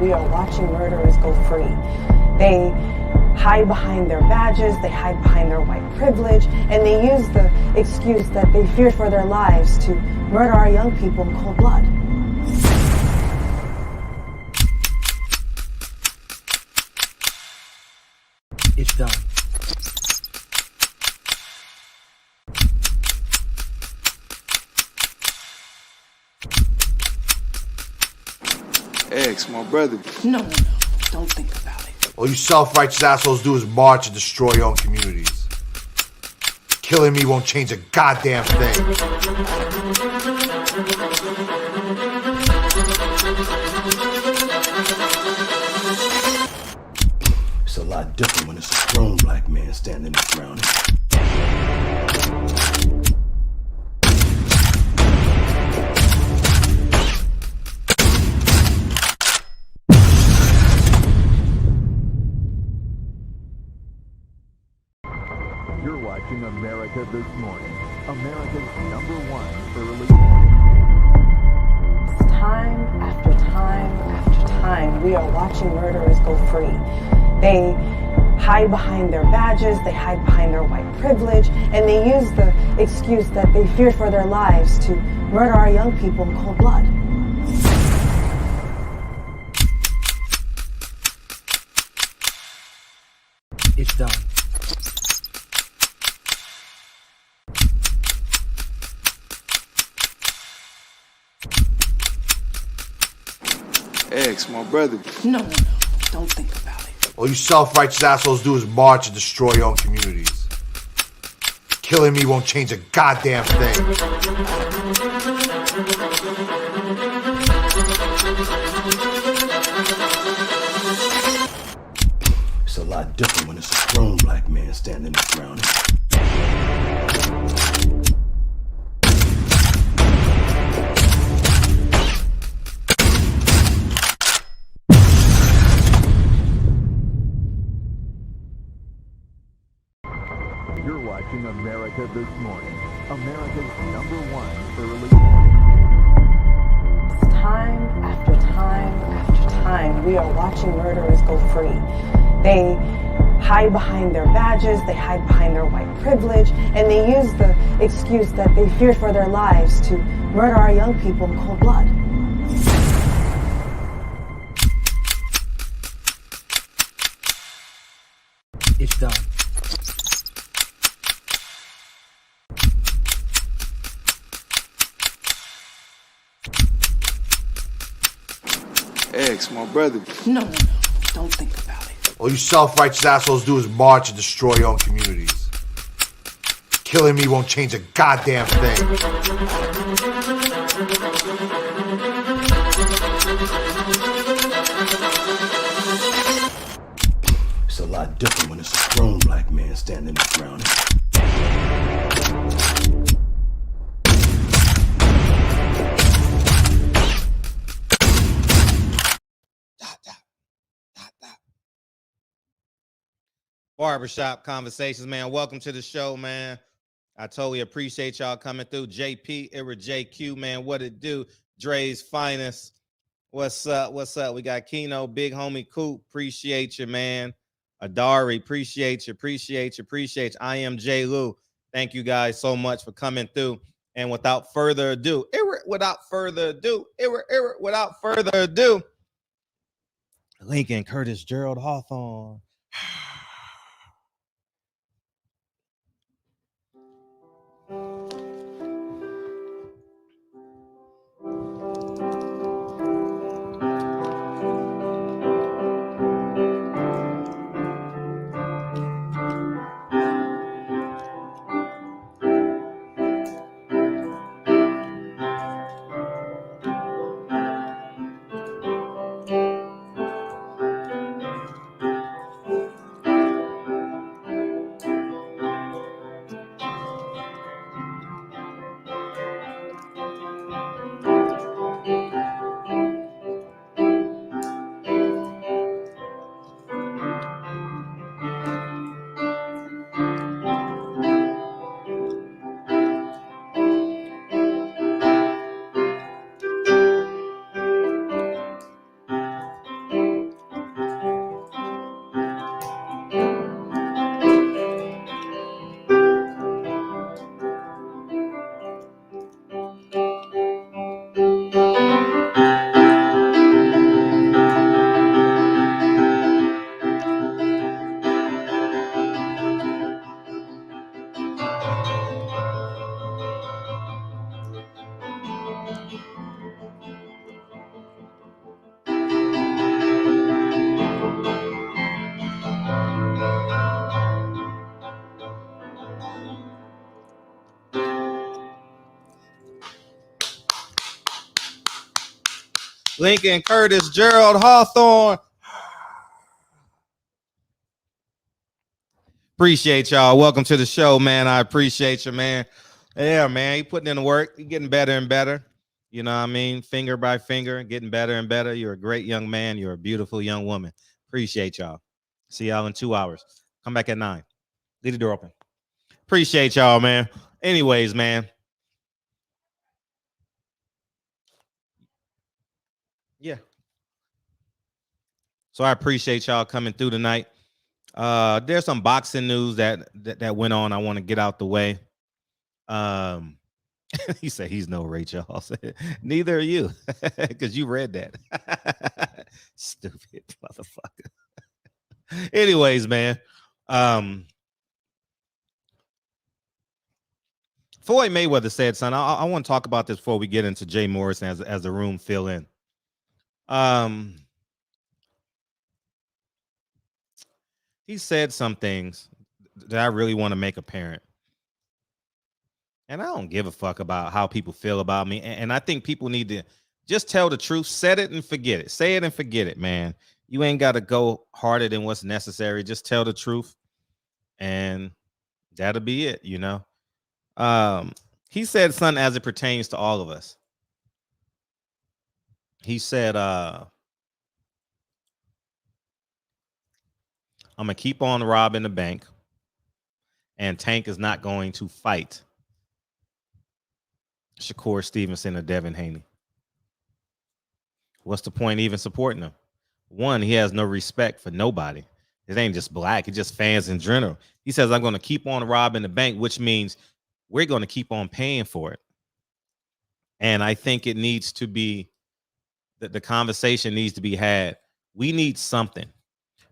we are watching murderers go free. They hide behind their badges, they hide behind their white privilege, and they use the excuse that they fear for their lives to murder our young people in cold blood. It's done. X, my brother. No. Don't think about it. All you self-righteous assholes do is march and destroy your own communities. Killing me won't change a goddamn thing. It's a lot different when it's a grown black man standing there frowning. You're watching America This Morning, America's #1 early morning. Time after time after time, we are watching murderers go free. They hide behind their badges, they hide behind their white privilege, and they use the excuse that they fear for their lives to murder our young people in cold blood. It's done. X, my brother. No. Don't think about it. All you self-righteous assholes do is march and destroy your own communities. Killing me won't change a goddamn thing. It's a lot different when it's a grown black man standing there frowning. You're watching America This Morning, America's #1 early morning. Time after time after time, we are watching murderers go free. They hide behind their badges, they hide behind their white privilege, and they use the excuse that they fear for their lives to murder our young people in cold blood. It's done. X, my brother. No. Don't think about it. All you self-righteous assholes do is march and destroy your own communities. Killing me won't change a goddamn thing. It's a lot different when it's a grown black man standing there frowning. Barbershop Conversations, man. Welcome to the show, man. I totally appreciate y'all coming through. JP, Ira JQ, man. What it do? Dre's finest. What's up? What's up? We got Keno, Big Homie Coop. Appreciate you, man. Adari, appreciate you. I am J. Lou. Thank you guys so much for coming through. And without further ado, Lincoln Curtis Gerald Hawthorne. Lincoln Curtis, Gerald Hawthorne. Appreciate y'all. Welcome to the show, man. I appreciate you, man. Yeah, man. You putting in the work. You getting better and better. You know what I mean? Finger by finger, getting better and better. You're a great young man. You're a beautiful young woman. Appreciate y'all. See y'all in 2 hours. Come back at 9. Leave the door open. Appreciate y'all, man. Anyways, man. Yeah. So I appreciate y'all coming through tonight. There's some boxing news that went on. I want to get out the way. He said he's no Rachel. I said, neither are you, because you read that. Stupid motherfucker. Anyways, man. Floyd Mayweather said, son, I want to talk about this before we get into Jay Morrison as the room fill in. He said some things that I really want to make apparent. And I don't give a fuck about how people feel about me. And I think people need to just tell the truth. Set it and forget it. Say it and forget it, man. You ain't got to go harder than what's necessary. Just tell the truth. And that'll be it, you know. He said something as it pertains to all of us. He said, I'm going to keep on robbing the bank. And Tank is not going to fight Shakur Stevenson or Devin Haney. What's the point even supporting him? One, he has no respect for nobody. It ain't just black. It's just fans in general. He says, I'm going to keep on robbing the bank, which means we're going to keep on paying for it. And I think it needs to be, the conversation needs to be had. We need something.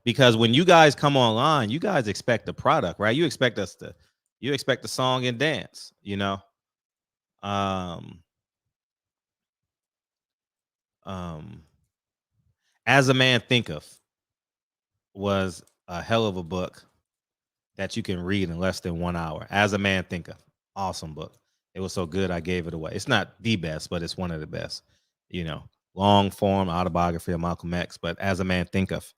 Because when you guys come online, you guys expect the product, right? You expect the song and dance, you know? As a Man Thinketh was a hell of a book that you can read in less than 1 hour. As a Man Thinketh, awesome book. It was so good I gave it away. It's not the best, but it's one of the best. You know, long form autobiography of Malcolm X. But As a Man Thinketh,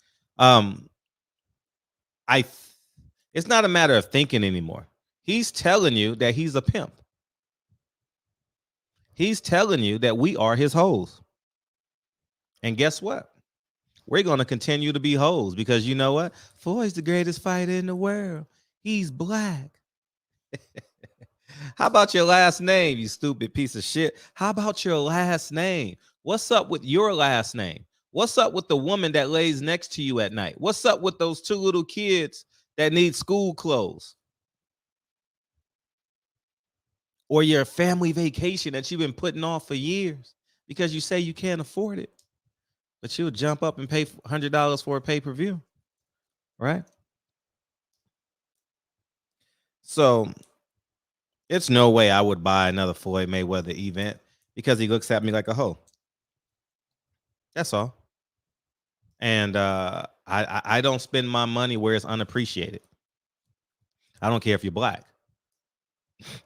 it's not a matter of thinking anymore. He's telling you that he's a pimp. He's telling you that we are his hoes. And guess what? We're going to continue to be hoes because you know what? Floyd's the greatest fighter in the world. He's black. How about your last name, you stupid piece of shit? How about your last name? What's up with your last name? What's up with the woman that lays next to you at night? What's up with those 2 little kids that need school clothes? Or your family vacation that you've been putting off for years because you say you can't afford it, but you'll jump up and pay $100 for a pay-per-view, right? So it's no way I would buy another Floyd Mayweather event because he looks at me like a hoe. That's all. And I don't spend my money where it's unappreciated. I don't care if you're black.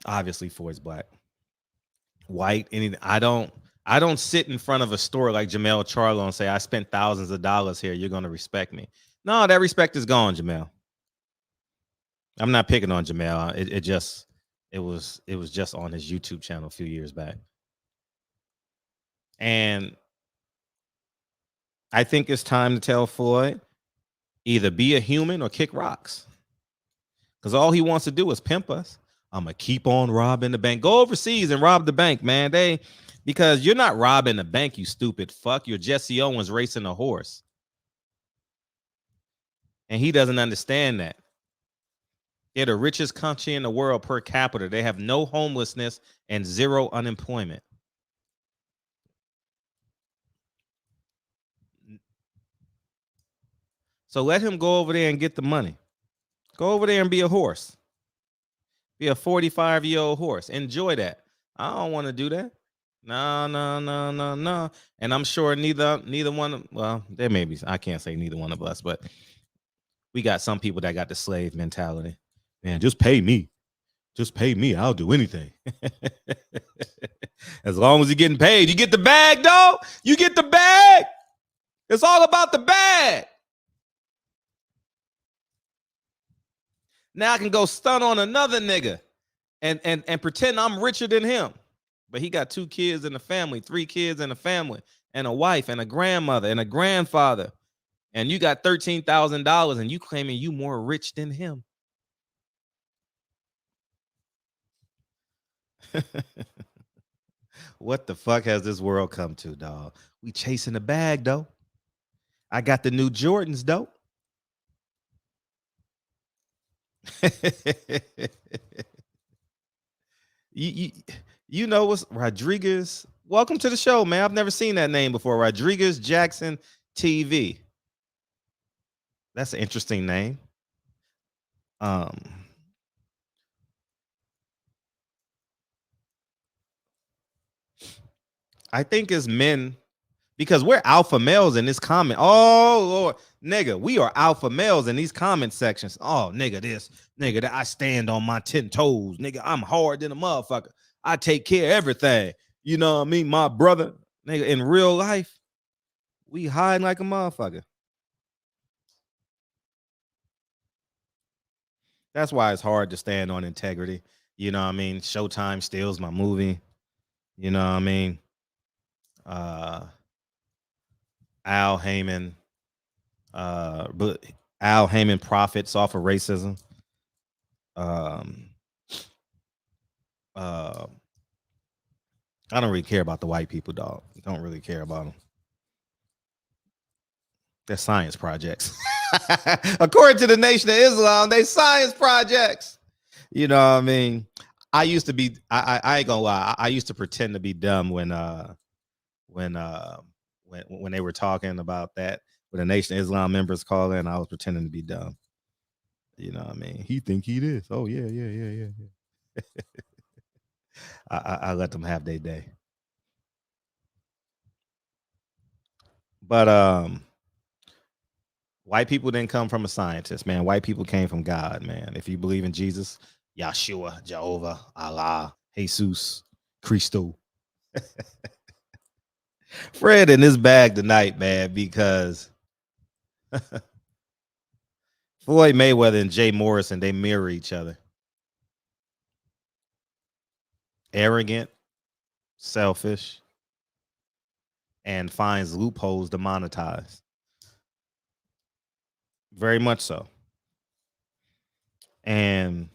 Obviously, Floyd's black, white, anything. I don't sit in front of a store like Jamel Charlo and say, I spent thousands of dollars here. You're going to respect me. No, that respect is gone, Jamel. I'm not picking on Jamel. It was just on his YouTube channel a few years back. And I think it's time to tell Floyd, either be a human or kick rocks. Because all he wants to do is pimp us. I'm going to keep on robbing the bank. Go overseas and rob the bank, man. Because you're not robbing the bank, you stupid fuck. You're Jesse Owens racing a horse. And he doesn't understand that. They're the richest country in the world per capita. They have no homelessness and zero unemployment. So let him go over there and get the money. Go over there and be a horse. Be a 45-year-old horse. Enjoy that. I don't want to do that. No. And I'm sure neither one. Well, there may be. I can't say neither one of us, but we got some people that got the slave mentality. Man, just pay me. Just pay me. I'll do anything. As long as you're getting paid, you get the bag, dog. You get the bag. It's all about the bag. Now I can go stun on another nigga and pretend I'm richer than him. But he got 2 kids in the family, 3 kids in the family, and a wife and a grandmother and a grandfather. And you got $13,000 and you claiming you more rich than him. What the fuck has this world come to, dog? We chasing the bag, though. I got the new Jordans, though. you know what's Rodriguez? Welcome to the show, man. I've never seen that name before. Rodriguez Jackson TV. That's an interesting name. I think as men, because we're alpha males in this comment. Oh, Lord, nigga, we are alpha males in these comment sections. Oh, nigga, this, nigga, that I stand on my 10 toes. Nigga, I'm hard than a motherfucker. I take care of everything. You know what I mean? My brother, nigga, in real life, we hiding like a motherfucker. That's why it's hard to stand on integrity. You know what I mean? Showtime steals my movie. You know what I mean? Al Heyman profits off of racism. I don't really care about the white people, dog. Don't really care about them. They're science projects. According to the Nation of Islam, they science projects. You know what I mean? I used to be, I ain't gonna lie, I used to pretend to be dumb when they were talking about that, when the Nation of Islam members call in, I was pretending to be dumb. You know what I mean? He think he this. Oh, yeah. I let them have their day. But white people didn't come from a scientist, man. White people came from God, man. If you believe in Jesus, Yahshua, Jehovah, Allah, Jesus, Christo. Fred in his bag tonight, man, because Floyd Mayweather and Jay Morrison, they mirror each other. Arrogant, selfish, and finds loopholes to monetize. Very much so. And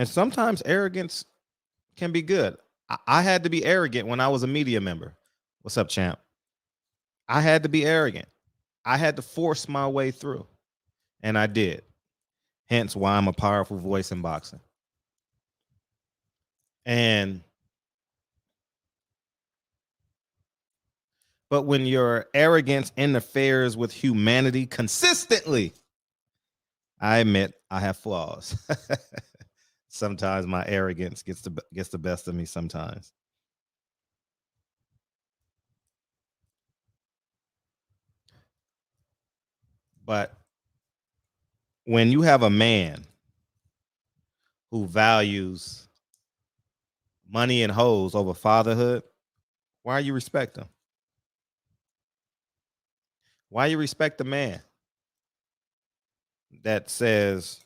sometimes arrogance can be good. I had to be arrogant when I was a media member. What's up, champ? I had to be arrogant. I had to force my way through. And I did. Hence why I'm a powerful voice in boxing. But when your arrogance interferes with humanity consistently, I admit I have flaws. Sometimes my arrogance gets the best of me sometimes. But when you have a man who values money and hoes over fatherhood, why you respect him? Why you respect a man that says,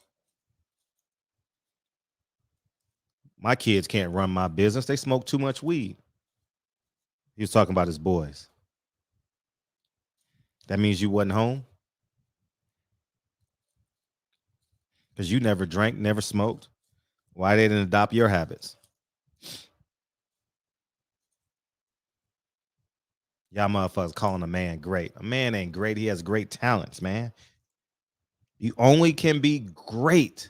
my kids can't run my business, they smoke too much weed? He was talking about his boys. That means you wasn't home? Because you never drank, never smoked. Why they didn't adopt your habits? Y'all motherfuckers calling a man great. A man ain't great. He has great talents, man. You only can be great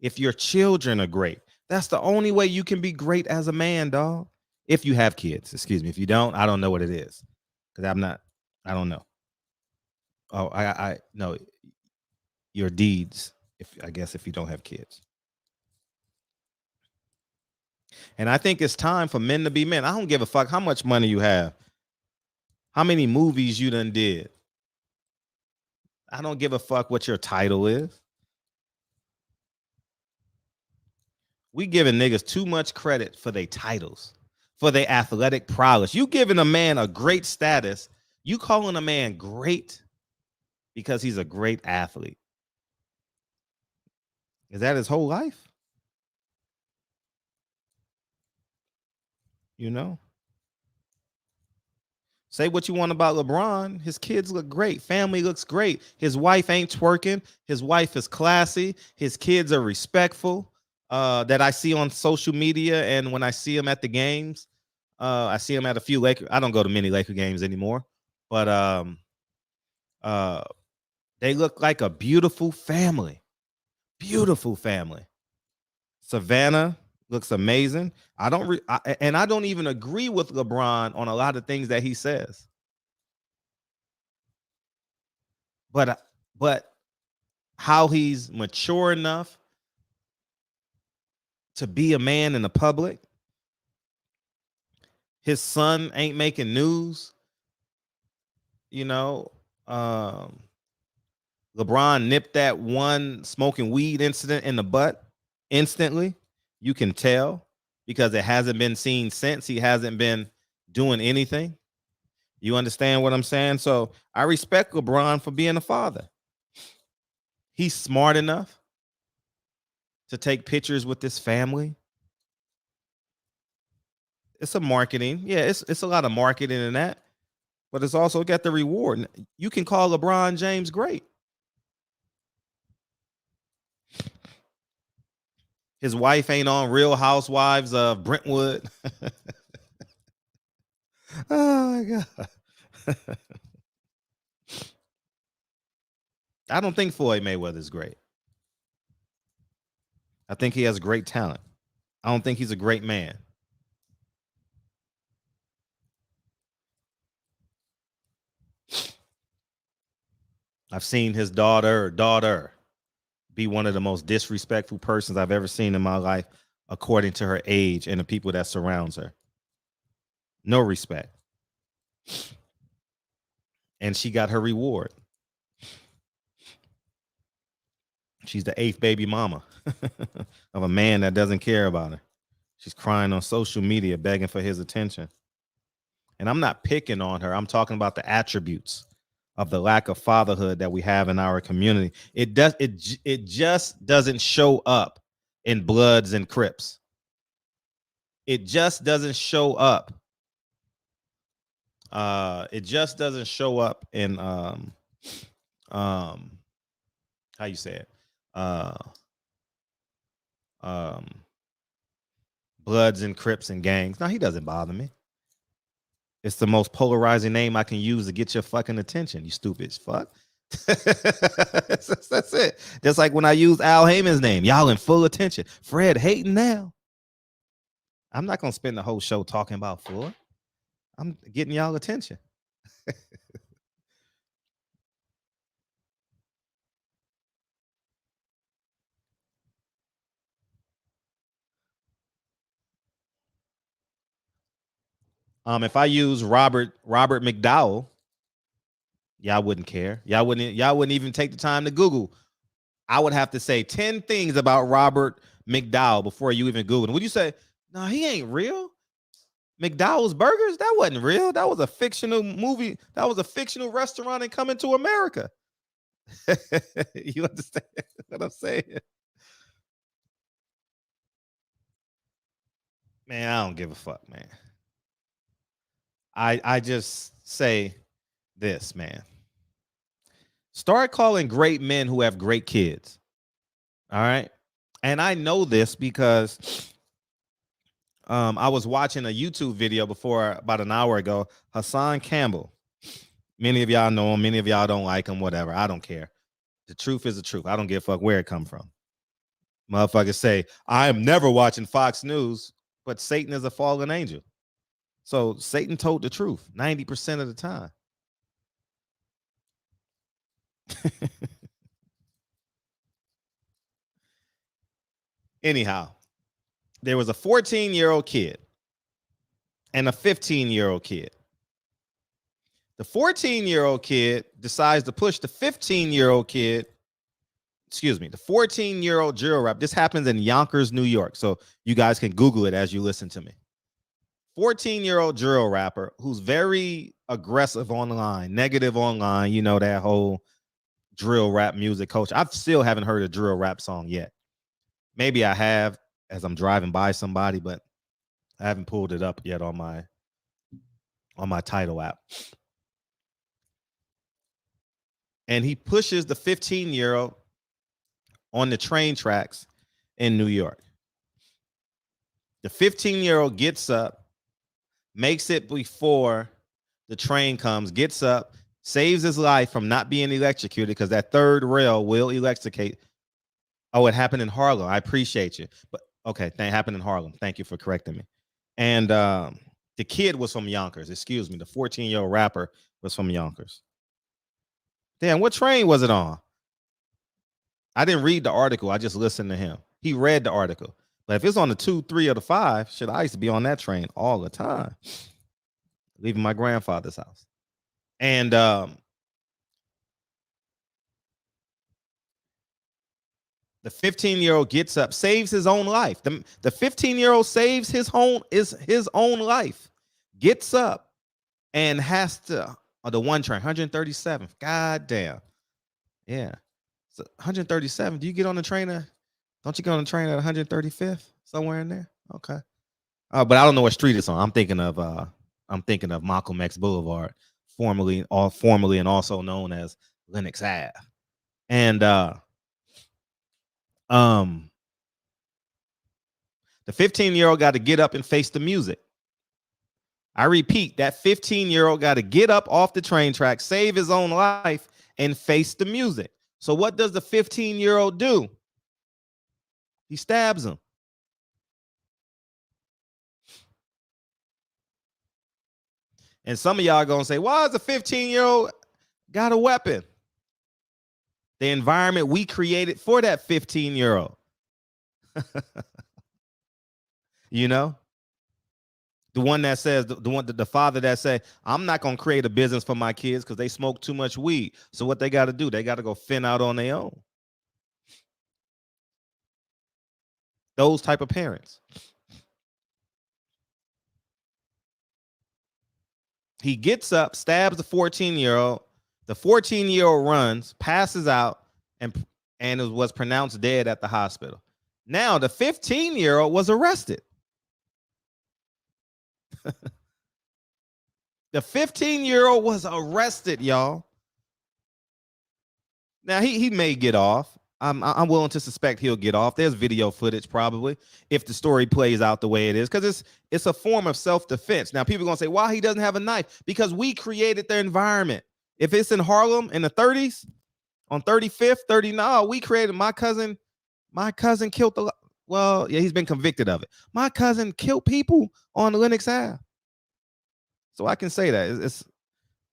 if your children are great. That's the only way you can be great as a man, dog. If you have kids, excuse me. If you don't, I don't know what it is. Because I don't know. Oh, I know your deeds, if you don't have kids. And I think it's time for men to be men. I don't give a fuck how much money you have, how many movies you done did. I don't give a fuck what your title is. We giving niggas too much credit for their titles, for their athletic prowess. You giving a man a great status. You calling a man great because he's a great athlete. Is that his whole life? You know? Say what you want about LeBron. His kids look great. Family looks great. His wife ain't twerking. His wife is classy. His kids are respectful. That I see on social media, and when I see him at the games, I see him at a few Laker. I don't go to many Laker games anymore, but they look like a beautiful family. Beautiful family. Savannah looks amazing. I don't even agree with LeBron on a lot of things that he says. But how he's mature enough to be a man in the public. His son ain't making news. You know, LeBron nipped that one smoking weed incident in the butt instantly. You can tell because it hasn't been seen since. He hasn't been doing anything. You understand what I'm saying? So I respect LeBron for being a father. He's smart enough to take pictures with this family. It's a marketing. Yeah, it's a lot of marketing in that, but it's also got the reward. You can call LeBron James great. His wife ain't on Real Housewives of Brentwood. Oh my God. I don't think Floyd Mayweather is great. I think he has great talent. I don't think he's a great man. I've seen his daughter be one of the most disrespectful persons I've ever seen in my life, according to her age and the people that surrounds her. No respect. And she got her reward. She's the 8th baby mama of a man that doesn't care about her. She's crying on social media, begging for his attention. And I'm not picking on her. I'm talking about the attributes of the lack of fatherhood that we have in our community. It just doesn't show up in Bloods and Crips. It just doesn't show up. It just doesn't show up in how you say it? Bloods and Crips and gangs. No, he doesn't bother me. It's the most polarizing name I can use to get your fucking attention, you stupid fuck. That's it. Just like when I use Al Heyman's name, y'all in full attention. Fred hating now. I'm not gonna spend the whole show talking about Floyd. I'm getting y'all attention. If I use Robert McDowell, y'all wouldn't care. Y'all wouldn't even take the time to Google. I would have to say 10 things about Robert McDowell before you even Google him. Would you say, no, he ain't real? McDowell's Burgers? That wasn't real. That was a fictional movie. That was a fictional restaurant in Coming to America. You understand what I'm saying? Man, I don't give a fuck, man. I just say this, man. Start calling great men who have great kids. All right. And I know this because I was watching a YouTube video before about an hour ago. Hassan Campbell. Many of y'all know him. Many of y'all don't like him, whatever. I don't care. The truth is the truth. I don't give a fuck where it come from. Motherfuckers say, I am never watching Fox News, but Satan is a fallen angel. So Satan told the truth 90% of the time. Anyhow, there was a 14-year-old kid and a 15-year-old kid. The 14-year-old kid decides to push the 15-year-old kid. Excuse me, the 14-year-old drill rap. This happens in Yonkers, New York. So you guys can Google it as you listen to me. 14-year-old drill rapper who's very aggressive online, negative online. You know, that whole drill rap music culture. I still haven't heard a drill rap song yet. Maybe I have as I'm driving by somebody, but I haven't pulled it up yet on my title app. And he pushes the 15-year-old on the train tracks in New York. The 15-year-old gets up, makes it before the train comes, gets up, saves his life from not being electrocuted because that third rail will electrocute. Oh, it happened in Harlem. I appreciate you. But okay, that happened in Harlem. Thank you for correcting me. And the kid was from Yonkers. Excuse me. The 14-year-old rapper was from Yonkers. Damn, what train was it on? I didn't read the article. I just listened to him. He read the article. But if it's on the 2, 3, or the 5, shit, I used to be on that train all the time, leaving my grandfather's house. And the 15-year-old gets up, saves his own life. The 15-year-old saves his own life, gets up, and has to the one train, 137th. God damn. Yeah. So 137. Do you get on the train? Don't you get on the train at 135th? Somewhere in there? Okay. But I don't know what street it's on. I'm thinking of Malcolm X Boulevard, formerly and also known as Lenox Ave. And the 15-year-old got to get up and face the music. I repeat, that 15-year-old got to get up off the train track, save his own life, and face the music. So what does the 15-year-old do? He stabs him. And some of y'all are going to say, why is a 15-year-old got a weapon? The environment we created for that 15-year-old. You know? The one that says, the father that say, I'm not going to create a business for my kids because they smoke too much weed. So what they got to do, they got to go fend out on their own. Those type of parents. He gets up, stabs the 14-year-old. The 14-year-old runs, passes out, and was pronounced dead at the hospital. Now the 15-year-old was arrested. The 15-year-old was arrested, y'all. Now he may get off. I'm willing to suspect he'll get off. There's video footage probably if the story plays out the way it is, because it's a form of self-defense. Now people are gonna say, why he doesn't have a knife? Because we created the environment. If it's in Harlem in the 30s, on 35th, 39, we created. My cousin killed he's been convicted of it. My cousin killed people on the Lenox Ave. So I can say that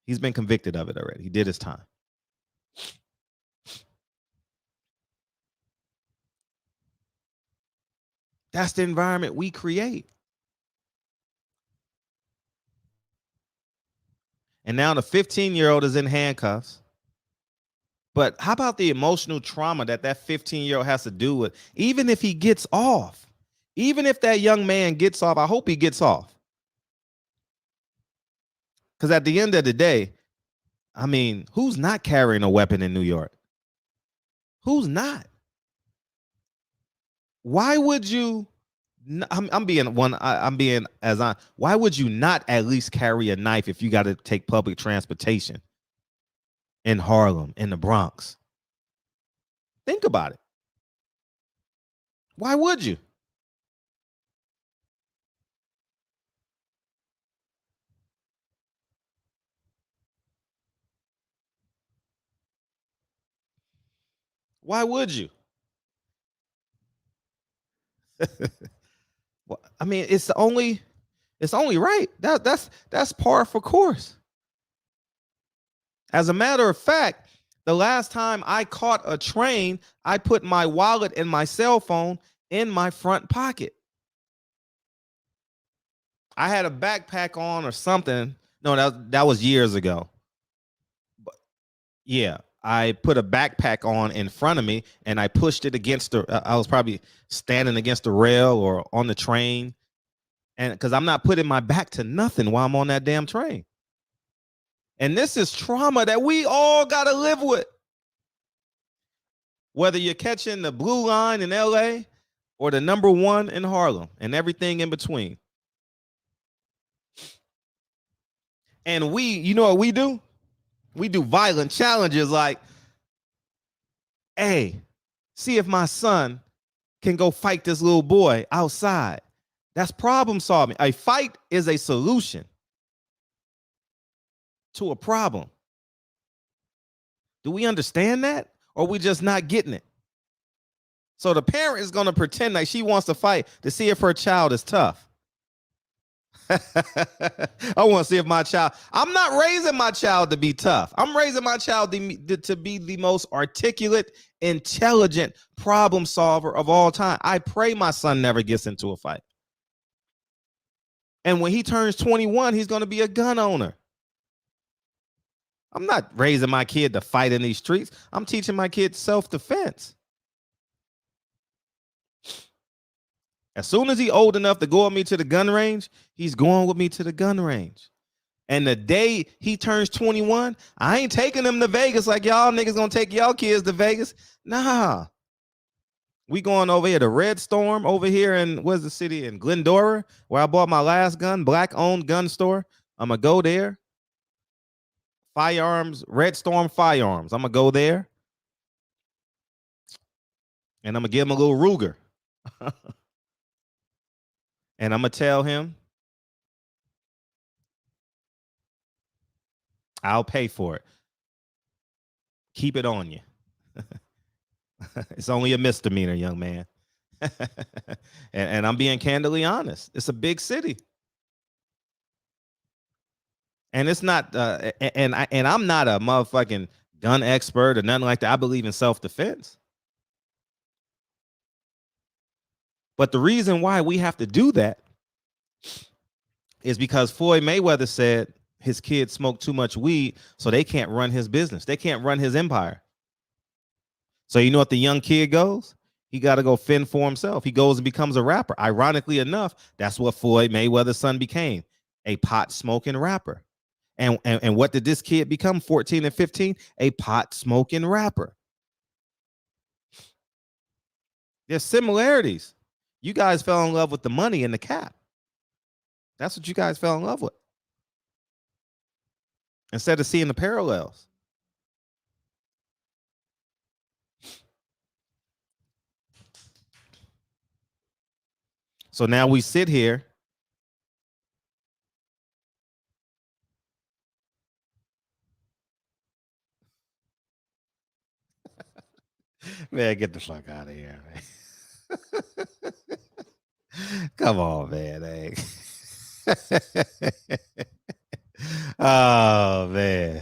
he's been convicted of it already. He did his time. That's the environment we create. And now the 15-year-old is in handcuffs. But how about the emotional trauma that 15-year-old has to do with, even if he gets off, even if that young man gets off, I hope he gets off. Because at the end of the day, I mean, who's not carrying a weapon in New York? Who's not? Why would you? Why would you not at least carry a knife if you got to take public transportation in Harlem, in the Bronx? Think about it. Why would you? Why would you? Well, I mean, it's only right. That's par for course. As a matter of fact, the last time I caught a train, I put my wallet and my cell phone in my front pocket. I had a backpack on or something. No, that was years ago. But yeah, I put a backpack on in front of me and I pushed it against I was probably standing against the rail or on the train. And because I'm not putting my back to nothing while I'm on that damn train. And this is trauma that we all got to live with. Whether you're catching the blue line in LA or the number 1 in Harlem and everything in between. And you know what we do? We do violent challenges like, hey, see if my son can go fight this little boy outside. That's problem solving. A fight is a solution to a problem. Do we understand that? Or are we just not getting it? So the parent is going to pretend like she wants to fight to see if her child is tough. I want to see if my child, I'm not raising my child to be tough. I'm raising my child to be the most articulate, intelligent problem solver of all time. I pray my son never gets into a fight. And when he turns 21, he's going to be a gun owner. I'm not raising my kid to fight in these streets. I'm teaching my kid self-defense. As soon as he's old enough to go with me to the gun range, he's going with me to the gun range. And the day he turns 21, I ain't taking him to Vegas like y'all niggas gonna take y'all kids to Vegas. Nah. We going over here to Red Storm over here in, what's the city, in Glendora, where I bought my last gun, black-owned gun store. I'm going to go there. Firearms, Red Storm Firearms. I'm going to go there. And I'm going to give him a little Ruger. And I'm going to tell him, I'll pay for it. Keep it on you. It's only a misdemeanor, young man. and I'm being candidly honest. It's a big city. And it's not, and I'm not a motherfucking gun expert or nothing like that. I believe in self-defense. But the reason why we have to do that is because Floyd Mayweather said his kids smoke too much weed, so they can't run his business. They can't run his empire. So you know what the young kid goes? He got to go fend for himself. He goes and becomes a rapper. Ironically enough, that's what Floyd Mayweather's son became, a pot-smoking rapper. And what did this kid become, 14 and 15? A pot-smoking rapper. There's similarities. You guys fell in love with the money and the cap. That's what you guys fell in love with. Instead of seeing the parallels. So now we sit here. Man, get the fuck out of here, man. Come on, man. Hey. Oh, man.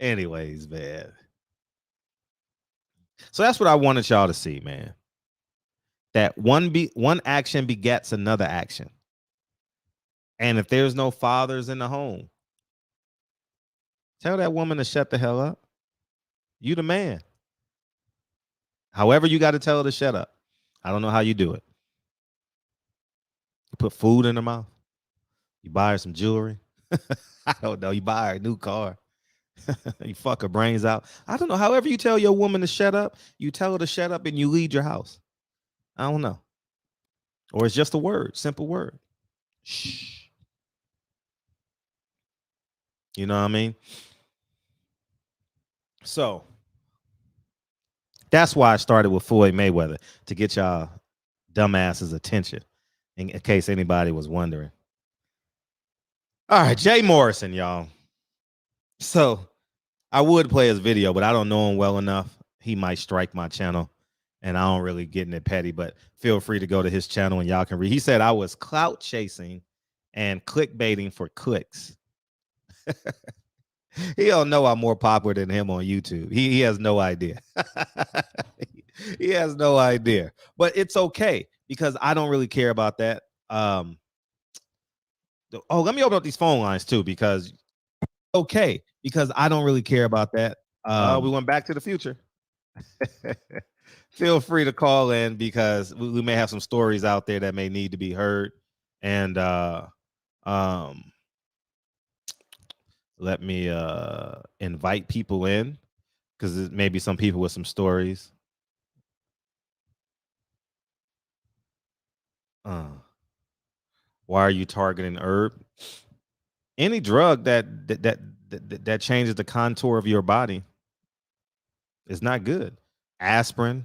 Anyways, man. So that's what I wanted y'all to see, man. That one action begets another action. And if there's no fathers in the home, tell that woman to shut the hell up. You the man. However, you got to tell her to shut up. I don't know how you do it. You put food in her mouth. You buy her some jewelry. I don't know. You buy her a new car. You fuck her brains out. I don't know. However you tell your woman to shut up, you tell her to shut up and you leave your house. I don't know. Or it's just a word, simple word. Shh. You know what I mean? So that's why I started with Floyd Mayweather, to get y'all dumbasses' attention, in case anybody was wondering. All right, Jay Morrison, y'all. So I would play his video, but I don't know him well enough. He might strike my channel, and I don't really get in it petty, but feel free to go to his channel and y'all can read. He said I was clout chasing and clickbaiting for clicks. He don't know I'm more popular than him on YouTube. He has no idea. He has no idea. But it's okay, because I don't really care about that. Let me open up these phone lines too, because I don't really care about that. We went back to the future. Feel free to call in, because we may have some stories out there that may need to be heard. And let me invite people in, because maybe some people with some stories. Why are you targeting herb? Any drug that changes the contour of your body is not good. Aspirin,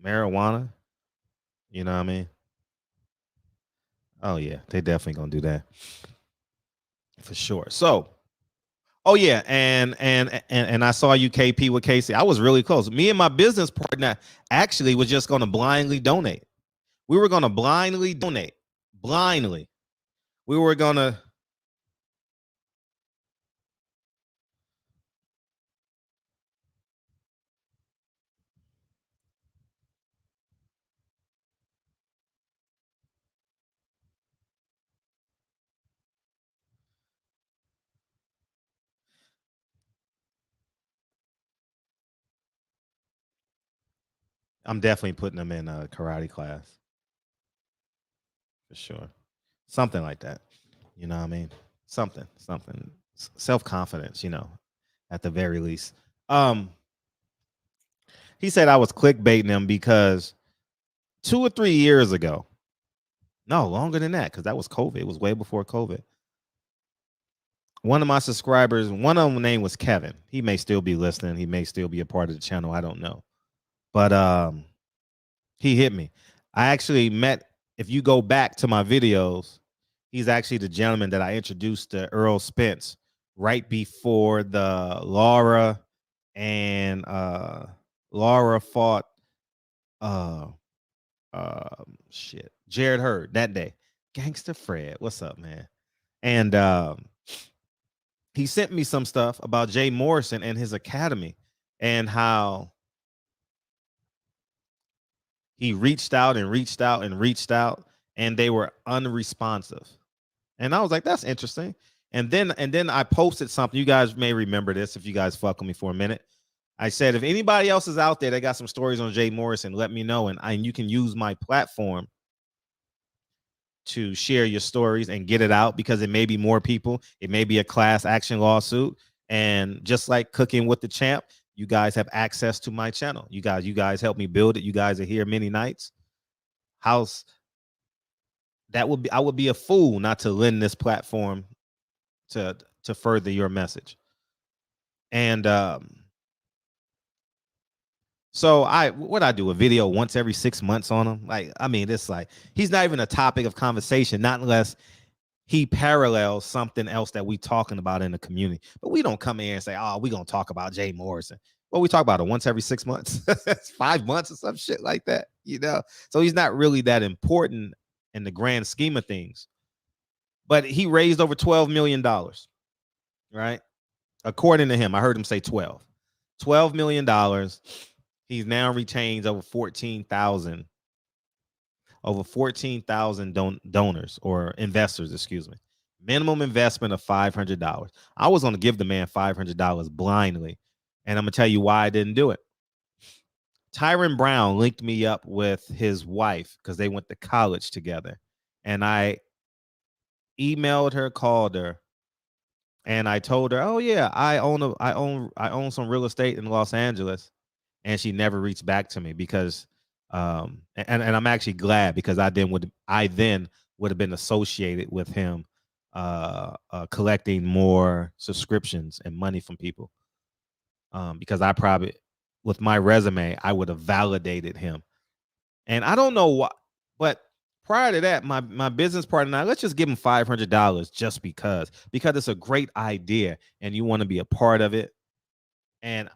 marijuana, you know what I mean? Oh yeah, they definitely gonna do that for sure. So, oh yeah, and I saw you KP with Casey. I was really close. Me and my business partner actually was just gonna blindly donate. We were gonna blindly donate. Blindly. We were gonna. I'm definitely putting them in a karate class for sure. Something like that. You know what I mean? Something. Self-confidence, at the very least. He said I was clickbaiting him because 2 or 3 years ago, no, longer than that, because that was COVID. It was way before COVID. One of my subscribers, one of them name was Kevin. He may still be listening. He may still be a part of the channel. I don't know. But he hit me. I actually met, if you go back to my videos, he's actually the gentleman that I introduced to Earl Spence right before the Laura fought Jared Hurd that day. Gangster Fred, what's up, man? And he sent me some stuff about Jay Morrison and his academy and how he reached out and they were unresponsive. And I was like, that's interesting. And then I posted something. You guys may remember this if you guys fuck with me for a minute. I said, if anybody else is out there that got some stories on Jay Morrison, let me know. And you can use my platform to share your stories and get it out, because it may be more people. It may be a class action lawsuit. And just like Cooking with the Champ, you guys have access to my channel. You guys help me build it. You guys are here many nights. I would be a fool not to lend this platform to further your message. And so I do a video once every 6 months on him. Like, I mean, it's like he's not even a topic of conversation, not unless he parallels something else that we talking about in the community. But we don't come in and say, oh, we're gonna talk about Jay Morrison. Well, we talk about it once every 6 months, 5 months or some shit like that, So he's not really that important in the grand scheme of things. But he raised over $12 million, right? According to him, I heard him say $12 million. He's now retains over 14,000 donors or investors, excuse me. Minimum investment of $500. I was going to give the man $500 blindly, and I'm going to tell you why I didn't do it. Tyron Brown linked me up with his wife because they went to college together, and I emailed her, called her, and I told her, "Oh yeah, I own some real estate in Los Angeles." And she never reached back to me because and I'm actually glad, because I then would have been associated with him collecting more subscriptions and money from people, because I probably, with my resume, I would have validated him. And I don't know what, but prior to that, my business partner and I, let's just give him $500 just because it's a great idea and you want to be a part of it. And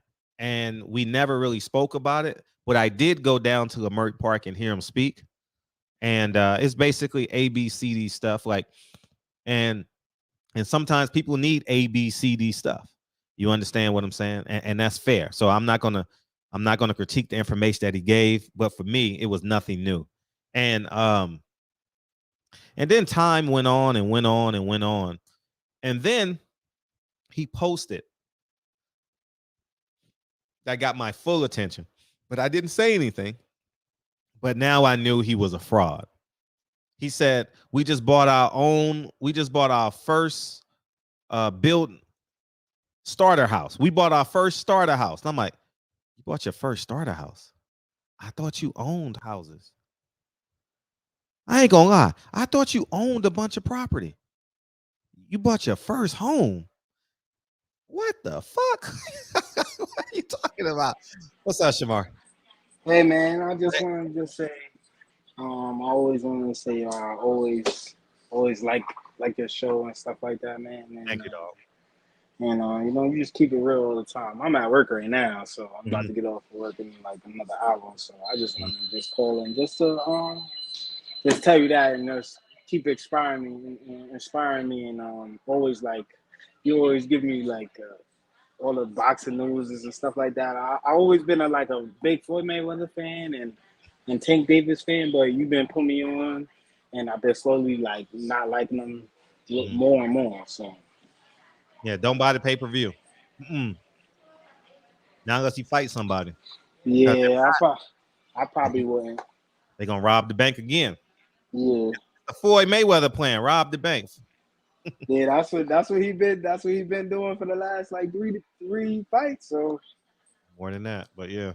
we never really spoke about it, but I did go down to Leimert Park and hear him speak. And it's basically ABCD stuff, like, and sometimes people need ABCD stuff. You understand what I'm saying? And that's fair. So I'm not gonna critique the information that he gave, but for me, it was nothing new. And then time went on and went on and went on. And then he posted that got my full attention, but I didn't say anything. But now I knew he was a fraud. He said, we just bought our first built starter house. We bought our first starter house. And I'm like, you bought your first starter house? I thought you owned houses. I ain't gonna lie. I thought you owned a bunch of property. You bought your first home. What the fuck? What are you talking about? What's up, Shamar? Hey man, I just wanted to say, I always wanted to say, I always like your show and stuff like that, man. And, Thank you, dog. And you know, you just keep it real all the time. I'm at work right now, so I'm about to get off of work in like another hour. So I just wanted to just call in just to just tell you that and just keep inspiring me, and always like you always give me like all the boxing news and stuff like that. I always been a big Floyd Mayweather fan and Tank Davis fan, but you've been putting me on, and I've been slowly like not liking them more and more. So yeah, don't buy the pay-per-view. Not unless you fight somebody. yeah, I probably wouldn't. They're gonna rob the bank again. Yeah. The Floyd Mayweather plan, rob the bank. Yeah, that's what he been doing for the last like three fights. So more than that, but yeah.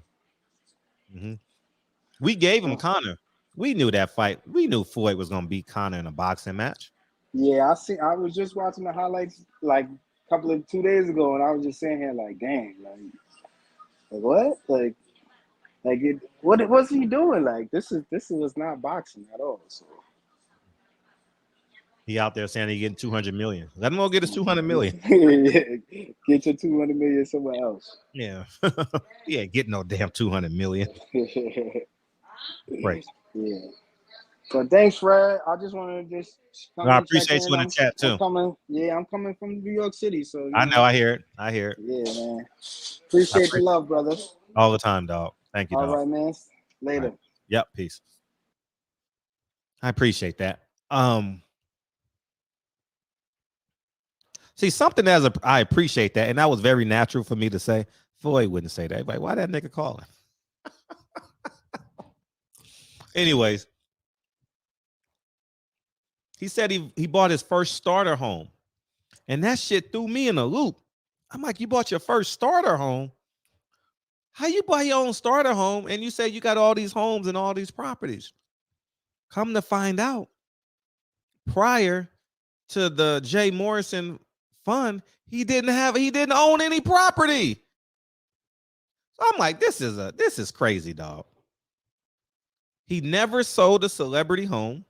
We gave him Conor. We knew that fight. We knew Floyd was gonna beat Conor in a boxing match. yeah, I was just watching the highlights like a couple of 2 days ago, and I was just sitting here like, dang, like what? What was he doing? Like this was not boxing at all. So He out there saying he getting 200 million. Let him go get his 200 million. Get your 200 million somewhere else. Yeah. He ain't getting no damn 200 million. Right. Yeah. So thanks, Fred. I just want to just come I and check appreciate you in the chat too. I'm coming from New York City, so I know. I hear it. Yeah, man. Appreciate the love, brother. All the time, dog. Thank you, dog. All right, man. Later. Right. Yep. Peace. I appreciate that. See, something I appreciate that, and that was very natural for me to say. Floyd wouldn't say that. Like, why that nigga calling? Anyways, he said he bought his first starter home, and that shit threw me in a loop. I'm like, you bought your first starter home? How you buy your own starter home and you say you got all these homes and all these properties? Come to find out, prior to the Jay Morrison fund, he didn't own any property. So I'm like, this is crazy, dog. He never sold a celebrity home.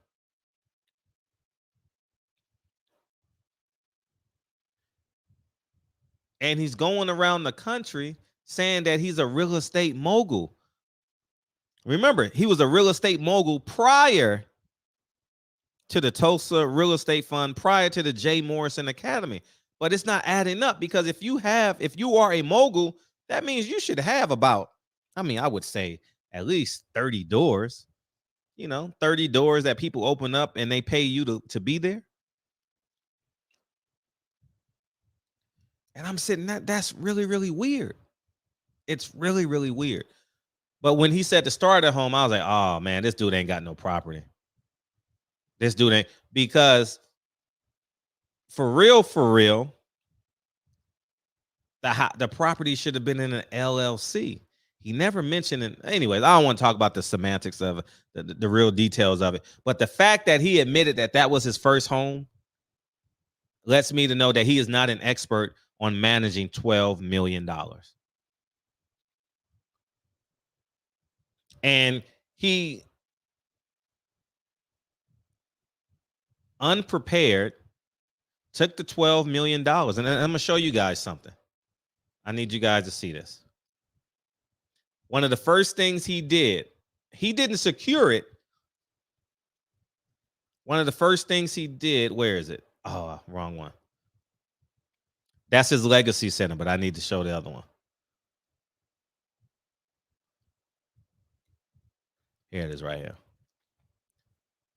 And he's going around the country saying that he's a real estate mogul. Remember, he was a real estate mogul prior to the Tulsa Real Estate Fund, prior to the Jay Morrison Academy. But it's not adding up, because if you are a mogul, that means you should have about, I would say at least 30 doors. 30 doors that people open up and they pay you to be there. And I'm sitting that's really, really weird. It's really, really weird. But when he said to start at home, I was like, oh man, this dude ain't got no property. This dude ain't, because for real, the property should have been in an LLC. He never mentioned it. Anyways, I don't want to talk about the semantics of it, the real details of it. But the fact that he admitted that was his first home lets me to know that he is not an expert on managing $12 million. And he, unprepared, took the $12 million. And I'm going to show you guys something. I need you guys to see this. One of the first things he did, he didn't secure it. One of the first things he did, where is it? Oh, wrong one. That's his legacy center, but I need to show the other one. Here it is right here.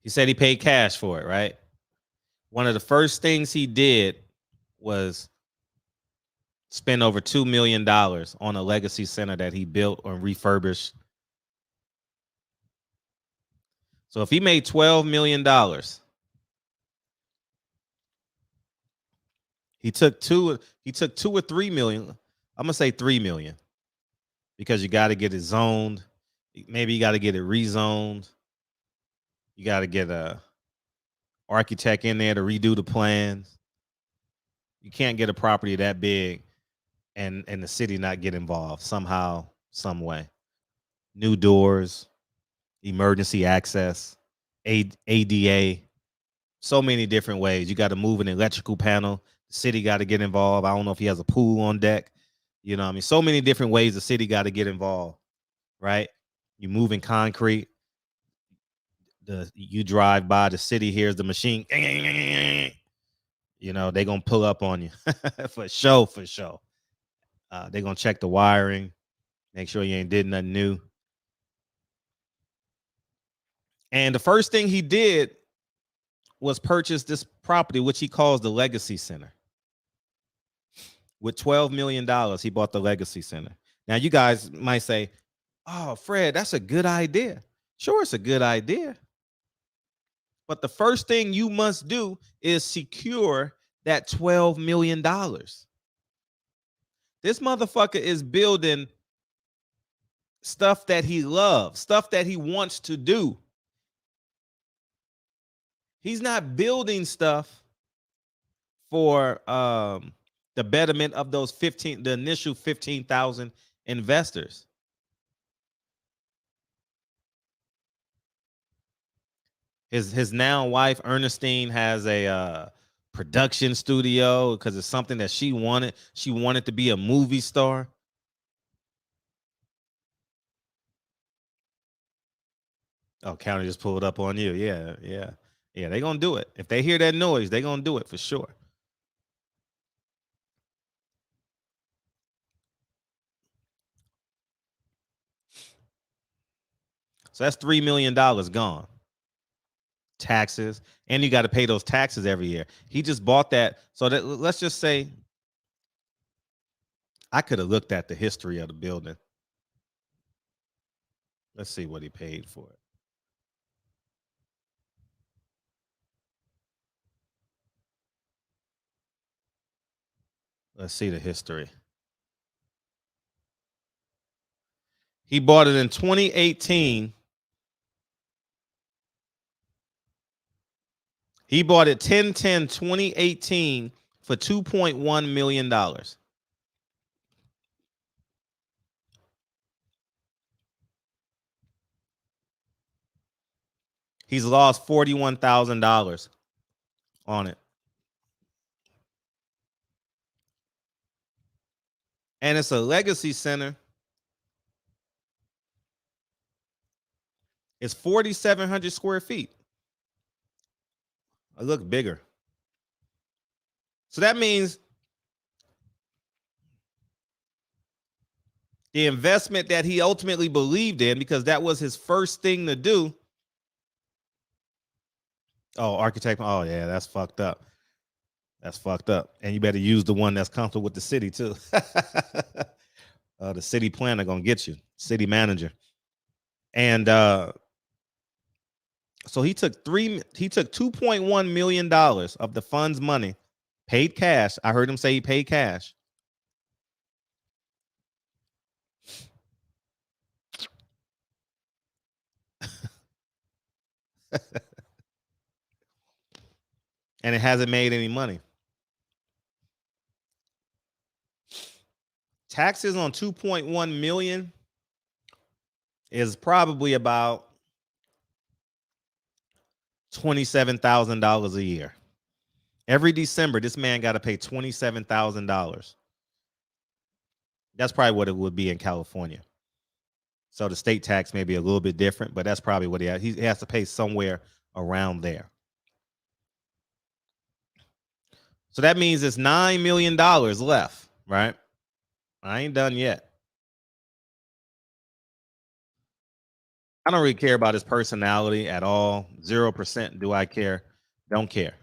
He said he paid cash for it, right? One of the first things he did was spend over $2 million on a legacy center that he built or refurbished. So if he made $12 million, he took two or 3 million. I'm gonna say 3 million because you got to get it zoned. Maybe you got to get it rezoned. You got to get a architect in there to redo the plans. You can't get a property that big and the city not get involved somehow, some way. New doors, emergency access, ADA, so many different ways. You got to move an electrical panel. The city got to get involved. I don't know if he has a pool on deck. You know what I mean? So many different ways the city got to get involved, right? You move in concrete. You drive by, the city hears the machine. You know, they're going to pull up on you for sure. They're going to check the wiring, make sure you ain't did nothing new. And the first thing he did was purchase this property, which he calls the Legacy Center. With $12 million, he bought the Legacy Center. Now, you guys might say, oh, Fred, that's a good idea. Sure, it's a good idea. But the first thing you must do is secure that $12 million. This motherfucker is building stuff that he loves, stuff that he wants to do. He's not building stuff for the betterment of those the initial 15,000 investors. His now wife Ernestine has a production studio because it's something that she wanted. She wanted to be a movie star. Oh, county just pulled up on you. Yeah. They're gonna do it. If they hear that noise, they're gonna do it for sure. So that's $3 million gone. Taxes, and you got to pay those taxes every year. He just bought that. So that, let's just say I could have looked at the history of the building. Let's see what he paid for it. Let's see the history. He bought it in 2018. He bought it 10/10/2018 for $2.1 million. He's lost $41,000 on it. And it's a legacy center. It's 4,700 square feet. It looks bigger. So that means the investment that he ultimately believed in, because that was his first thing to do. Oh, architect. Oh, yeah, that's fucked up. That's fucked up. And you better use the one that's comfortable with the city, too. The city planner going to get you, city manager. And so he took $2.1 million of the fund's money, paid cash. I heard him say he paid cash. And it hasn't made any money. Taxes on 2.1 million is probably about $27,000 a year. Every December, this man got to pay $27,000. That's probably what it would be in California. So the state tax may be a little bit different, but that's probably what he has to pay somewhere around there. So that means it's $9 million left, right? I ain't done yet. I don't really care about his personality at all. 0% do I care. Don't care.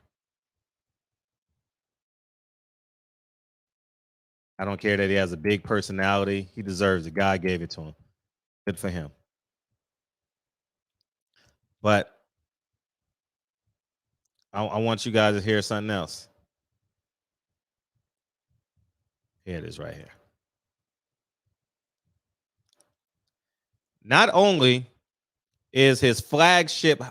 I don't care that he has a big personality. He deserves it. God gave it to him. Good for him. But I want you guys to hear something else. Here it is right here. Not only is his flagship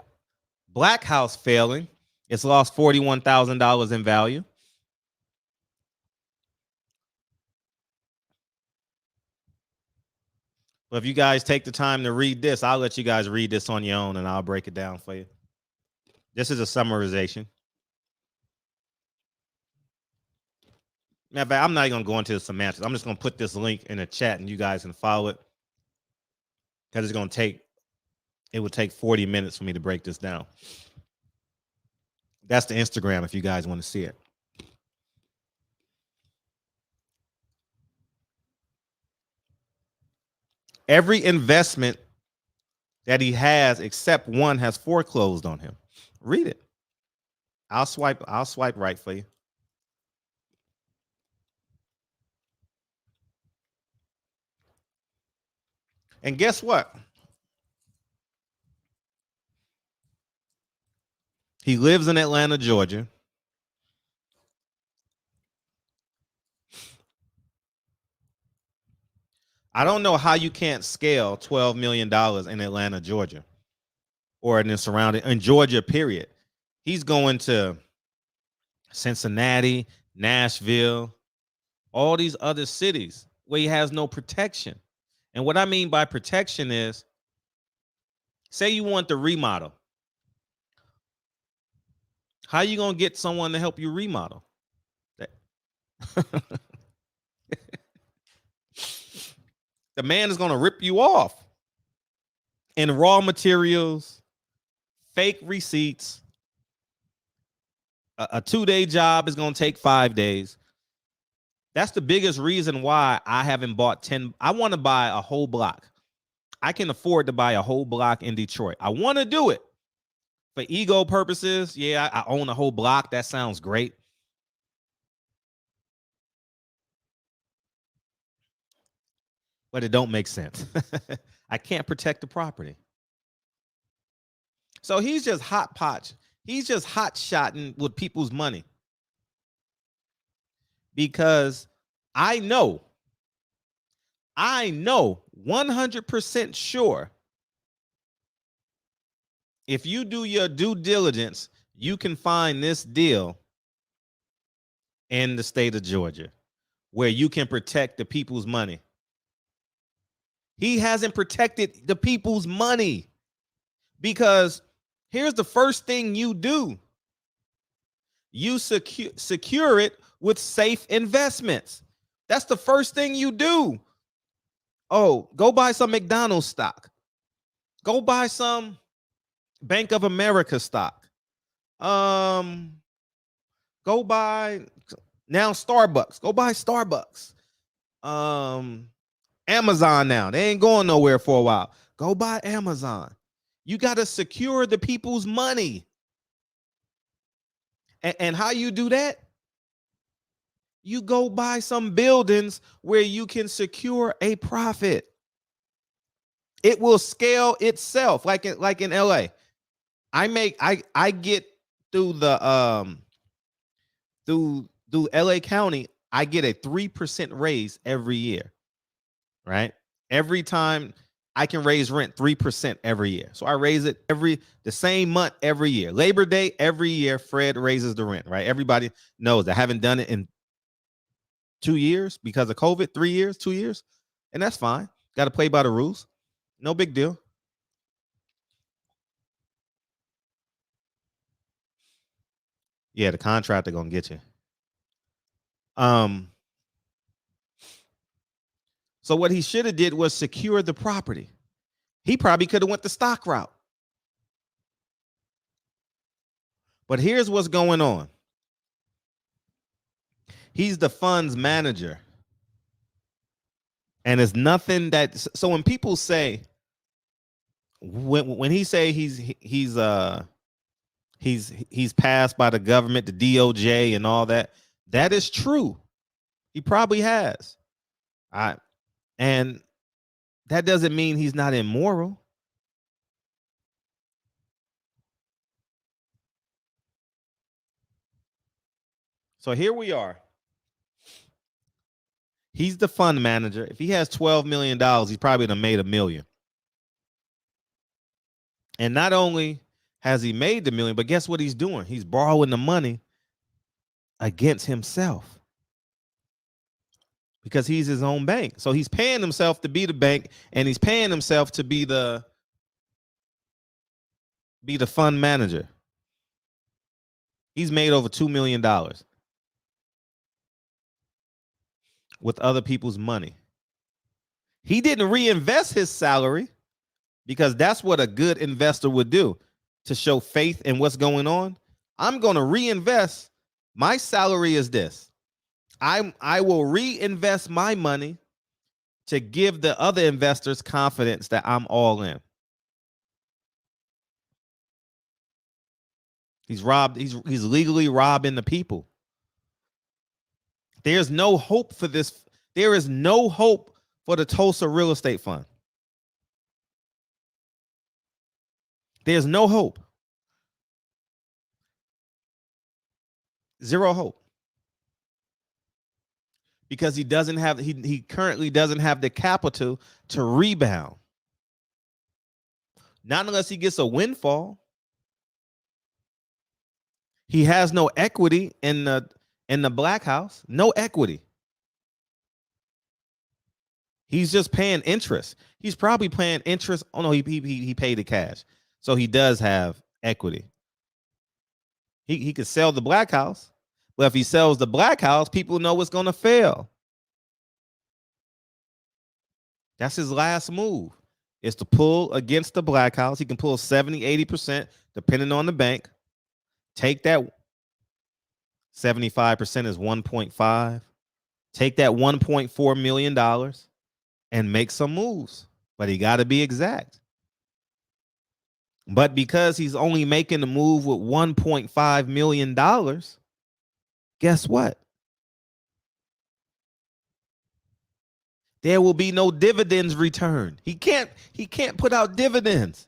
Black House failing, it's lost $41,000 in value. But if you guys take the time to read this, I'll let you guys read this on your own and I'll break it down for you. This is a summarization. Matter of fact, I'm not even going to go into the semantics. I'm just going to put this link in the chat and you guys can follow it. Because it would take 40 minutes for me to break this down. That's the Instagram if you guys want to see it. Every investment that he has, except one, has foreclosed on him. Read it. I'll swipe right for you. And guess what? He lives in Atlanta, Georgia. I don't know how you can't scale $12 million in Atlanta, Georgia, or in the surrounding, in Georgia, period. He's going to Cincinnati, Nashville, all these other cities where he has no protection. And what I mean by protection is, say you want to remodel. How you going to get someone to help you remodel? The man is going to rip you off in raw materials, fake receipts. A 2-day job is going to take 5 days. That's the biggest reason why I haven't bought 10. I want to buy a whole block. I can afford to buy a whole block in Detroit. I want to do it for ego purposes. Yeah, I own a whole block. That sounds great. But it don't make sense. I can't protect the property. So he's just hot pot. He's just hot shotting with people's money. Because I know 100% sure if you do your due diligence, you can find this deal in the state of Georgia where you can protect the people's money. He hasn't protected the people's money because here's the first thing you do. You secure it with safe investments. That's the first thing you do. Oh, go buy some McDonald's stock. Go buy some Bank of America stock. Go buy now Starbucks. Go buy Starbucks. Amazon now. They ain't going nowhere for a while. Go buy Amazon. You got to secure the people's money. And how you do that? You go buy some buildings where you can secure a profit. It will scale itself, like in LA. I get through the through LA County, I get a 3% raise every year. Right? Every time I can raise rent 3% every year. So I raise it the same month every year. Labor Day, every year, Fred raises the rent, right? Everybody knows I haven't done it in 2 years because of COVID, 3 years, 2 years. And that's fine. Got to play by the rules. No big deal. Yeah, the contractor gonna get you. So what he should have did was secure the property. He probably could have went the stock route. But here's what's going on. He's the funds manager. And it's nothing that, so when people say, when he say he's passed by the government, the DOJ and all that, that is true. He probably has. And that doesn't mean he's not immoral. So here we are. He's the fund manager. If he has $12 million, he's probably done made $1 million. And not only has he made the $1 million, but guess what he's doing? He's borrowing the money against himself because he's his own bank. So he's paying himself to be the bank, and he's paying himself to be the fund manager. He's made over $2 million with other people's money. He didn't reinvest his salary because that's what a good investor would do to show faith in what's going on. I'm going to reinvest. My salary is this. I will reinvest my money to give the other investors confidence that I'm all in. He's legally robbing the people. There's no hope for this. There is no hope for the Tulsa Real Estate Fund. There's no hope. Zero hope. Because he currently doesn't have the capital to rebound. Not unless he gets a windfall. He has no equity in the Black House. No equity. He's just paying interest. He's probably paying interest. Oh no, he paid the cash. So he does have equity. He could sell the Black House. But if he sells the Black House, people know it's going to fail. That's his last move, is to pull against the Black House. He can pull 70, 80%, depending on the bank. Take that 75% is 1.5. Take that $1.4 million and make some moves. But he got to be exact. But because he's only making the move with $1.5 million, guess what? There will be no dividends returned. He can't put out dividends.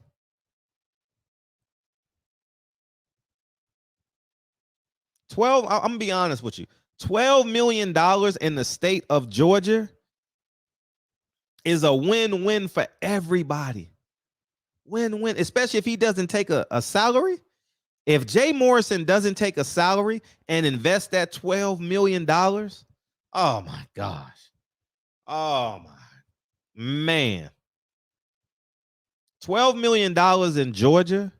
I'm gonna be honest with you. $12 million in the state of Georgia is a win-win for everybody. Win-win, especially if he doesn't take a salary. If Jay Morrison doesn't take a salary and invest that $12 million, oh my gosh. Oh my man. $12 million in Georgia,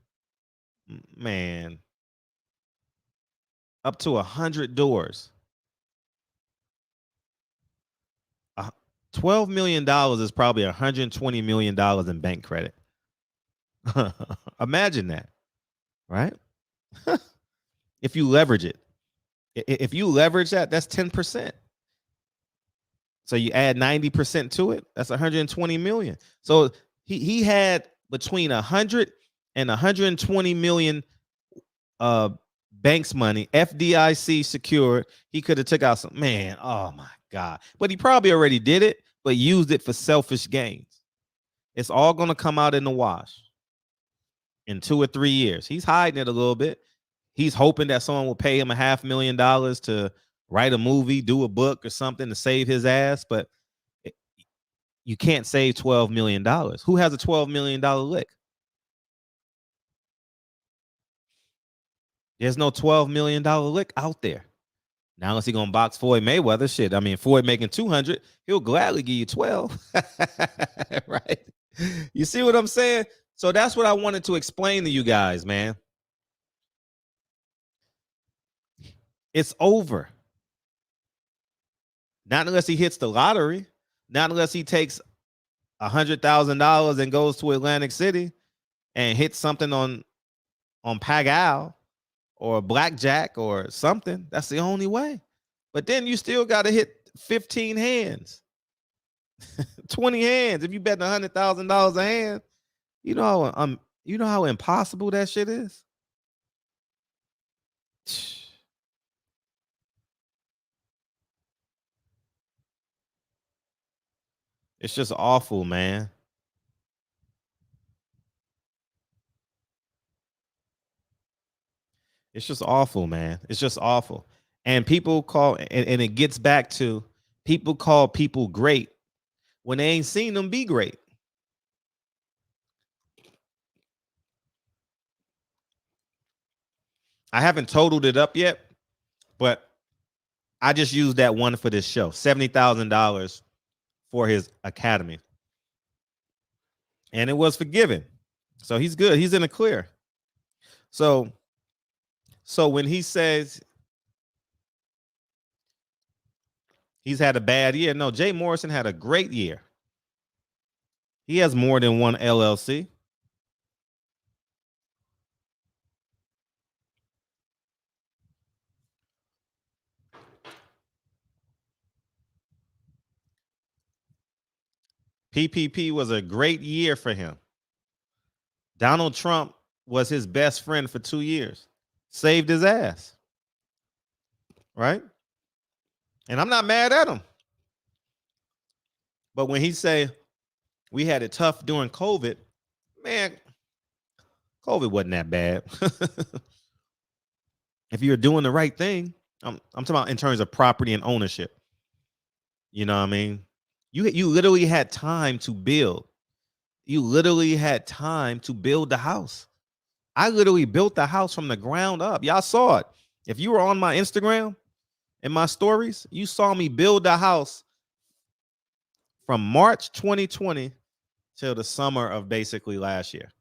man. Up to 100 doors. $12 million is probably $120 million in bank credit. Imagine that, right? If you leverage it. If you leverage that, that's 10%. So you add 90% to it, that's 120 million. So he had between 100 and 120 million bank's money, FDIC secured. He could have took out some, man, oh my God. But he probably already did it, but used it for selfish gains. It's all going to come out in the wash in 2 or 3 years. He's hiding it a little bit. He's hoping that someone will pay him $500,000 to write a movie, do a book or something to save his ass. But you can't save $12 million. Who has a $12 million lick? There's no $12 million lick out there. Now, unless he's going to box Floyd Mayweather, shit. I mean, Floyd making 200, he'll gladly give you 12. Right? You see what I'm saying? So that's what I wanted to explain to you guys, man. It's over. Not unless he hits the lottery. Not unless he takes $100,000 and goes to Atlantic City and hits something on Pag-Al or blackjack or something. That's the only way. But then you still got to hit 15 hands, 20 hands. If you bet $100,000 a hand, you know how impossible that shit is. It's just awful, man. It's just awful, man. It's just awful. And people call, and it gets back to people call people great when they ain't seen them be great. I haven't totaled it up yet, but I just used that one for this show. $70,000 for his academy. And it was forgiven. So he's good. He's in the clear. So when he says he's had a bad year, no, Jay Morrison had a great year. He has more than one LLC. PPP was a great year for him. Donald Trump was his best friend for 2 years. Saved his ass. Right? And I'm not mad at him. But when he say we had it tough during COVID, man, COVID wasn't that bad. If you're doing the right thing, I'm talking about in terms of property and ownership. You know what I mean? You literally had time to build. You literally had time to build the house. I literally built the house from the ground up. Y'all saw it. If you were on my Instagram and my stories, you saw me build the house from March 2020 till the summer of basically last year.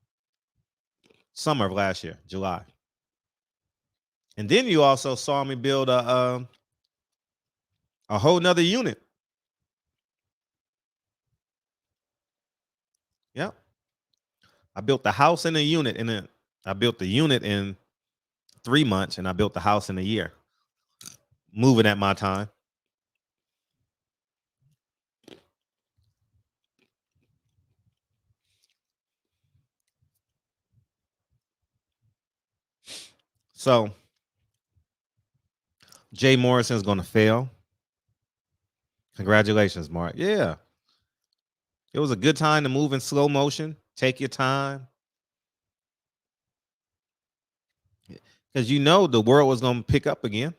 Summer of last year, July. And then you also saw me build a whole nother unit. Yep. I built the house and a unit, and then I built the unit in 3 months, and I built the house in a year. Moving at my time. So Jay Morrison is going to fail. Congratulations, Mark. Yeah. It was a good time to move in slow motion. Take your time. Because you know the world was going to pick up again.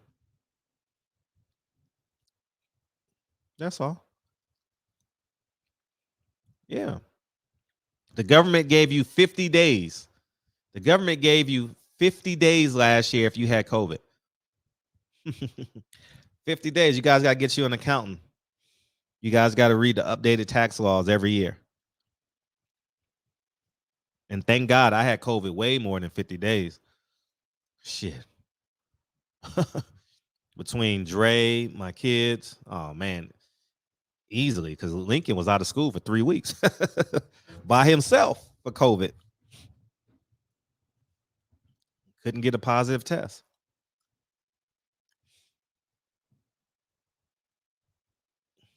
That's all. Yeah. The government gave you 50 days. The government gave you 50 days last year if you had COVID. 50 days. You guys got to get you an accountant. You guys got to read the updated tax laws every year. And thank God I had COVID way more than 50 days. Shit. Between Dre, my kids, oh man, easily, because Lincoln was out of school for 3 weeks by himself for COVID. Couldn't get a positive test.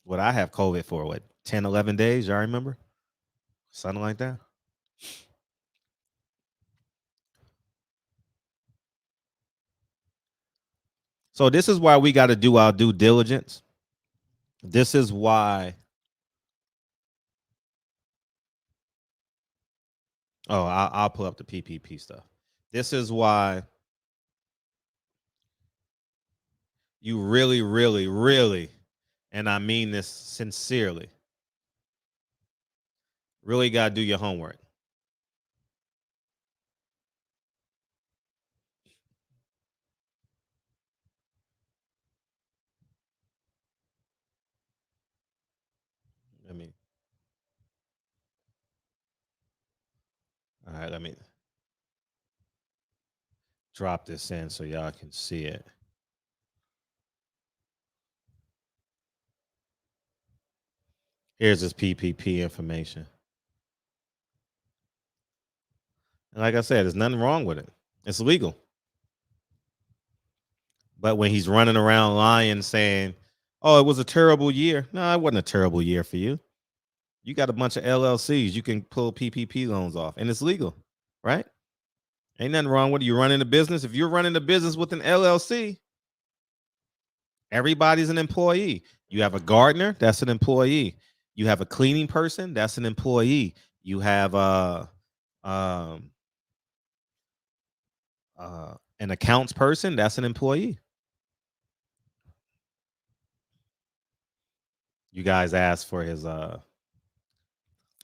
What I have COVID for, what, 10, 11 days? Y'all remember? Something like that. So this is why we got to do our due diligence. This is why. Oh, I'll pull up the PPP stuff. This is why you really, really, really, and I mean this sincerely, really got to do your homework. All right, let me drop this in so y'all can see it. Here's this PPP information. And like I said, there's nothing wrong with it. It's legal. But when he's running around lying, saying, oh, it was a terrible year. No, it wasn't a terrible year for you. You got a bunch of LLCs. You can pull PPP loans off, and it's legal, right? Ain't nothing wrong with it. You're running a business. If you're running a business with an LLC, everybody's an employee. You have a gardener, that's an employee. You have a cleaning person, that's an employee. You have an accounts person, that's an employee. You guys asked for his.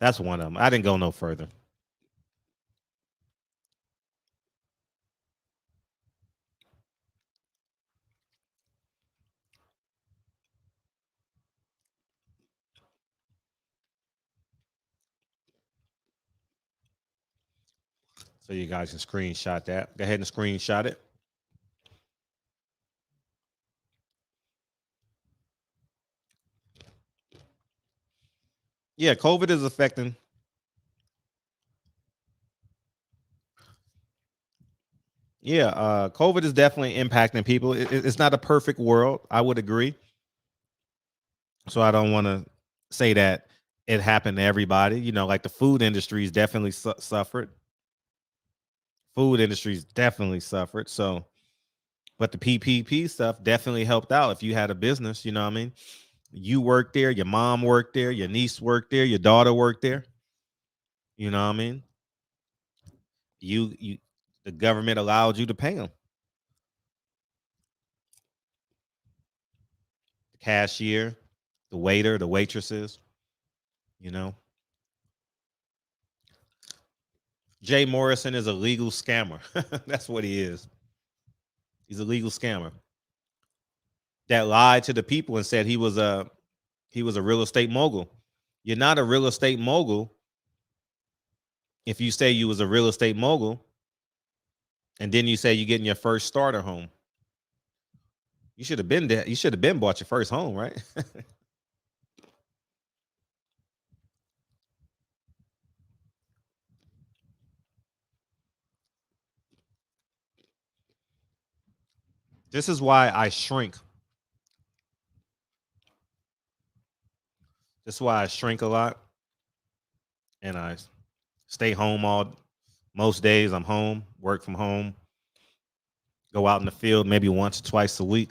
That's one of them. I didn't go no further. So you guys can screenshot that. Go ahead and screenshot it. Yeah, COVID is affecting. Yeah, COVID is definitely impacting people. It's not a perfect world. I would agree. So I don't want to say that it happened to everybody. You know, like the food industry's definitely suffered. Food industry's definitely suffered. So, but the PPP stuff definitely helped out. If you had a business, you know what I mean? You worked there, your mom worked there, your niece worked there, your daughter worked there. You know what I mean? You the government allowed you to pay them. The cashier, the waiter, the waitresses, you know. Jay Morrison is a legal scammer. That's what he is. He's a legal scammer that lied to the people and said he was a real estate mogul. You're not a real estate mogul if you say you was a real estate mogul and then you say you're getting your first starter home. You should have been there. You should have been bought your first home, right? This is why I shrink. This is why I shrink a lot. And I stay home most days. I'm home, work from home, go out in the field maybe once or twice a week.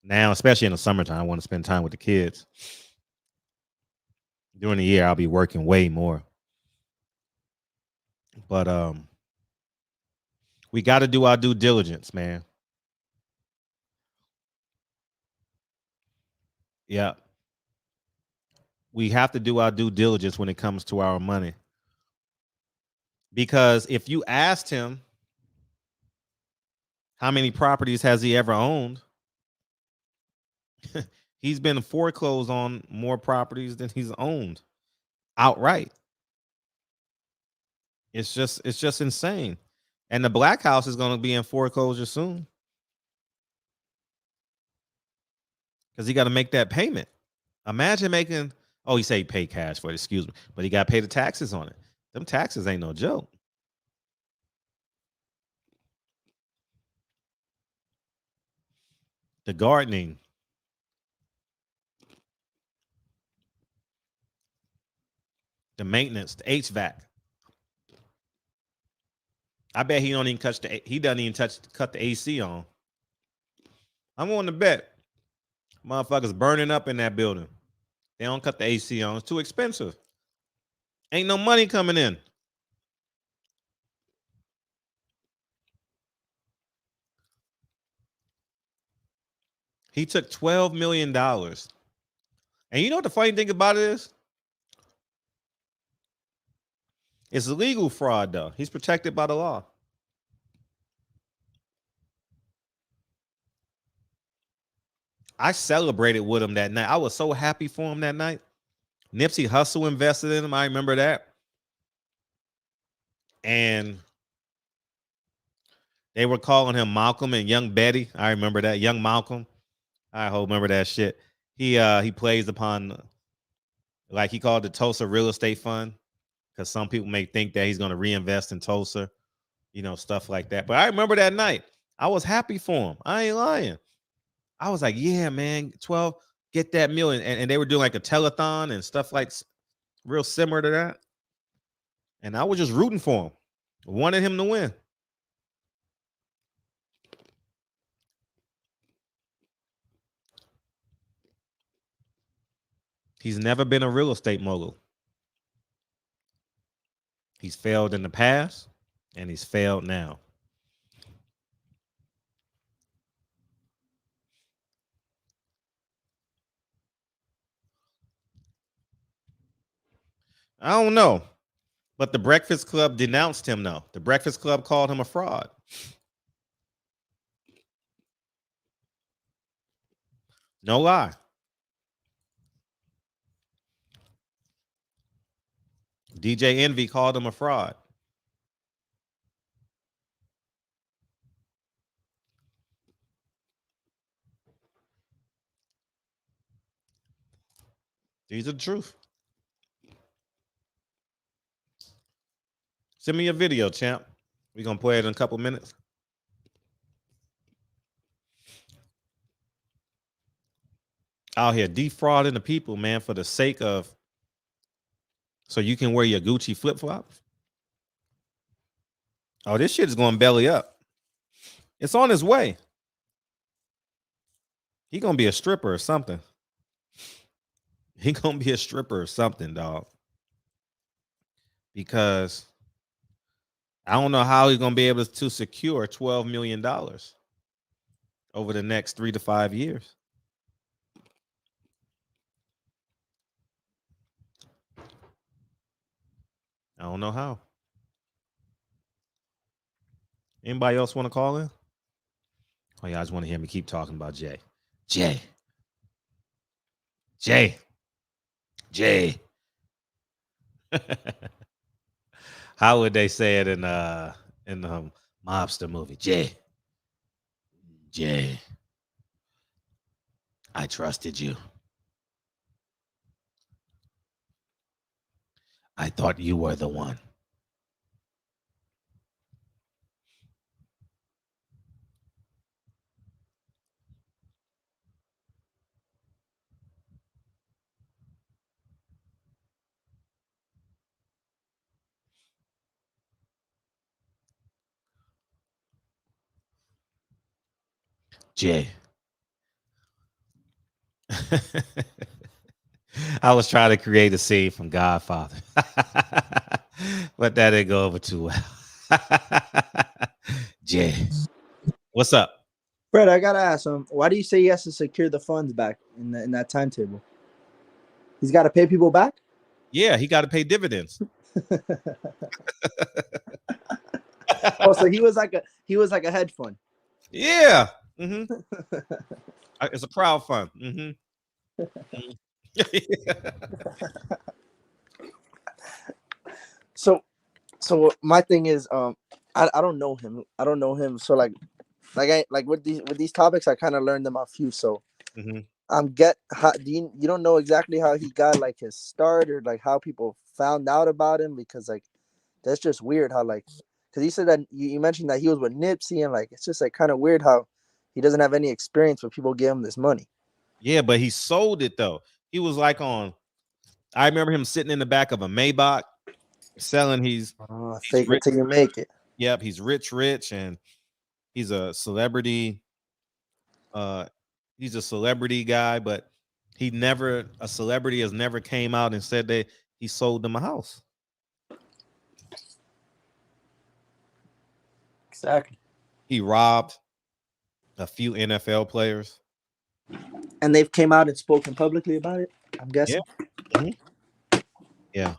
Now, especially in the summertime, I want to spend time with the kids. During the year, I'll be working way more. But we got to do our due diligence, man. Yeah. We have to do our due diligence when it comes to our money. Because if you asked him how many properties has he ever owned, he's been foreclosed on more properties than he's owned outright. It's just insane. And the Black House is going to be in foreclosure soon because he got to make that payment. Imagine making, oh, he said he paid cash for it, excuse me, but he got to pay the taxes on it. Them taxes ain't no joke. The gardening, the maintenance, the HVAC. I bet he don't even cut the AC on. I'm willing to bet motherfuckers burning up in that building. They don't cut the AC on. It's too expensive. Ain't no money coming in. He took $12 million. And you know what the funny thing about it is? It's legal fraud, though. He's protected by the law. I celebrated with him that night. I was so happy for him that night. Nipsey Hussle invested in him. I remember that. And they were calling him Malcolm and Young Betty. I remember that. Young Malcolm. I remember that shit. He plays upon, like he called the Tulsa Real Estate Fund, because some people may think that he's going to reinvest in Tulsa, you know, stuff like that. But I remember that night. I was happy for him. I ain't lying. I was like, yeah, man, 12, get that million. And they were doing like a telethon and stuff like real similar to that. And I was just rooting for him. Wanted him to win. He's never been a real estate mogul. He's failed in the past and he's failed now. I don't know. But the Breakfast Club denounced him, though. The Breakfast Club called him a fraud. No lie. DJ Envy called him a fraud. These are the truth. Send me a video, champ. We're going to play it in a couple minutes. Out here defrauding the people, man, for the sake of so you can wear your Gucci flip-flops. Oh, this shit is going belly up. It's on his way. He going to be a stripper or something. He going to be a stripper or something, dog. Because I don't know how he's going to be able to secure $12 million over the next 3 to 5 years. I don't know how. Anybody else want to call in? Oh, yeah, I just want to hear me keep talking about Jay. Jay. How would they say it in the mobster movie? Jay, I trusted you. I thought you were the one. Jay. I was trying to create a scene from Godfather, but that didn't go over too well. Jay, what's up? Fred, I gotta ask him. Why do you say he has to secure the funds back in that timetable? He's got to pay people back. Yeah, he got to pay dividends. Oh, so he was like a hedge fund. Yeah, it's a crowd fund. So my thing is, I don't know him. I don't know him. So like with these topics, I kind of learned them off you. So you don't know exactly how he got like his start or like how people found out about him, because like that's just weird how like, because you said that you mentioned that he was with Nipsey, and like it's just like kind of weird how he doesn't have any experience but people give him this money. Yeah, but he sold it though. He was like I remember him sitting in the back of a Maybach selling. He's fake it till you make it. Yep, he's rich, and he's a celebrity. He's a celebrity guy, but a celebrity has never came out and said that he sold them a house. Exactly. He robbed a few NFL players. And they've came out and spoken publicly about it, I'm guessing. Yeah.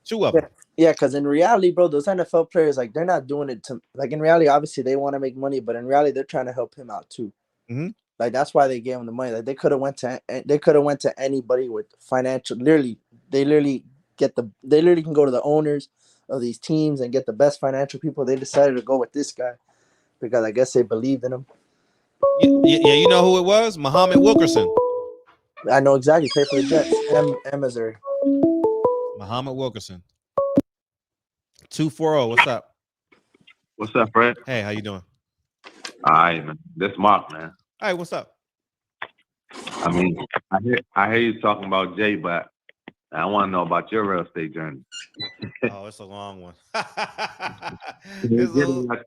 Two of them. Yeah, because in reality, bro, those NFL players, like, they're not doing it to, like, in reality, obviously they want to make money, but in reality, they're trying to help him out too. Like, that's why they gave him the money. Like, they could have went to anybody with financial. They literally can go to the owners of these teams and get the best financial people. They decided to go with this guy because I guess they believed in him. Yeah, you know who it was? Muhammad Wilkerson. I know exactly. Played for the Jets and Missouri. Muhammad Wilkerson. 240. What's up? What's up, Fred? Hey, how you doing? All right, man. This Mark, man. All right, what's up? I mean, I hear you talking about Jay, but I want to know about your real estate journey. Oh, it's a long one. At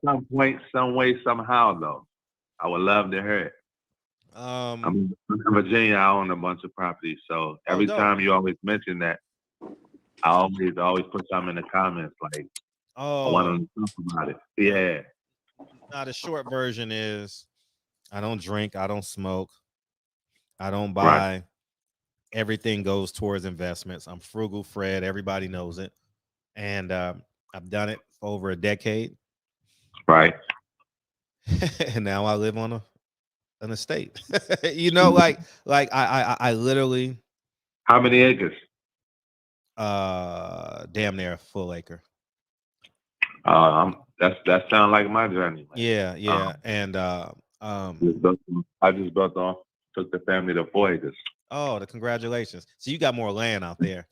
some point, some way, somehow, though. I would love to hear it. I'm in Virginia. I own a bunch of properties, so every time you always mention that, I always put something in the comments like, I want to talk about it. Yeah. Now the short version is, I don't drink, I don't smoke, I don't buy everything goes towards investments. I'm frugal Fred. Everybody knows it. And I've done it for over a decade. Right. And now I live on an estate. You know, like I literally. How many acres? Damn near a full acre. That sounds like my journey. Man. Yeah. And I just took the family to 4 acres. Oh, congratulations. So you got more land out there.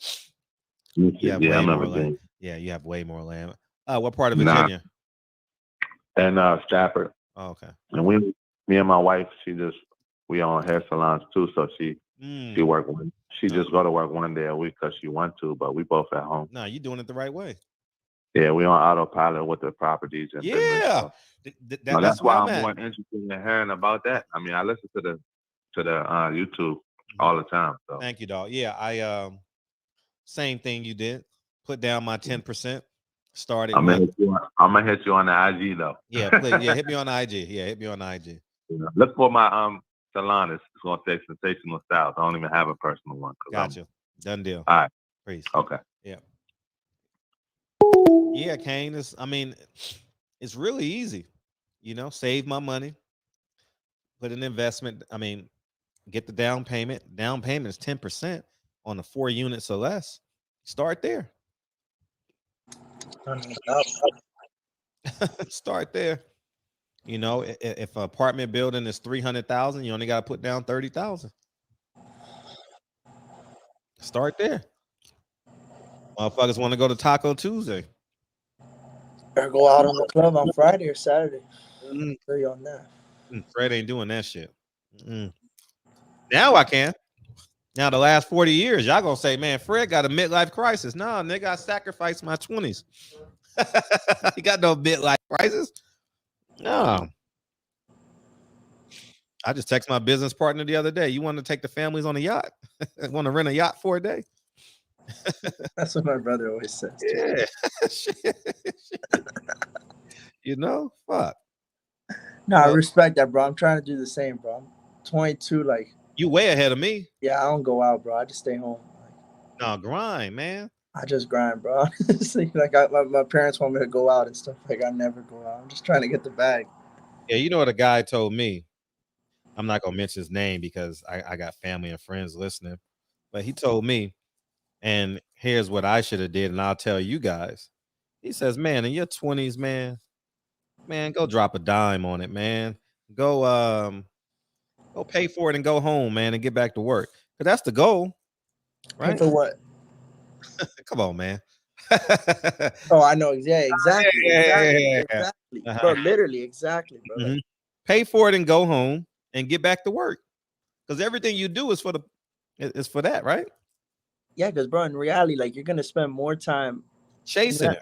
You have way more land. Yeah, you have way more land. What part of Virginia? And Stafford. Oh, okay. And me and my wife, we own hair salons too, so she work one. She just go to work 1 day a week because she want to, but we both at home. No, you're doing it the right way. Yeah, we on autopilot with the properties and yeah. Business, so. That's why I'm more interested in hearing about that. I mean, I listen to the YouTube all the time. So. Thank you, dog. Yeah, I same thing you did. Put down my 10%. Started. I'm gonna hit you on the IG though. Yeah, please. Yeah, hit me on the IG. Yeah, hit me on the IG. Yeah. Look for my salon. It's gonna say Sensational Styles. I don't even have a personal one. Gotcha. Done deal. All right. Peace. Okay. Yeah. Yeah, Kane. It's really easy. You know, save my money. Put an investment. I mean, get the down payment. Down payment is 10% on the 4 units or less. Start there. Start there. You know, if an apartment building is 300,000, you only got to put down 30,000. Start there. Motherfuckers want to go to Taco Tuesday. Or go out on the club on Friday or Saturday. Tell you on that. Fred ain't doing that shit. Now I can. Now the last 40 years, y'all gonna say, man, Fred got a midlife crisis. No, nigga, I sacrificed my 20s. You got no midlife crisis? No. I just texted my business partner the other day. You want to take the families on a yacht? Want to rent a yacht for a day? That's what my brother always says. Yeah. You know, fuck. No, I respect that, bro. I'm trying to do the same, bro. I'm 22, like. You way ahead of me. Yeah, I don't go out, bro. I just stay home. No, grind, man. I just grind, bro. Like my parents want me to go out and stuff. Like I never go out. I'm just trying to get the bag. Yeah, you know what a guy told me? I'm not gonna mention his name because I got family and friends listening. But he told me, and here's what I should have did, and I'll tell you guys. He says, man, in your 20s, man, go drop a dime on it, man. Go pay for it and go home, man, and get back to work. Because that's the goal, right? Pay for what? Come on, man. Oh, I know. Yeah, exactly. Exactly. Bro, literally, exactly, bro. Mm-hmm. Pay for it and go home and get back to work. Because everything you do is for that, right? Yeah, because bro, in reality, like you're gonna spend more time chasing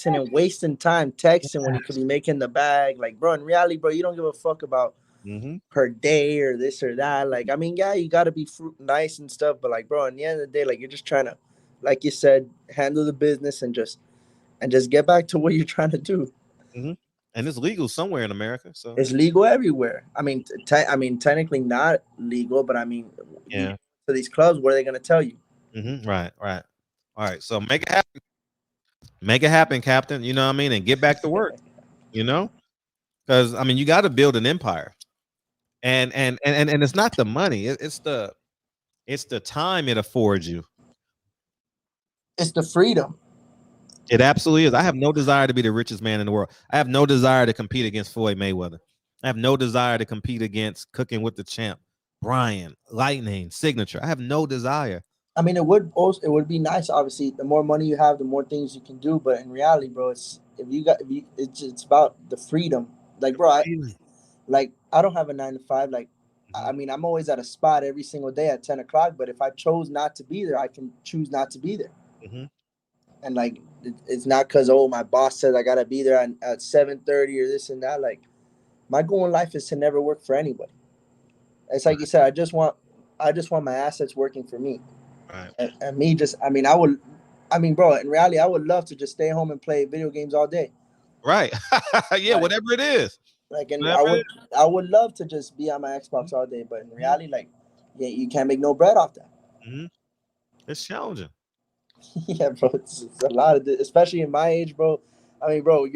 and wasting time texting when you could be making the bag. Like, bro, in reality, bro, you don't give a fuck about per day or this or that. Like, I mean, yeah, you gotta be nice and stuff, but like, bro, in the end of the day, like you're just trying to, like you said, handle the business and just get back to what you're trying to do. And it's legal somewhere in America, so it's legal everywhere. I mean, technically not legal, but I mean, yeah. To these clubs, what are they gonna tell you? Right. All right. So make it happen. Make it happen, Captain. You know what I mean? And get back to work. You know, because I mean, you got to build an empire, and it's not the money. It's the time it affords you. It's the freedom. It absolutely is. I have no desire to be the richest man in the world. I have no desire to compete against Floyd Mayweather. I have no desire to compete against Cooking with the Champ, Brian, Lightning, Signature. I have no desire. I mean, it would be nice. Obviously, the more money you have, the more things you can do. But in reality, bro, it's about the freedom. Like, bro, I don't have a 9 to 5. Like, I mean, I'm always at a spot every single day at 10 o'clock. But if I chose not to be there, I can choose not to be there. And like, it's not because my boss says I gotta be there at 7:30 or this and that. Like, my goal in life is to never work for anybody. It's like you said. I just want my assets working for me. Right. And me just, I mean, bro, in reality, I would love to just stay home and play video games all day. Right. Yeah, like, whatever it is. Like, and I would love to just be on my Xbox all day, but in reality, like, yeah, you can't make no bread off that. It's challenging. Yeah, bro, it's a lot of, especially in my age, bro. I mean, bro,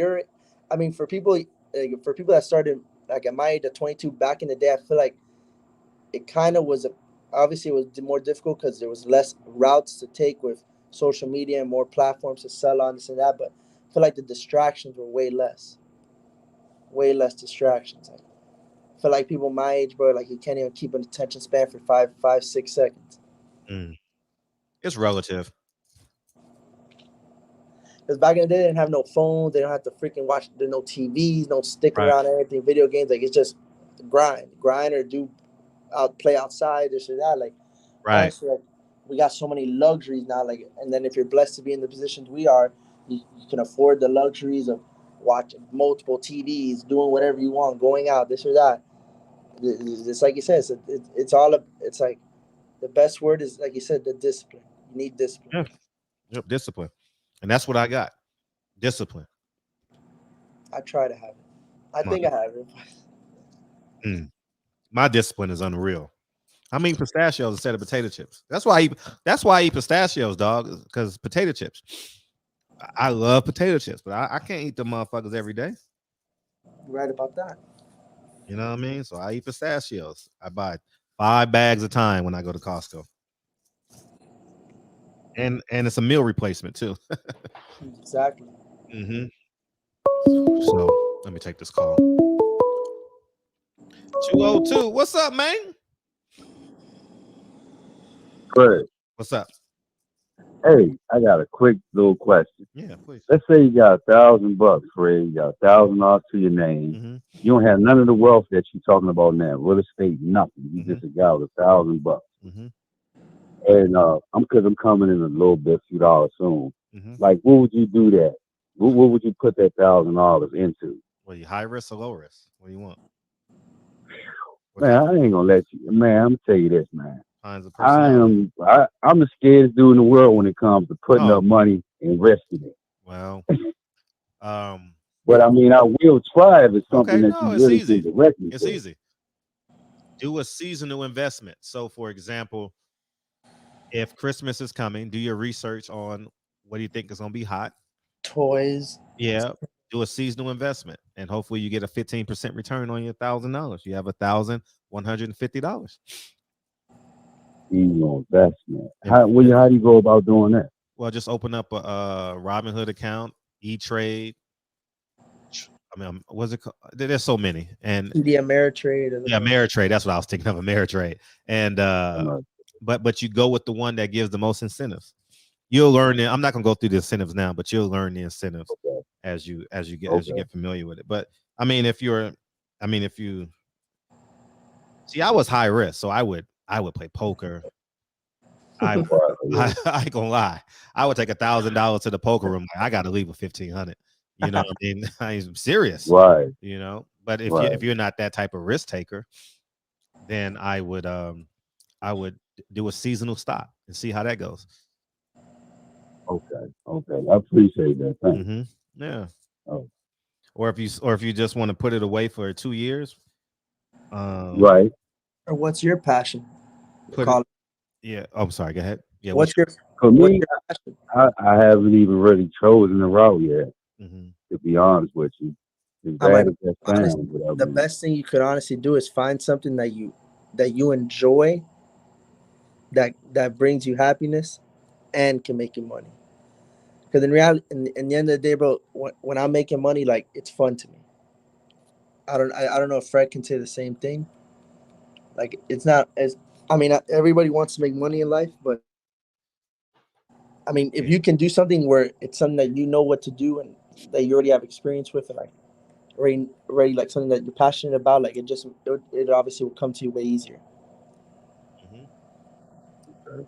for people, that started like at my age at 22 back in the day, I feel like it kind of was obviously it was more difficult because there was less routes to take with social media and more platforms to sell on this and that. But I feel like the distractions were way less distractions. Like, I feel like people my age, bro, like you can't even keep an attention span for 6 seconds. It's relative. Because back in the day, they didn't have no phones. They don't have to freaking watch. There's no TVs, no stick around anything, video games. Like, it's just grind or play outside, this or that. Like, honestly, like, we got so many luxuries now. Like, and then if you're blessed to be in the positions we are, you can afford the luxuries of watching multiple TVs, doing whatever you want, going out, this or that. It's like you said, it's like the best word is, like you said, the discipline. You need discipline. Yeah. Yep, discipline. And that's what I got. Discipline. I try to have it. I think I have it. My discipline is unreal. I mean pistachios instead of potato chips. That's why I eat pistachios, dog, because potato chips. I love potato chips, but I can't eat them motherfuckers every day. You're right about that. You know what I mean? So I eat pistachios. I buy 5 bags a time when I go to Costco. And it's a meal replacement too. Exactly. So let me take this call. 202. What's up, man? Good. What's up? Hey, I got a quick little question. Yeah, please. Let's say you got $1,000, Fred. You got $1,000 to your name. You don't have none of the wealth that you're talking about now. Real estate, nothing. You just a guy with $1,000. And I'm coming in a little bit, few dollars soon. Like, what would you do that? What would you put that $1,000 into? Well, you high risk or low risk? What do you want? Man, I ain't gonna let you. Man, I'm gonna tell you this, man. I'm the scaredest dude in the world when it comes to putting up money and risking it. Well, but I mean, I will try if it's something that you really can direct me. It's easy. Do a seasonal investment. So, for example, if Christmas is coming, do your research on what do you think is going to be hot. Toys. Yeah. Do a seasonal investment, and hopefully you get a 15% return on your $1,000. You have $1,150. Seasonal investment. How do you go about doing that? Well, just open up a Robinhood account, E-Trade. I mean, what's it called? There's so many. And the Ameritrade. Yeah, Ameritrade. That's what I was thinking of, Ameritrade. And but you go with the one that gives the most incentives. You'll learn it. I'm not gonna go through the incentives now, but you'll learn the incentives as you get familiar with it. But I mean, if you see, I was high risk, so I would play poker. I ain't gonna lie. I would take $1,000 to the poker room. I got to leave with 1,500. You know what I mean? I'm serious. Right. You know, but if you're not that type of risk taker, then I would do a seasonal stock and see how that goes. Okay. I appreciate that. Thanks. Yeah. Oh. Or if you just want to put it away for 2 years. Right. Or what's your passion? Yeah. Oh, I'm sorry. Go ahead. Yeah. For me, I haven't even really chosen the route yet. To be honest with you, the best thing you could honestly do is find something that you enjoy, that brings you happiness, and can make you money. Because in reality, in the end of the day, bro, when I'm making money, like, it's fun to me. I don't know if Fred can say the same thing. Like, it's not as, I mean, everybody wants to make money in life, but I mean, if you can do something where it's something that you know what to do and that you already have experience with, and like already like something that you're passionate about, like it obviously will come to you way easier. Okay.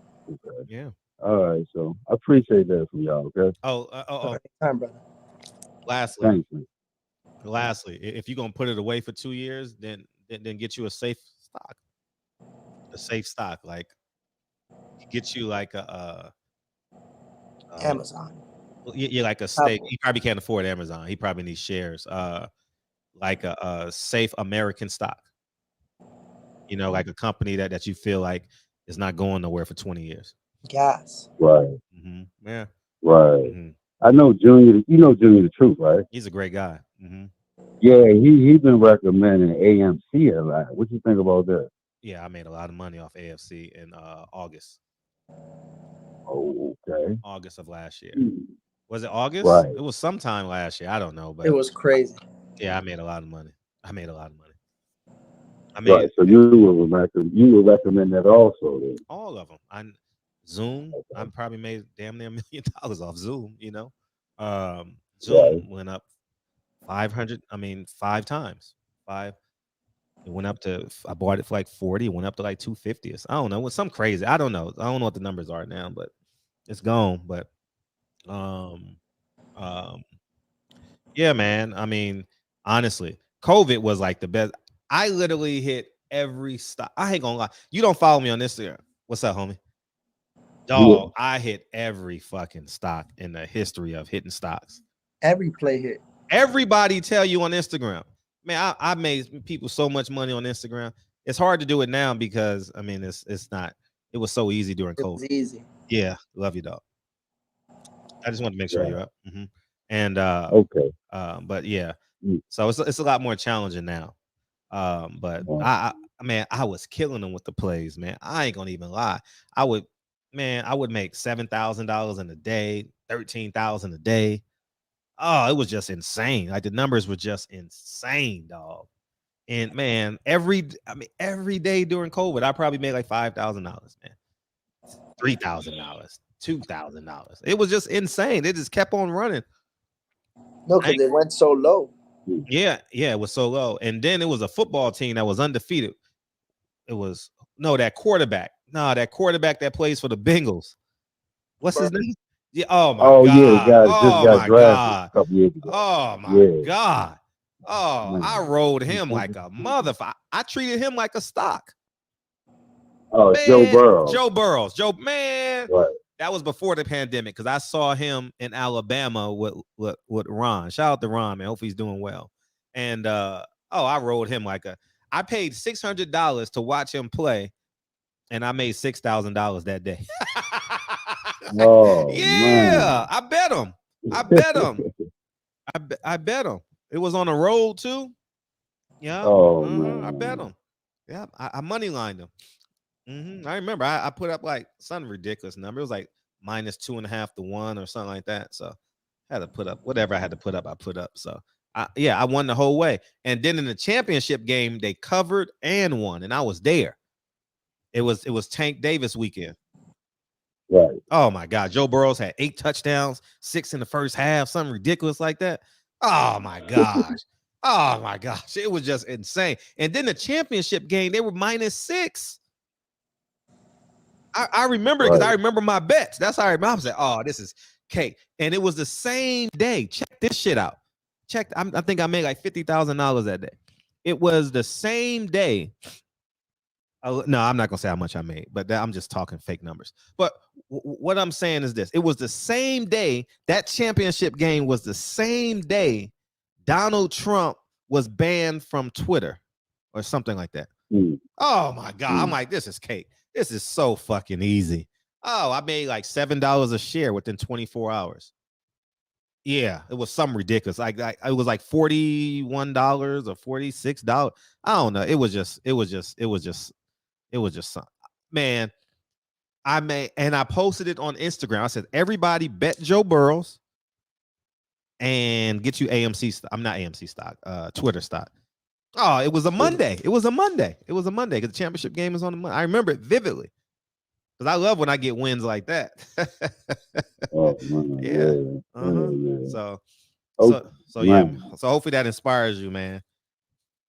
Yeah. All right. So I appreciate that from y'all. Okay. Time, brother. Lastly, if you're gonna put it away for 2 years, then get you a safe stock. A safe stock, like get you like a Amazon. Yeah, like a stake. He probably can't afford Amazon. He probably needs shares. Like a safe American stock. You know, like a company that you feel like It's not going nowhere for 20 years. Gas. Right. Yeah. Right. I know Junior. You know Junior the Truth, right? He's a great guy. Yeah, he's been recommending AMC a lot. What you think about that? Yeah, I made a lot of money off AFC in August. Oh, okay. August of last year. Was it August? Right. It was sometime last year. I don't know, but it was crazy. Yeah, I made a lot of money. I made Right. So you would recommend that also then? all of them. Zoom. I probably made damn near $1 million off Zoom. You know, Zoom went up 500. I mean, 5 times. 5. It went up to. I bought it for like 40. It went up to like 250. I don't know. It was some crazy. I don't know. I don't know what the numbers are now, but it's gone. But yeah, man. I mean, honestly, COVID was like the best. I literally hit every stock. I ain't gonna lie. You don't follow me on Instagram. What's up, homie? Dog, I hit every fucking stock in the history of hitting stocks. Every play hit. Everybody tell you on Instagram. Man, I made people so much money on Instagram. It's hard to do it now because I mean it's not. It was so easy during COVID. It was easy. Yeah, love you, dog. I just wanted to make sure you're up. And okay. But yeah, so it's a lot more challenging now. But I was killing them with the plays, man. I ain't gonna even lie. I would make $7,000 in a day, 13,000 a day. Oh, it was just insane. Like the numbers were just insane, dog. And man, every day during COVID, I probably made like $5,000, man. $3,000, $2,000. It was just insane. It just kept on running. No, because it went so low. Yeah, it was so low. And then it was a football team that was undefeated. It was that quarterback. That quarterback that plays for the Bengals. What's his name? Yeah. Oh my god. Yeah, oh got my drafted god. a couple years ago. Oh my god. Oh, man. I rode him like a motherfucker. I treated him like a stock. Oh, man, Joe Burrows. Man. Right. That was before the pandemic because I saw him in Alabama with Ron. Shout out to Ron, man. Hopefully he's doing well. And I rode him I paid $600 to watch him play, and I made $6,000 that day. Oh, yeah, man. I bet him. I bet him. It was on the road too. Yeah. Oh man. I bet him. Yeah, I money lined him. I remember I put up like some ridiculous number. It was like -2.5 to 1 or something like that. So I had to put up whatever I had to put up. I put up. So I won the whole way. And then in the championship game, they covered and won, and I was there. It was Tank Davis weekend. Right. Oh my God, Joe Burrows had 8 touchdowns, 6 in the first half, something ridiculous like that. Oh my gosh. Oh my gosh, it was just insane. And then the championship game, they were -6. I remember because I remember my bets. That's how I remember. I said, "Oh, this is cake." And it was the same day. Check this shit out. I think I made like $50,000 that day. It was the same day. No, I'm not gonna say how much I made, but I'm just talking fake numbers. But what I'm saying is this: it was the same day. That championship game was the same day Donald Trump was banned from Twitter or something like that. Oh my God. I'm like, this is cake. This is so fucking easy. Oh, I made like $7 a share within 24 hours. Yeah, it was something ridiculous. Like it was like $41 or $46. I don't know. It was just something. Man, I posted it on Instagram. I said, everybody bet Joe Burrows and get you AMC. I'm not AMC stock, Twitter stock. Oh, it was a Monday. It was a Monday because the championship game is on a Monday. I remember it vividly because I love when I get wins like that. Oh, man. Yeah. So yeah. So hopefully that inspires you, man.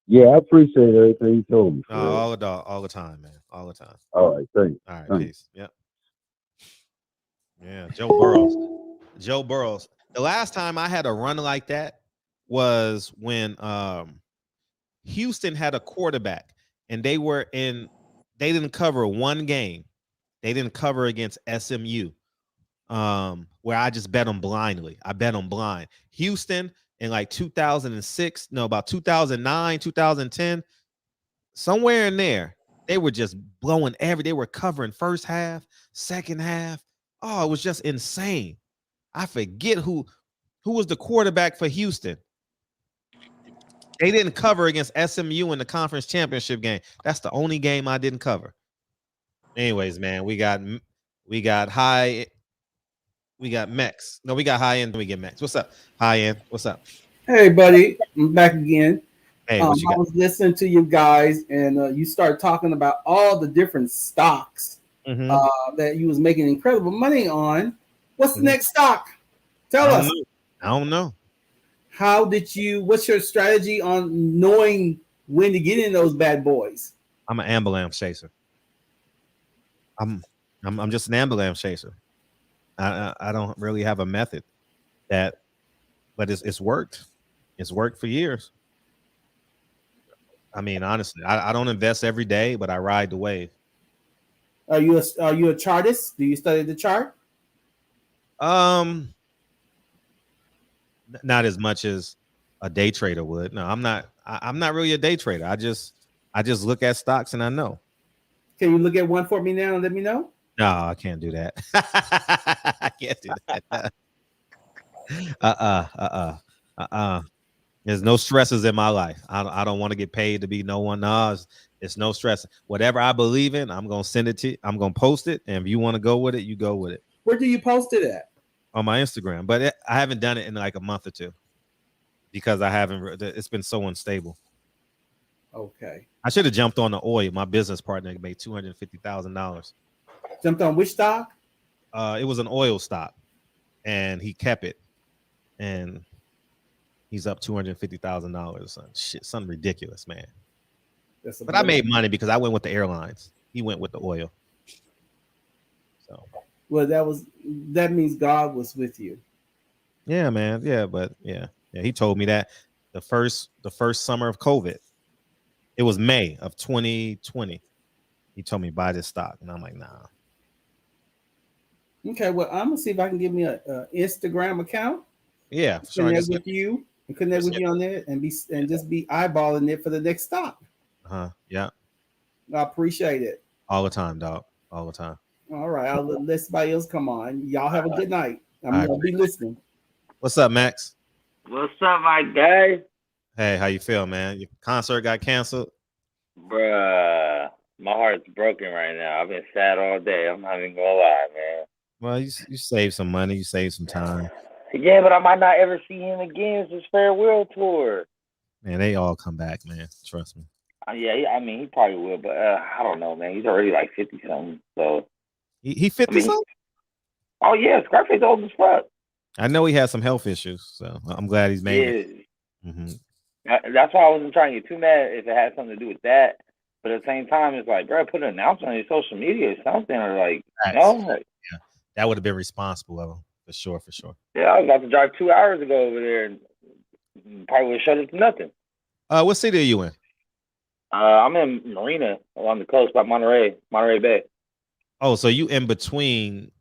Yeah, I appreciate everything you told me. All the time, man. All the time. All right, thanks. All right, thanks. peace. Yep. Yeah, Joe Burrows. The last time I had a run like that was when Houston had a quarterback and they didn't cover one game. They didn't cover against SMU. Where I just bet them blindly. I bet them blind. Houston in like 2006, no, about 2009, 2010, somewhere in there, They were just blowing they were covering first half, second half. Oh, it was just insane. I forget who was the quarterback for Houston. They didn't cover against SMU in the conference championship game. That's the only game I didn't cover. Anyways, man, we got Mex. No, we got high end. We get Mex. What's up? High end. What's up? Hey, buddy. I'm back again. Hey, I was listening to you guys, and you start talking about all the different stocks that you was making incredible money on. What's the next stock? Tell us. I don't know. What's your strategy on knowing when to get in those bad boys? I'm an ambulance chaser. I'm just an ambulance chaser. I don't really have a method but it's worked. It's worked for years. I mean, honestly, I don't invest every day, but I ride the wave. Are you a chartist? Do you study the chart? Not as much as a day trader would. No, I'm not really a day trader. I just look at stocks and I know. Can you look at one for me now and let me know? No, I can't do that. I can't do that. There's no stresses in my life. I don't want to get paid to be no one. No, it's no stress. Whatever I believe in, I'm gonna send it to you. I'm gonna post it, and if you want to go with it, you go with it. Where do you post it at? On my Instagram, but I haven't done it in like a month or two because it's been so unstable. Okay. I should have jumped on the oil. My business partner made $250,000. Jumped on which stock? It was an oil stock, and he kept it, and he's up $250,000. Shit, something ridiculous, man. But I made money because I went with the airlines. He went with the oil. So. Well, that means God was with you. Yeah, man. Yeah, but yeah. He told me that the first summer of COVID. It was May of 2020. He told me buy this stock, and I'm like, nah. Okay, well, I'm gonna see if I can give me a Instagram account. Yeah, sure. Connect with you on there and just be eyeballing it for the next stock. Yeah. I appreciate it. All the time, dog. All the time. All right, I'll let somebody else come on. Y'all have a good night. I'm gonna be listening. What's up, Max? What's up, my guy? Hey, how you feel, man? Your concert got canceled? Bruh, my heart's broken right now. I've been sad all day. I'm not even gonna lie, man. Well, you save some money. You save some time. Yeah, but I might not ever see him again. It's his farewell tour. Man, they all come back, man. Trust me. Yeah, I mean, he probably will, but I don't know, man. He's already like 50-something, so. He 50-something? Oh, yeah. Scarface old as fuck. I know he has some health issues, so I'm glad he's made it. Mm-hmm. That's why I wasn't trying to get too mad if it had something to do with that. But at the same time, it's like, bro, put an announcement on your social media or something, or like, yeah, that would have been responsible of him, for sure. Yeah, I was about to drive 2 hours ago over there, and probably would have shut it to nothing. What city are you in? I'm in Marina, along the coast by Monterey Bay. Oh, so you in between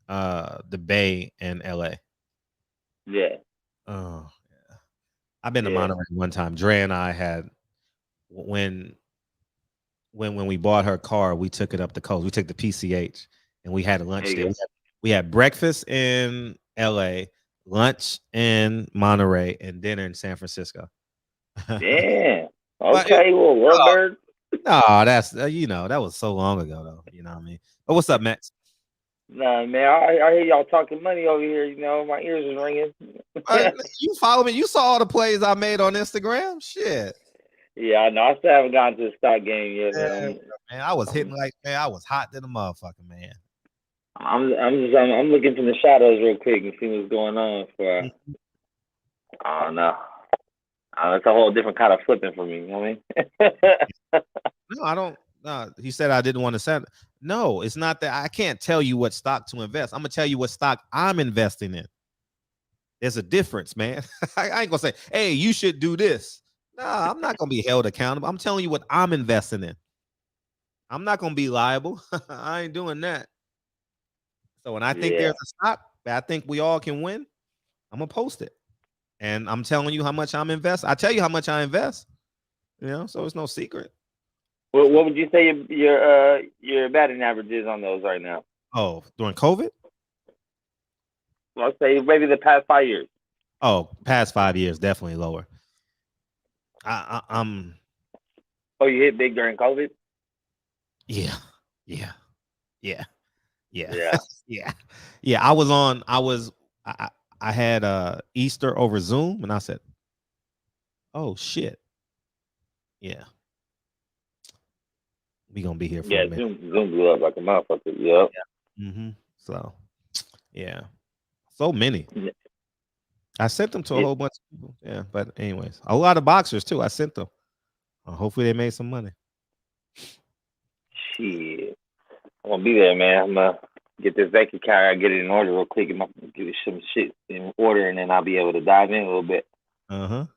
the Bay and LA? Yeah. Oh, yeah. I've been to Monterey one time. Dre and I had when we bought her car, we took it up the coast. We took the PCH and we had a lunch there. We had breakfast in LA, lunch in Monterey, and dinner in San Francisco. Damn. Okay, well, Warbird. No, that's that was so long ago, though. You know what I mean? But what's up, Max? Nah, man, I hear y'all talking money over here. You know, my ears are ringing. You follow me? You saw all the plays I made on Instagram? Shit. Yeah, I know. I still haven't gotten to the stock game yet. Man, I was hitting I was hot than a motherfucker, man. I'm looking from the shadows real quick and see what's going on. I don't know. It's a whole different kind of flipping for me. You know what I mean? No, I don't. He said I didn't want to send. No, it's not that. I can't tell you what stock to invest. I'm gonna tell you what stock I'm investing in. There's a difference, man. I ain't gonna say, hey, you should do this. Nah, I'm not gonna be held accountable. I'm telling you what I'm investing in. I'm not gonna be liable. I ain't doing that. So when I think there's a stock that I think we all can win, I'm gonna post it. And I'm telling you how much I'm investing. I tell you how much I invest. So it's no secret. What would you say your batting average is on those right now? Oh, during COVID? I'll say maybe the past 5 years. Oh, past 5 years, definitely lower. I'm. Oh, you hit big during COVID? Yeah. I had Easter over Zoom, and I said, "Oh shit, yeah, we gonna be here for a minute." Zoom blew up like a motherfucker. Yep. Yeah. So, yeah, so many. I sent them to a whole bunch of people. Yeah, but anyways, a lot of boxers too. I sent them. Hopefully, they made some money. Shit, I'm gonna be there, man. I'm gonna get this bank account. I get it in order real quick. Get some shit in order, and then I'll be able to dive in a little bit. I'm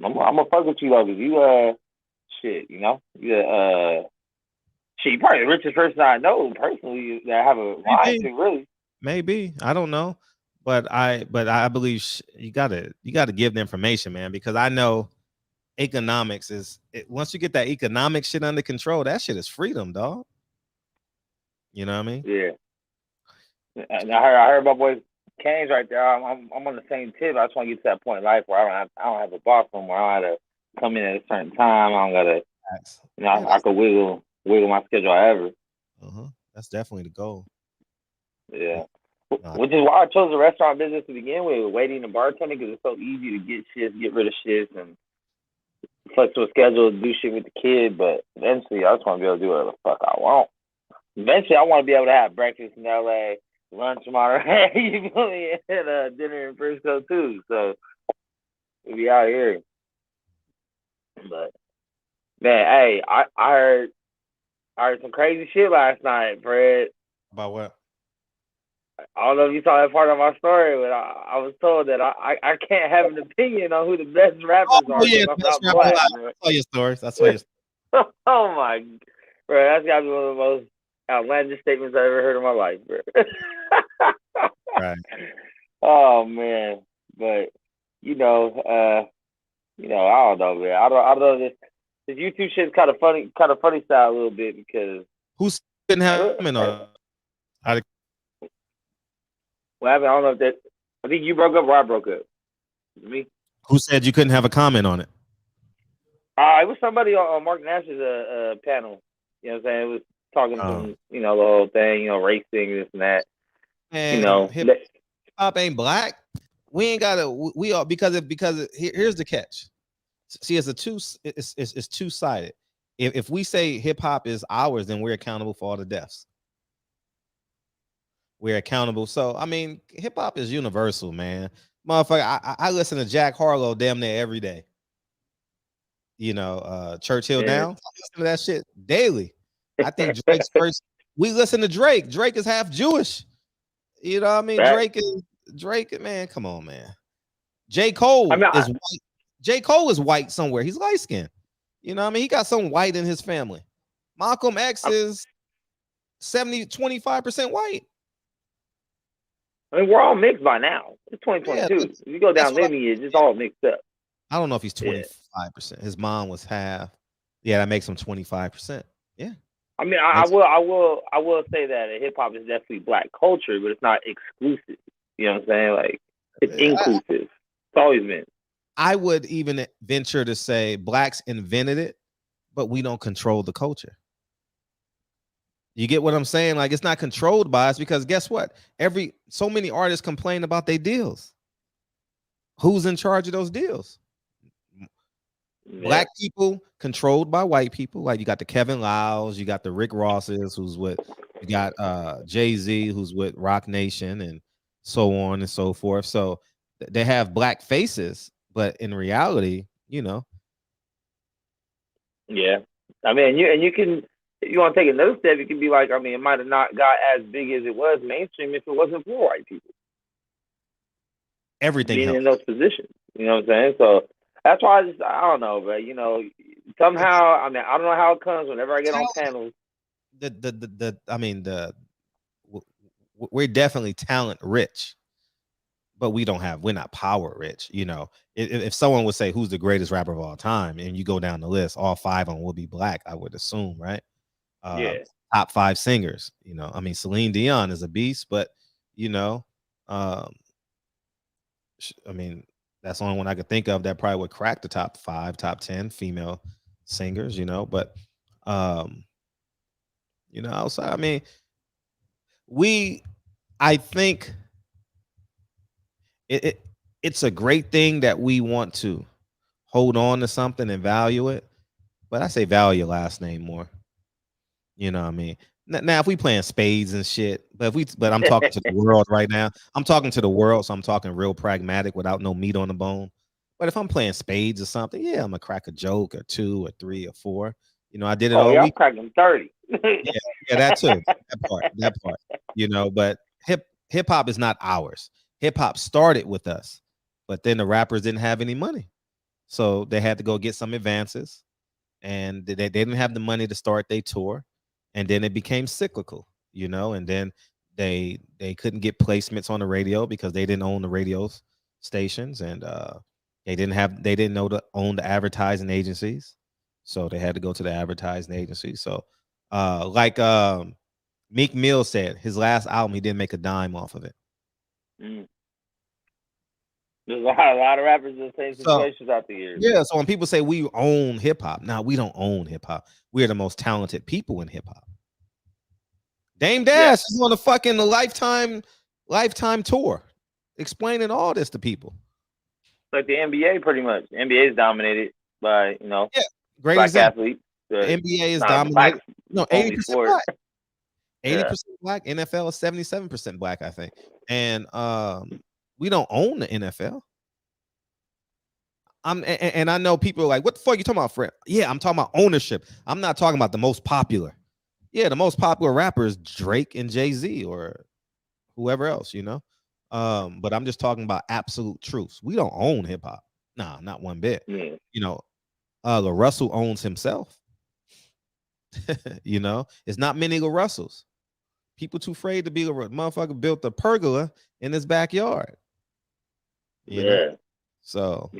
gonna fuck with you though, cause you shit, you know, shit, you probably the richest person I know personally that have a mind to really. Maybe, I don't know, but I believe you gotta give the information, man, because I know economics is once you get that economic shit under control, that shit is freedom, dog. You know what I mean? Yeah. And I heard my boy Kane's right there. I'm on the same tip. I just want to get to that point in life where I don't have a boss no more. I don't have to come in at a certain time. I don't gotta, you know, I could wiggle my schedule however. That's definitely the goal. Yeah. Which is why I chose the restaurant business to begin with waiting and bartending, because it's so easy to get shifts, get rid of shifts, and flexible schedule, do shit with the kid. But eventually, I just want to be able to do whatever the fuck I want. Eventually, I want to be able to have breakfast in LA, lunch in Monterey, you feel me, and dinner in Frisco too. So we'll be out here. But man, hey, I heard some crazy shit last night, Fred. About what? I don't know if you saw that part of my story, but I was told that I can't have an opinion on who the best rappers are. Yeah, I'm not black, bro. I saw your stories. I saw your stories. Oh my, bro, that's got to be one of the most outlandish statements I've ever heard in my life, bro. Right. Oh man, but you know, I don't know, man. I don't know. This YouTube shit's kind of funny style a little bit because who's didn't have him on? Well, I don't know if that. I think you broke up or I broke up. Me. Who said you couldn't have a comment on it? It was somebody on Mark Nash's panel. You know what I'm saying? It was talking some, the whole thing, racing, this and that. And hip hop ain't black. We ain't gotta. We are because here's the catch. See, it's two-sided. If we say hip hop is ours, then we're accountable for all the deaths. We're accountable. So I mean, hip hop is universal, man. Motherfucker, I listen to Jack Harlow damn near every day. Churchill Down. I listen to that shit daily. I think Drake's first. We listen to Drake. Drake is half Jewish. You know what I mean? Right. Drake. Man, come on, man. J. Cole is white. J. Cole is white somewhere. He's light skinned. You know what I mean? He got some white in his family. Malcolm X is 25% white. I mean, we're all mixed by now. It's 2022. Yeah, if you go down lineage, it's all mixed up. I don't know if he's 25%. His mom was half. Yeah, that makes him 25%. Yeah. I mean, I will say that hip hop is definitely black culture, but it's not exclusive. You know what I'm saying? Like, it's inclusive. It's always been. I would even venture to say blacks invented it, but we don't control the culture. You get what I'm saying? Like, it's not controlled by us because guess what? So many artists complain about their deals. Who's in charge of those deals? Yeah. Black people controlled by white people. Like, you got the Kevin Lyles, you got the Rick Rosses, you got Jay-Z, who's with Rock Nation, and so on and so forth. So they have black faces, but in reality, Yeah. I mean, you can. If you want to take another step, it could be like, I mean, it might have not got as big as it was mainstream if it wasn't for white people. Everything being in those positions. You know what I'm saying? So that's why I don't know, but somehow, I mean, I don't know how it comes whenever I get on panels. We're definitely talent rich, but we're not power rich. You know, if someone would say who's the greatest rapper of all time, and you go down the list, all 5 of them will be black, I would assume, right? Top 5 singers. You know, I mean, Celine Dion is a beast, but you know, I mean, that's the only one I could think of that probably would crack the top 5, top 10 female singers. You know, but you know, outside, I mean, I think it's a great thing that we want to hold on to something and value it, but I say value your last name more. You know what I mean? Now, if we playing spades and shit, but I'm talking to the world right now. I'm talking to the world, so I'm talking real pragmatic without no meat on the bone. But if I'm playing spades or something, yeah, I'm gonna crack a joke or 2 or 3 or 4. You know, I did it all week. I'm cracking 30. yeah, that too. That part. You know, but hip hop is not ours. Hip hop started with us, but then the rappers didn't have any money, so they had to go get some advances, and they didn't have the money to start their tour, and then it became cyclical, you know, and then they couldn't get placements on the radio because they didn't own the radio stations, and they didn't know to own the advertising agencies, so they had to go to the advertising agency. So like Meek Mill said, his last album he didn't make a dime off of it. There's a lot of rappers in the same situations out the years. Yeah, so when people say we own hip hop, now we don't own hip hop. We're the most talented people in hip hop. Dame Dash is on the fucking lifetime tour, explaining all this to people. Like the NBA, pretty much. The NBA is dominated by great black example. athletes. The NBA is dominated. No, 80% black. 80% black. NFL is 77% black, I think. And we don't own the NFL. And I know people are like, what the fuck you talking about, Fred? Yeah, I'm talking about ownership. I'm not talking about the most popular. Yeah, the most popular rapper is Drake and Jay-Z or whoever else, you know. But I'm just talking about absolute truths. We don't own hip hop. Nah, not one bit. Yeah. You know, Russell owns himself. You know, it's not many Russells. People too afraid to be a motherfucker built a pergola in his backyard. You know? So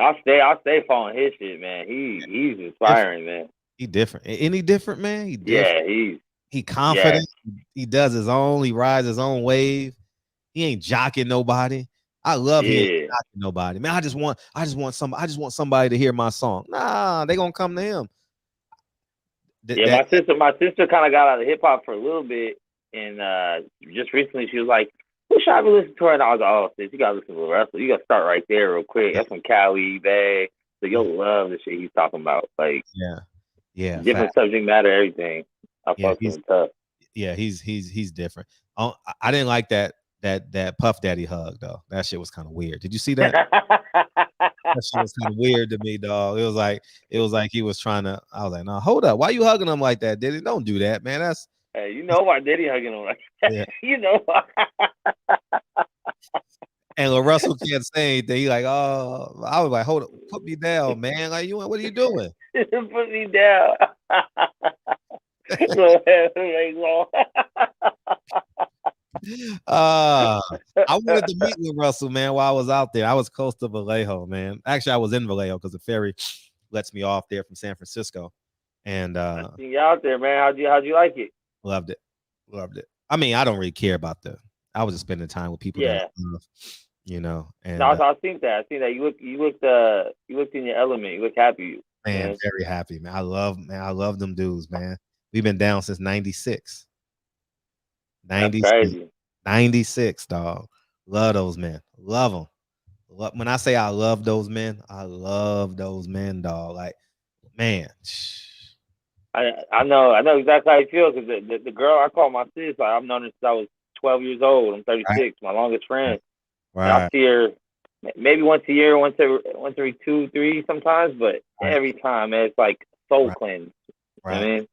I'll stay following his shit, man. He's inspiring, man. He different. Any different, man? He different. Yeah, he confident. He does his own. He rides his own wave. He ain't jocking nobody. I love he ain't jocking nobody. Man, I just want somebody to hear my song. Nah, they gonna come to him. My sister kind of got out of hip hop for a little bit, and just recently she was like, "Who should I be listening to?" And I was like, "Oh, sis, you gotta listen to Russell. You gotta start right there, real quick. That's from Cali, Bay. So you'll love the shit he's talking about. Like, different subject matter, everything. I fuck with him tough. Yeah, he's different. I didn't like that Puff Daddy hug though. That shit was kind of weird. Did you see that? That shit was kind of weird to me, dog. It was like he was trying to. I was like, no, hold up. Why you hugging him like that, Diddy? Don't do that, man. That's you know why Diddy hugging him like that. Yeah. You know. And Russell can't say anything. He like, oh, I was like, hold up, put me down, man. Like, what are you doing? Put me down. I wanted to meet with Russell, man, while I was out there. I was close to Vallejo, man. Actually, I was in Vallejo because the ferry lets me off there from San Francisco. And I see you out there, man. How'd you like it? Loved it. I mean, I don't really care about I was just spending time with people that I love, you know. And no, I think that. You looked in your element. You look happy. Man, very happy, man. I love them dudes, man. We've been down since 96. 96, dog. Love those men. Love them. When I say I love those men, dog. Like, man. I know exactly how you feel because the girl I call my sis, like, I've known her since I was 12 years old. I'm 36, right. My longest friend. Right. I see her maybe once a year, once every 2, 3 sometimes, but every time, man, it's like soul cleanse. Right. You know what I mean?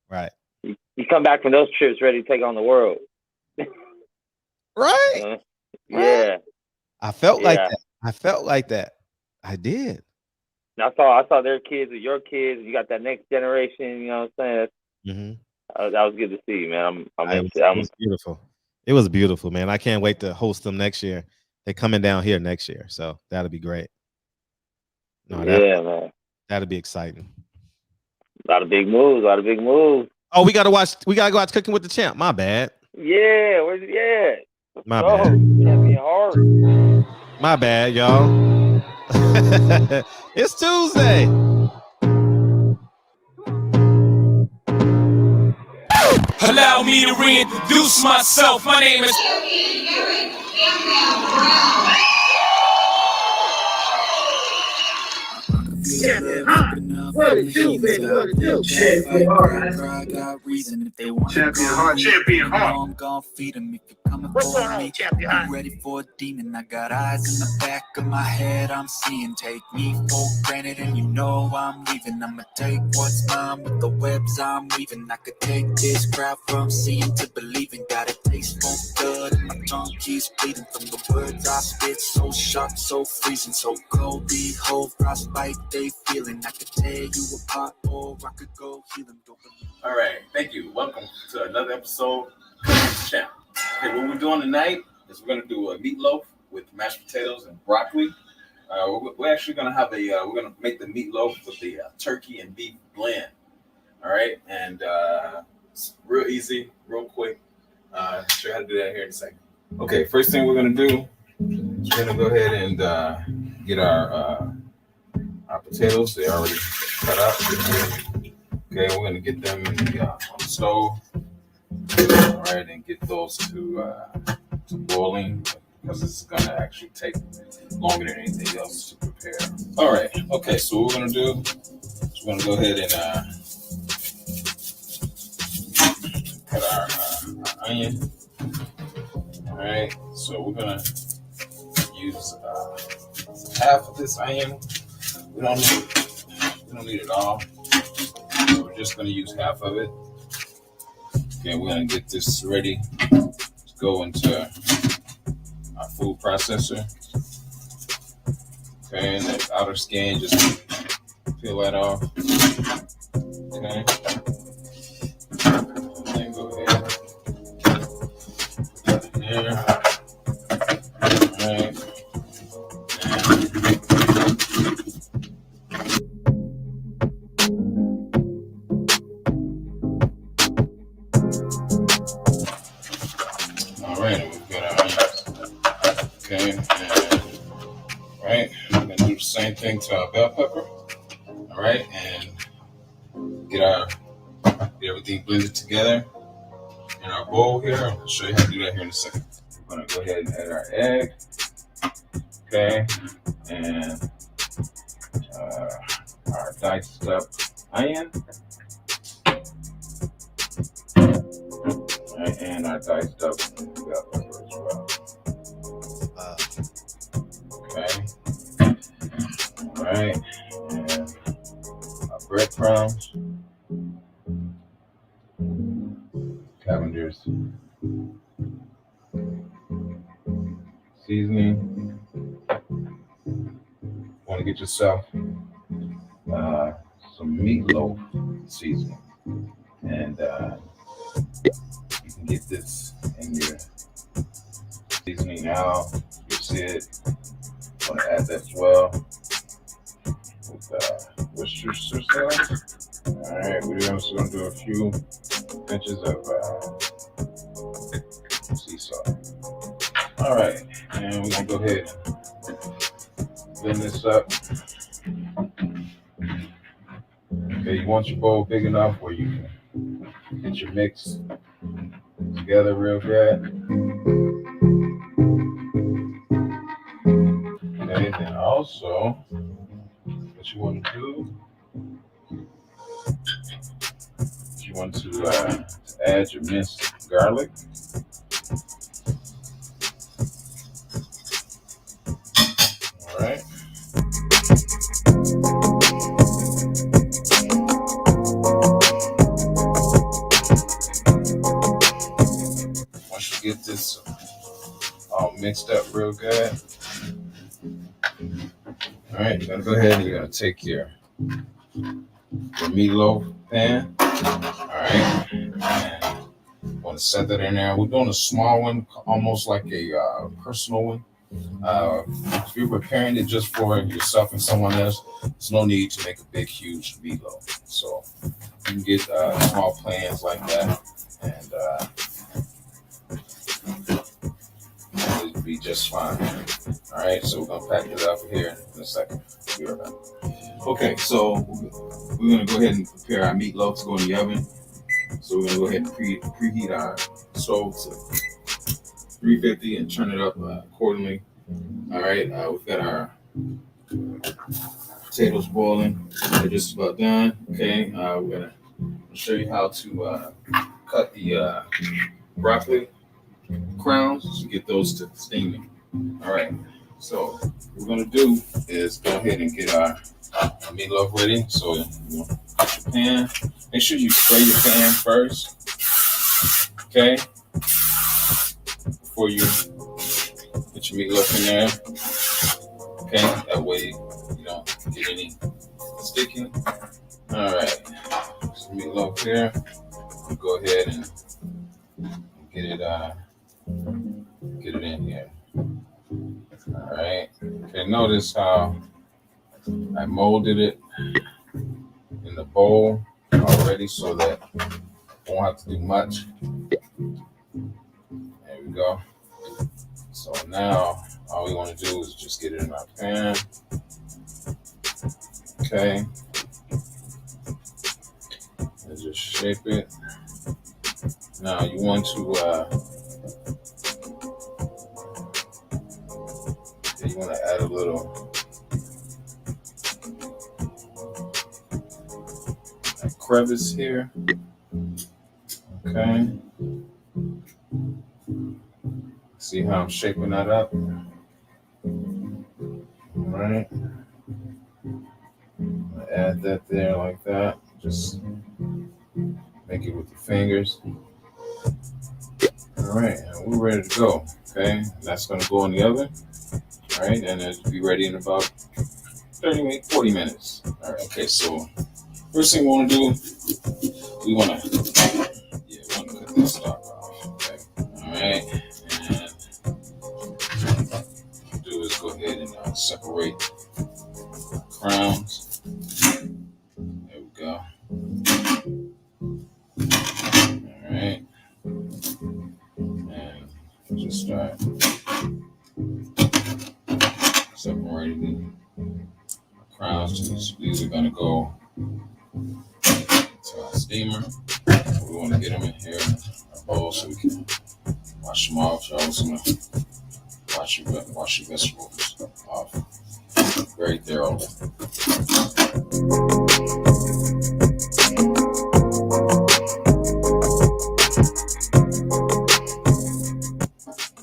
Right. You come back from those trips ready to take on the world. Right. Yeah. I felt like that. I did. And I saw their kids with your kids. You got that next generation. You know what I'm saying? Mm-hmm. That was good to see, man. It was beautiful. It was beautiful, man. I can't wait to host them next year. They're coming down here next year, so that'll be great. No, man. That'll be exciting. A lot of big moves. Oh, we gotta go watch Cooking with the Champ. My bad. Yeah, where's it at? My bad. Champion Heart. My bad, y'all. It's Tuesday. Allow me to reintroduce myself. My name is Champion Heart. I'm gonna feed them if you're coming for me. I'm ready for a demon. I got eyes in the back of my head. I'm seeing. Take me for granted, and you know I'm leaving. I'ma take what's mine with the webs I'm weaving. I could take this crowd from seeing to believing. Got a taste for blood, and my tongue keeps bleeding from the words I spit. So sharp, so freezing, so cold. Behold, frostbite they feeling. I could tear you apart, or I could go heal them. All right, thank you. Welcome to another episode of the Champ. Okay, what we're doing tonight is we're gonna do a meatloaf with mashed potatoes and broccoli. We're actually gonna have we're gonna make the meatloaf with the turkey and beef blend. All right, and it's real easy, real quick. Show you how to do that here in a second. Okay, first thing we're gonna do is we're gonna go ahead and get our potatoes. They're already cut up. Okay, we're gonna get them in on the stove. All right, and get those to boiling because it's gonna actually take longer than anything else to prepare. All right, okay. So what we're gonna do is we're gonna go ahead and cut our onion. All right, so we're gonna use half of this onion. We don't need it all. So we're just gonna use half of it. Okay, we're gonna get this ready to go into our food processor. Okay, and the outer skin, just peel that off. Okay. And then go ahead. Put that in there. All right. Same thing to our bell pepper. All right, and get everything blended together in our bowl here. I'll show you how to do that here in a second. We're gonna go ahead and add our egg. Okay, and our diced up onion. Right, and our diced up bell pepper as well. Okay. All right, and our breadcrumbs, Cavender's seasoning. Want to get yourself some meatloaf seasoning, and you can get this in your seasoning now. You see it. Want to add that as well. With Worcestershire sauce. All right, we're also going to do a few pinches of sea salt. All right, and we're going to go ahead and blend this up. Okay, you want your bowl big enough where you can get your mix together real good. Okay, then also, what you want to do is you want to add your minced garlic. All right. Once you get this all mixed up real good, all right, you're gonna go ahead and you're gonna take your meatloaf pan. All right, and want to set that in there. We're doing a small one, almost like a personal one. If you're preparing it just for yourself and someone else, there's no need to make a big, huge meatloaf. So you can get small plans like that, and it'll be just fine. All right, so we're gonna pack it up here in a second. Be right back. Okay, so we're gonna go ahead and prepare our meatloaf to go in the oven. So we're gonna go ahead and preheat our stove to 350 and turn it up accordingly. All right, we've got our potatoes boiling. They're just about done. Okay, we're gonna show you how to cut the broccoli crowns to get those to steaming. All right, so what we're gonna do is go ahead and get our meatloaf ready. So you put your pan. Make sure you spray your pan first. Okay, before you put your meatloaf in there. Okay, that way you don't get any sticky. All right, some meatloaf here. Go ahead and get it in here. All right. Okay, notice how I molded it in the bowl already so that I won't have to do much. There we go. So now all we want to do is just get it in our pan. Okay. And just shape it. Now you want to add a little crevice here. Okay. See how I'm shaping that up? All right. Add that there like that. Just make it with your fingers. All right, and we're ready to go. Okay, that's going to go in the oven. All right, and it'll be ready in about 40 minutes. All right, okay, so first thing we want to do, we want to cut this stock off. Okay, all right, and what we'll do is go ahead and separate the crowns. There we go. All right, and just start separating the crowns. These are going to go to our steamer. We want to get them in here in our bowl so we can wash them off. You're also going to wash your vegetables off very thoroughly.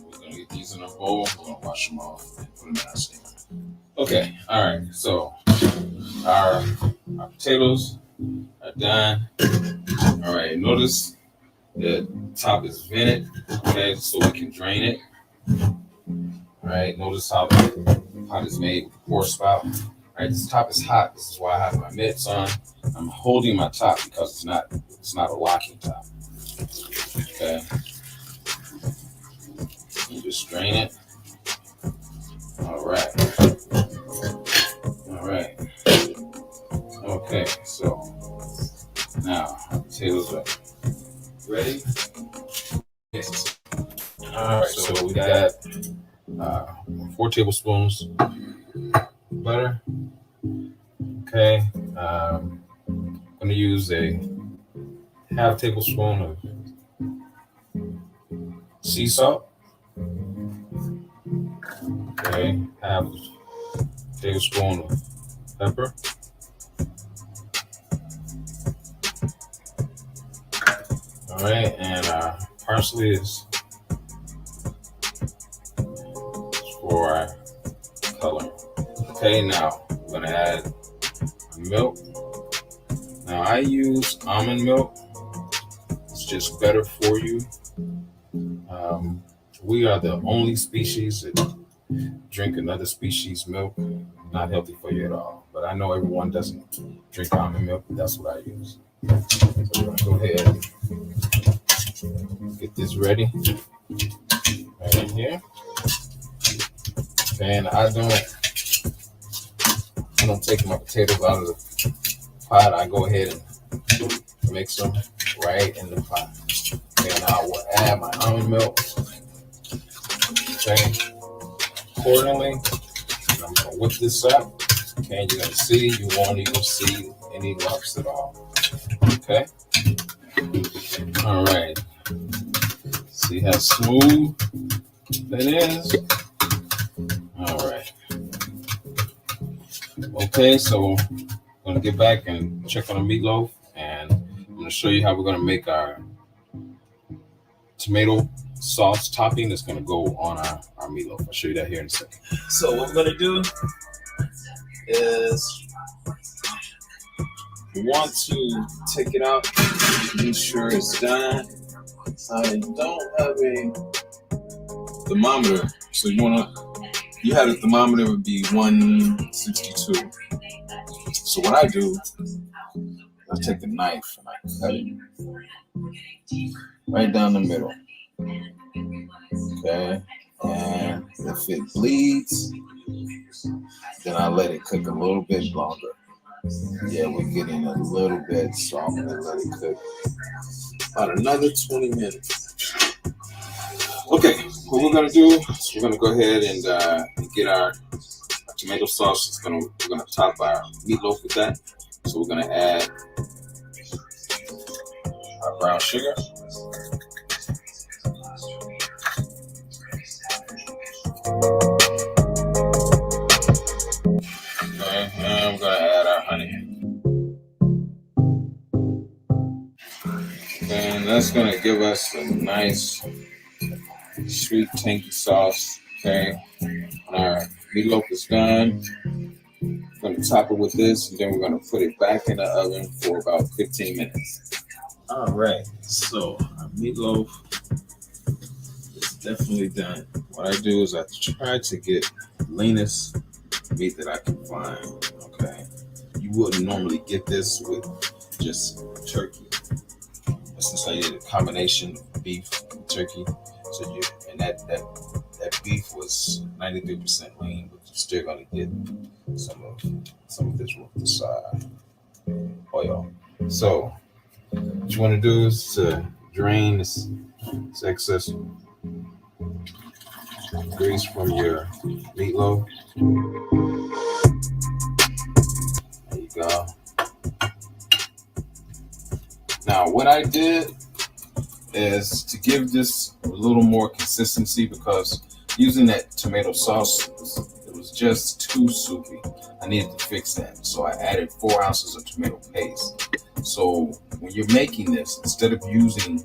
We're going to get these in a bowl. We're going to wash them off and put them in our steamer. Okay, all right, so our potatoes are done. All right, notice the top is vented, okay, so we can drain it. All right, notice how the pot is made with the pour spout. All right, this top is hot. This is why I have my mitts on. I'm holding my top because it's not a locking top. Okay, you just drain it. All right. All right. Okay, so now our potatoes are ready. Yes. All right, so we got 4 tablespoons butter. Okay, I'm going to use a half tablespoon of sea salt. Okay, half tablespoon of pepper. All right, and parsley is for our color. Okay, now we're gonna add milk. Now I use almond milk. It's just better for you. We are the only species that drink another species' milk. Not healthy for you at all. But I know everyone doesn't drink almond milk, but that's what I use. So we're gonna go ahead and get this ready right in here. And I don't take my potatoes out of the pot. I go ahead and mix them right in the pot. And I will add my almond milk. Okay, accordingly. And I'm gonna whip this up. Okay, you're gonna see, you won't even see any lumps at all. Okay. All right. See how smooth that is? All right. Okay, so I'm gonna get back and check on the meatloaf, and I'm gonna show you how we're gonna make our tomato sauce topping that's gonna go on our meatloaf. I'll show you that here in a second. So what we're gonna do is we want to take it out, make sure it's done. I don't have a thermometer, so you have a thermometer, it would be 162. So what I do, I take a knife and I cut it right down the middle. Okay, and if it bleeds, then I let it cook a little bit longer. Yeah, we're getting a little bit softer and let it cook about another 20 minutes. Okay, what we're gonna do is we're gonna go ahead and get our tomato sauce. We're gonna top our meatloaf with that. So we're gonna add our brown sugar. Okay, and we're gonna add our honey. And that's gonna give us a nice sweet tangy sauce. Okay, when our meatloaf is done, we're gonna top it with this, and then we're gonna put it back in the oven for about 15 minutes. All right, so our meatloaf is definitely done. What I do is I try to get the leanest meat that I can find. Okay, you wouldn't normally get this with just turkey. Since I did a combination of beef and turkey, so that beef was 93% lean, but you're still gonna get some of this oil. So what you want to do is to drain this excess grease from your meatloaf. There you go. Now, what I did is to give this a little more consistency, because using that tomato sauce, it was just too soupy. I needed to fix that. So I added 4 ounces of tomato paste. So when you're making this, instead of using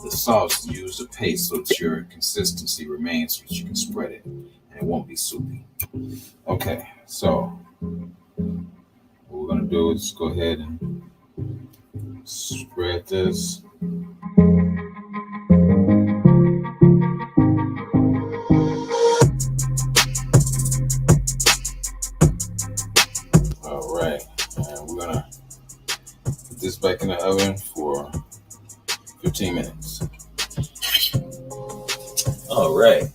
the sauce, use the paste so that your consistency remains, so that you can spread it and it won't be soupy. Okay, so what we're gonna do is go ahead and spread this. All right, and we're gonna put this back in the oven for 15 minutes. All right,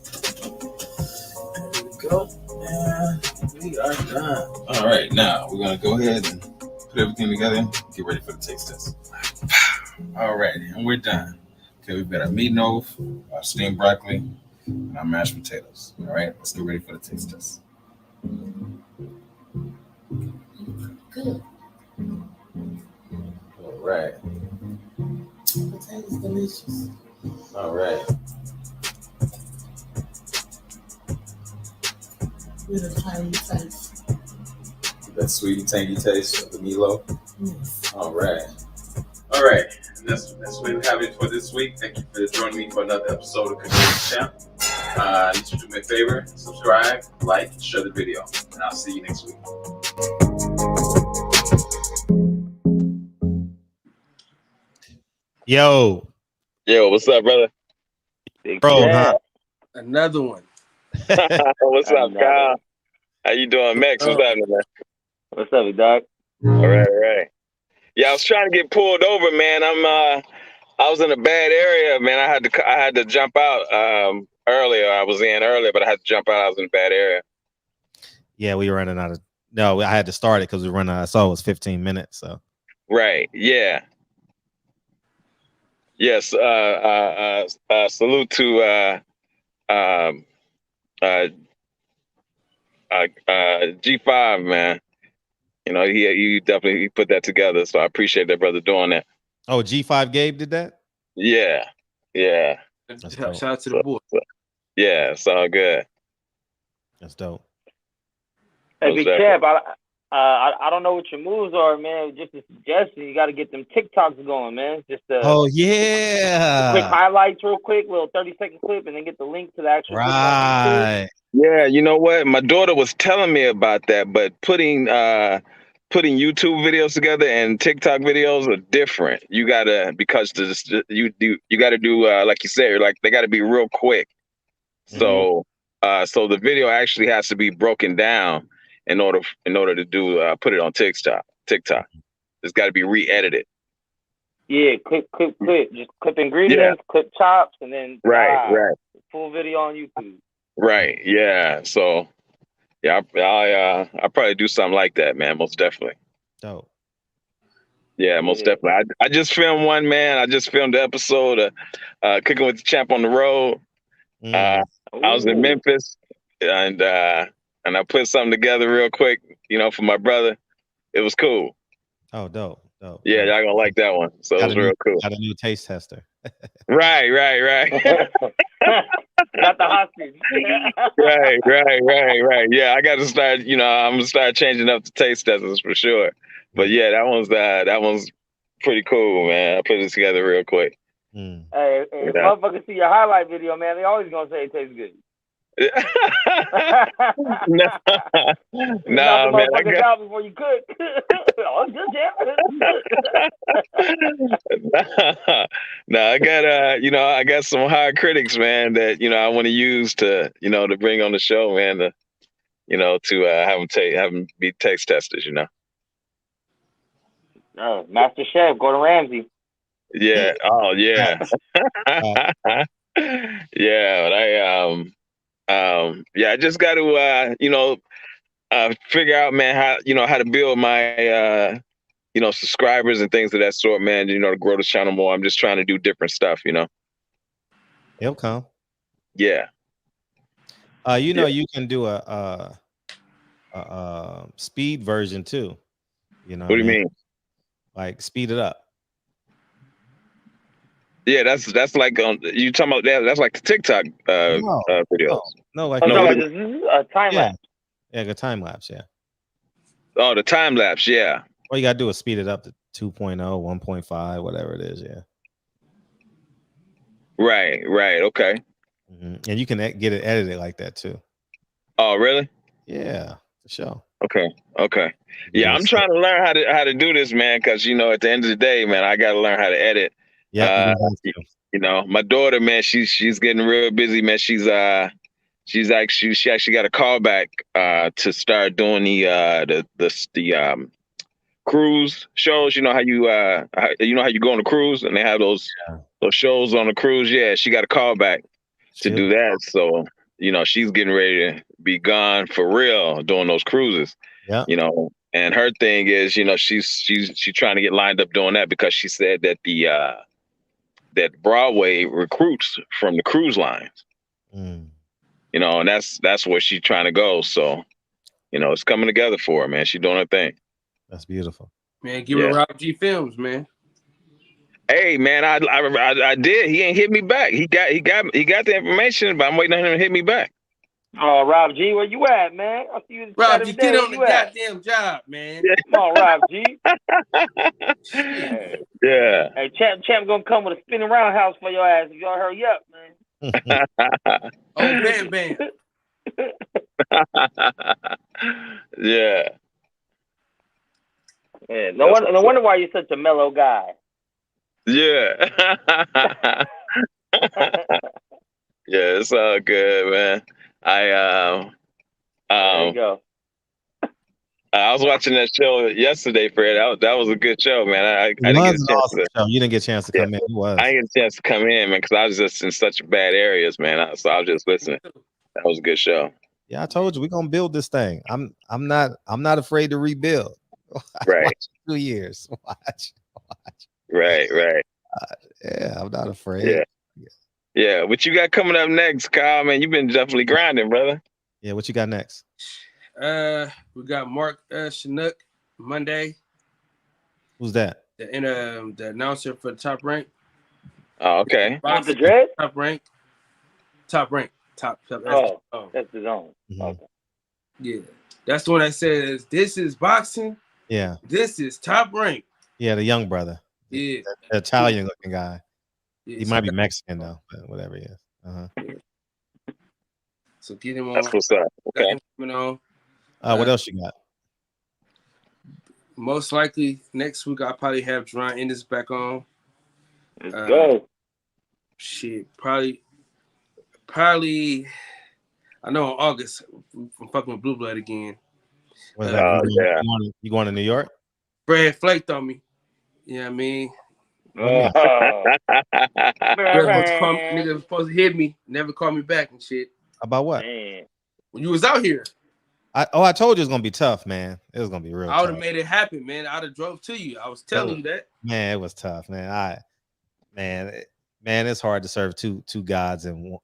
there we go, and we are done. All right, now we're gonna go ahead and put everything together and get ready for the taste test. All right, and we're done. Okay, we've got our meatloaf, our steamed broccoli, and our mashed potatoes. All right, let's get ready for the taste test. Good. All right. Potatoes delicious. All right. With a tangy taste. That sweet and tangy taste of the meatloaf. Yes. All right. All right. And that's what we have it for this week. Thank you for joining me for another episode of Clickbait-No Champ. I need you to do me a favor, subscribe, like, share the video, and I'll see you next week. Yo, what's up, brother? Bro, huh? Another one. What's up, Kyle? How you doing, Max? What's happening, man? What's up, Doc? All right. Yeah, I was trying to get pulled over, man. I was in a bad area, man. I had to jump out. earlier. I was in earlier, but I had to jump out. I was in a bad area. Yeah, we were running out of. No, I had to start it because we were running. I saw it was 15 minutes. So. Right. Yeah. Yes. Salute to G5, man. You know, he definitely put that together. So I appreciate that brother doing that. Oh, G5 Gabe did that? Yeah. Yeah. Shout out to the boy. Yeah, it's all good. That's dope. Hey, Big Chap, I don't know what your moves are, man. Just a suggestion, you got to get them TikToks going, man. Just oh yeah, quick highlights, real quick, little 30-second clip, and then get the link to the actual. Right. Yeah, you know what? My daughter was telling me about that, but putting YouTube videos together and TikTok videos are different. You gotta you gotta do like you said, like they gotta be real quick. So so the video actually has to be broken down in order to do put it on TikTok. It's got to be re-edited. Yeah, clip. Just clip ingredients, clip chops, and then right. Full video on YouTube. Right. Yeah. So yeah, I'll probably do something like that, man. Most definitely. Dope. Yeah, most definitely. I just filmed one, man. I just filmed the episode of Cooking with the Champ on the Road. I was in Memphis, and I put something together real quick, you know, for my brother. It was cool. Oh, dope. Yeah, y'all gonna like that one. So it was real cool. Got a new taste tester. Right. Got the hostage. right. Yeah, I got to start. You know, I'm gonna start changing up the taste testers for sure. But yeah, that one's pretty cool, man. I put it together real quick. Hey, if motherfuckers see your highlight video, man, they always gonna say it tastes good. Nah, man. I got out before you cook. Oh, good, Nah, I got I got some hard critics, man, that I want to use to to bring on the show, man. To have them be taste testers, Master Chef Gordon Ramsay. Yeah. Oh, yeah. Yeah, but I just got to figure out, man, how to build my subscribers and things of that sort, man. To grow the channel more. I'm just trying to do different stuff, It'll come. Yeah. You can do a speed version too. What do you mean? Like speed it up. Yeah, that's like you talking about that. That's like the TikTok videos. No, like this is a time lapse. Yeah, the time lapse. Yeah. Oh, the time lapse. Yeah. All you gotta do is speed it up to 2.0, 1.5, whatever it is. Yeah. Right. Okay. And you can get it edited like that too. Oh, really? Yeah, for sure. Okay. Yeah, I'm trying to learn how to do this, man, because at the end of the day, man, I got to learn how to edit. Yeah. My daughter, man, she's getting real busy, man. She actually got a call back to start doing the cruise shows. You know how you go on a cruise and they have those shows on the cruise. Yeah, she got a call back to do that. So she's getting ready to be gone for real doing those cruises. Yeah. And her thing is, she's trying to get lined up doing that because she said that that Broadway recruits from the cruise lines. And that's where she's trying to go. So, it's coming together for her, man. She's doing her thing. That's beautiful. Man, give her Rob G Films, man. Hey, man, I did. He ain't hit me back. He got the information, but I'm waiting on him to hit me back. Oh, Rob G, where you at, man? I see you. Rob G, get on the goddamn job, man. Come on, Rob G. Yeah. Hey, Champ gonna come with a spinning roundhouse for your ass if y'all hurry up, man. Oh, bam. Yeah. Yeah. No wonder why you're such a mellow guy. Yeah. Yeah, it's all good, man. There you go. I was watching that show yesterday, Fred. That was a good show, man. I didn't get a chance to. Show. You didn't get a chance to come in. It was. I didn't get a chance to come in, man, because I was just in such bad areas, man. So I was just listening. That was a good show. Yeah, I told you we're gonna build this thing. I'm not afraid to rebuild. Right. Watch 2 years. Watch. Right. Yeah, I'm not afraid. Yeah. What you got coming up next, Kyle? Man, you've been definitely grinding, brother. Yeah, what you got next? We got Mark Chinook Monday. Who's that? The announcer for the Top Rank. Oh, okay. Want the dread? Top Rank. Top. That's his own. Mm-hmm. Okay. Yeah, that's the one that says this is boxing. Yeah. This is Top Rank. Yeah, the young brother. Yeah. The Italian looking guy. Yeah, He might be Mexican though, but whatever he is. So get him on. That's what's up. Okay. What else you got? Most likely next week I'll probably have Jerome Ennis back on. Let's go. Shit, probably. I know in August I'm fucking with Blue Blood again. You going to New York? Brad flaked on me. You know what I mean? Nigga was supposed to hit me, never call me back and shit. About what? Man. When you was out here. I told you it was gonna be tough, man. It was gonna be real. I would have made it happen, man. I'd have drove to you. I was telling you that. Man, it was tough, man. It's hard to serve two gods and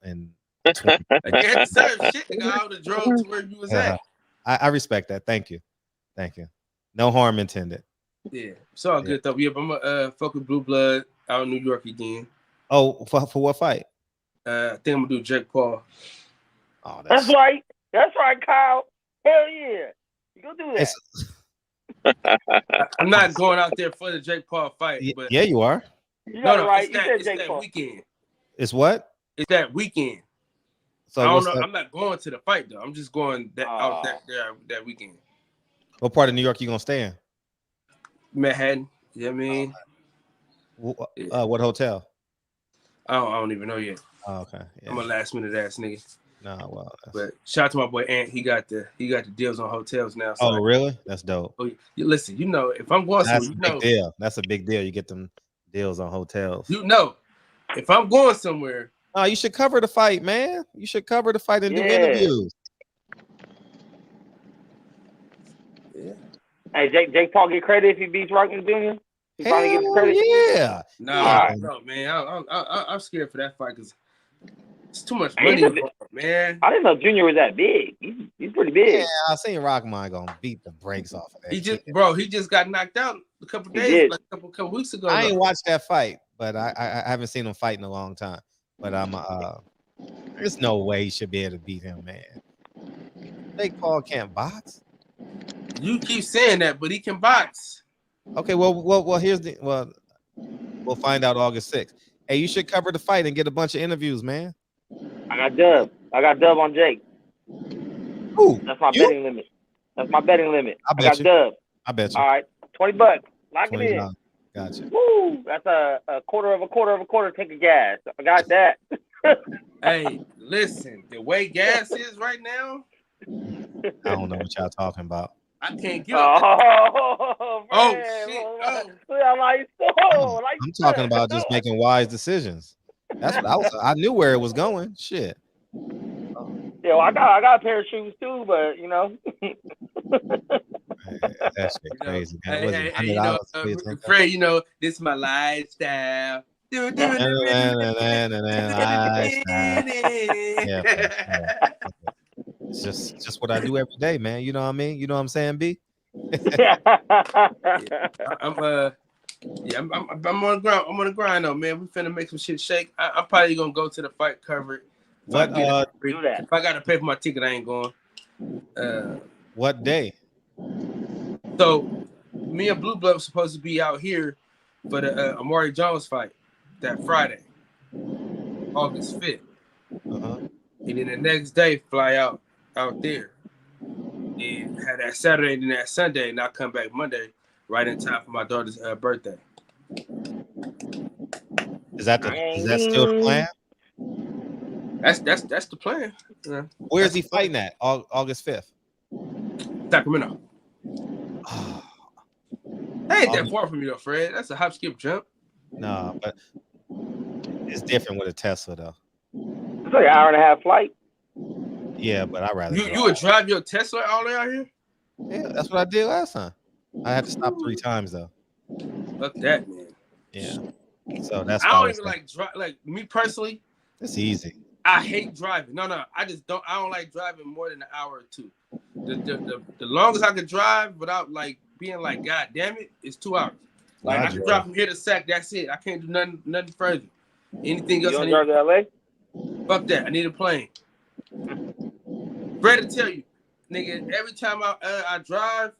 I can't serve shit. Nigga, I would have drove to where you was at. I respect that. Thank you. No harm intended. Yeah, it's all good though. Yeah, but I'm gonna fuck with Blue Blood out in New York again. Oh, for what fight? I think I'm gonna do Jake Paul. Oh, that's right. That's right, Kyle. Hell yeah. You go do that. I'm not going out there for the Jake Paul fight. But yeah, you are. You got it right. It's that weekend. It's what? It's that weekend. So I don't know. I'm not going to the fight though. I'm just going out that weekend. What part of New York you gonna stay in? Manhattan. You know what I mean? What hotel? I don't even know yet. Oh, okay. Yeah. I'm a last minute ass nigga. No, well, but shout out to my boy Ant. He got the deals on hotels now. So really? That's dope. Listen, you know, if I'm going that's somewhere, a big deal. That's a big deal. You get them deals on hotels. You know, if I'm going somewhere, you should cover the fight, man. You should cover the fight and do interviews. Yeah. Hey, Jake Paul get credit if he beats Rockman Jr. He finally gets credit. Yeah. No, man. I'm scared for that fight because it's too much money, man. I didn't know Junior was that big. He's pretty big. Yeah, I seen Rockman gonna beat the brakes off of that. He just got knocked out a couple days, like a couple weeks ago. I ain't watched that fight, but I haven't seen him fight in a long time. But there's no way he should be able to beat him, man. Jake Paul can't box. You keep saying that, but he can box. Okay, well, we'll find out August 6th. Hey, you should cover the fight and get a bunch of interviews, man. I got dub on Jake. Ooh, that's my betting limit. That's my betting limit. I got dub. I bet you. All right, $20. Lock it in. Gotcha. Woo! That's a quarter of a quarter of a quarter tank of gas. I got that. Hey, listen, the way gas is right now, I don't know what y'all talking about. I can't get up. Oh shit! I'm talking about just making wise decisions. That's what I knew where it was going. Shit. Yeah, well, I got a pair of shoes too, but you know. That shit crazy. Hey, you know, Fred, you know, this is my lifestyle. Yeah. It's just what I do every day, man. You know what I mean? You know what I'm saying, B? I'm on the ground. I'm on the grind though, man. We finna make some shit shake. I'm probably gonna go to the fight cover. Do that. If I gotta pay for my ticket, I ain't going. What day? So me and Blue Blood was supposed to be out here for the Amari Jones fight that Friday, August 5th. And then the next day fly out there. And had that Saturday and that Sunday, and I'll come back Monday, right in time for my daughter's birthday. Is that still the plan? That's the plan. Yeah. Where is he fighting at? August 5th. Sacramento. That ain't that far from you, though, Fred. That's a hop, skip, jump. No, but it's different with a Tesla, though. It's like an hour and a half flight. Yeah, but I'd rather You would drive your Tesla all the way out here? Yeah, that's what I did last time. I had to stop 3 times, though. Fuck that, man. Yeah. So that's I don't even like drive. Like me personally, it's easy. I hate driving. No, I just don't. I don't like driving more than an hour or 2. The longest I could drive without like being like, God damn it, is 2 hours. Like I can drive from here to Sac. That's it. I can't do nothing further. Anything else? You don't drive to LA? Fuck that. I need a plane. Brad to tell you, nigga. Every time I drive,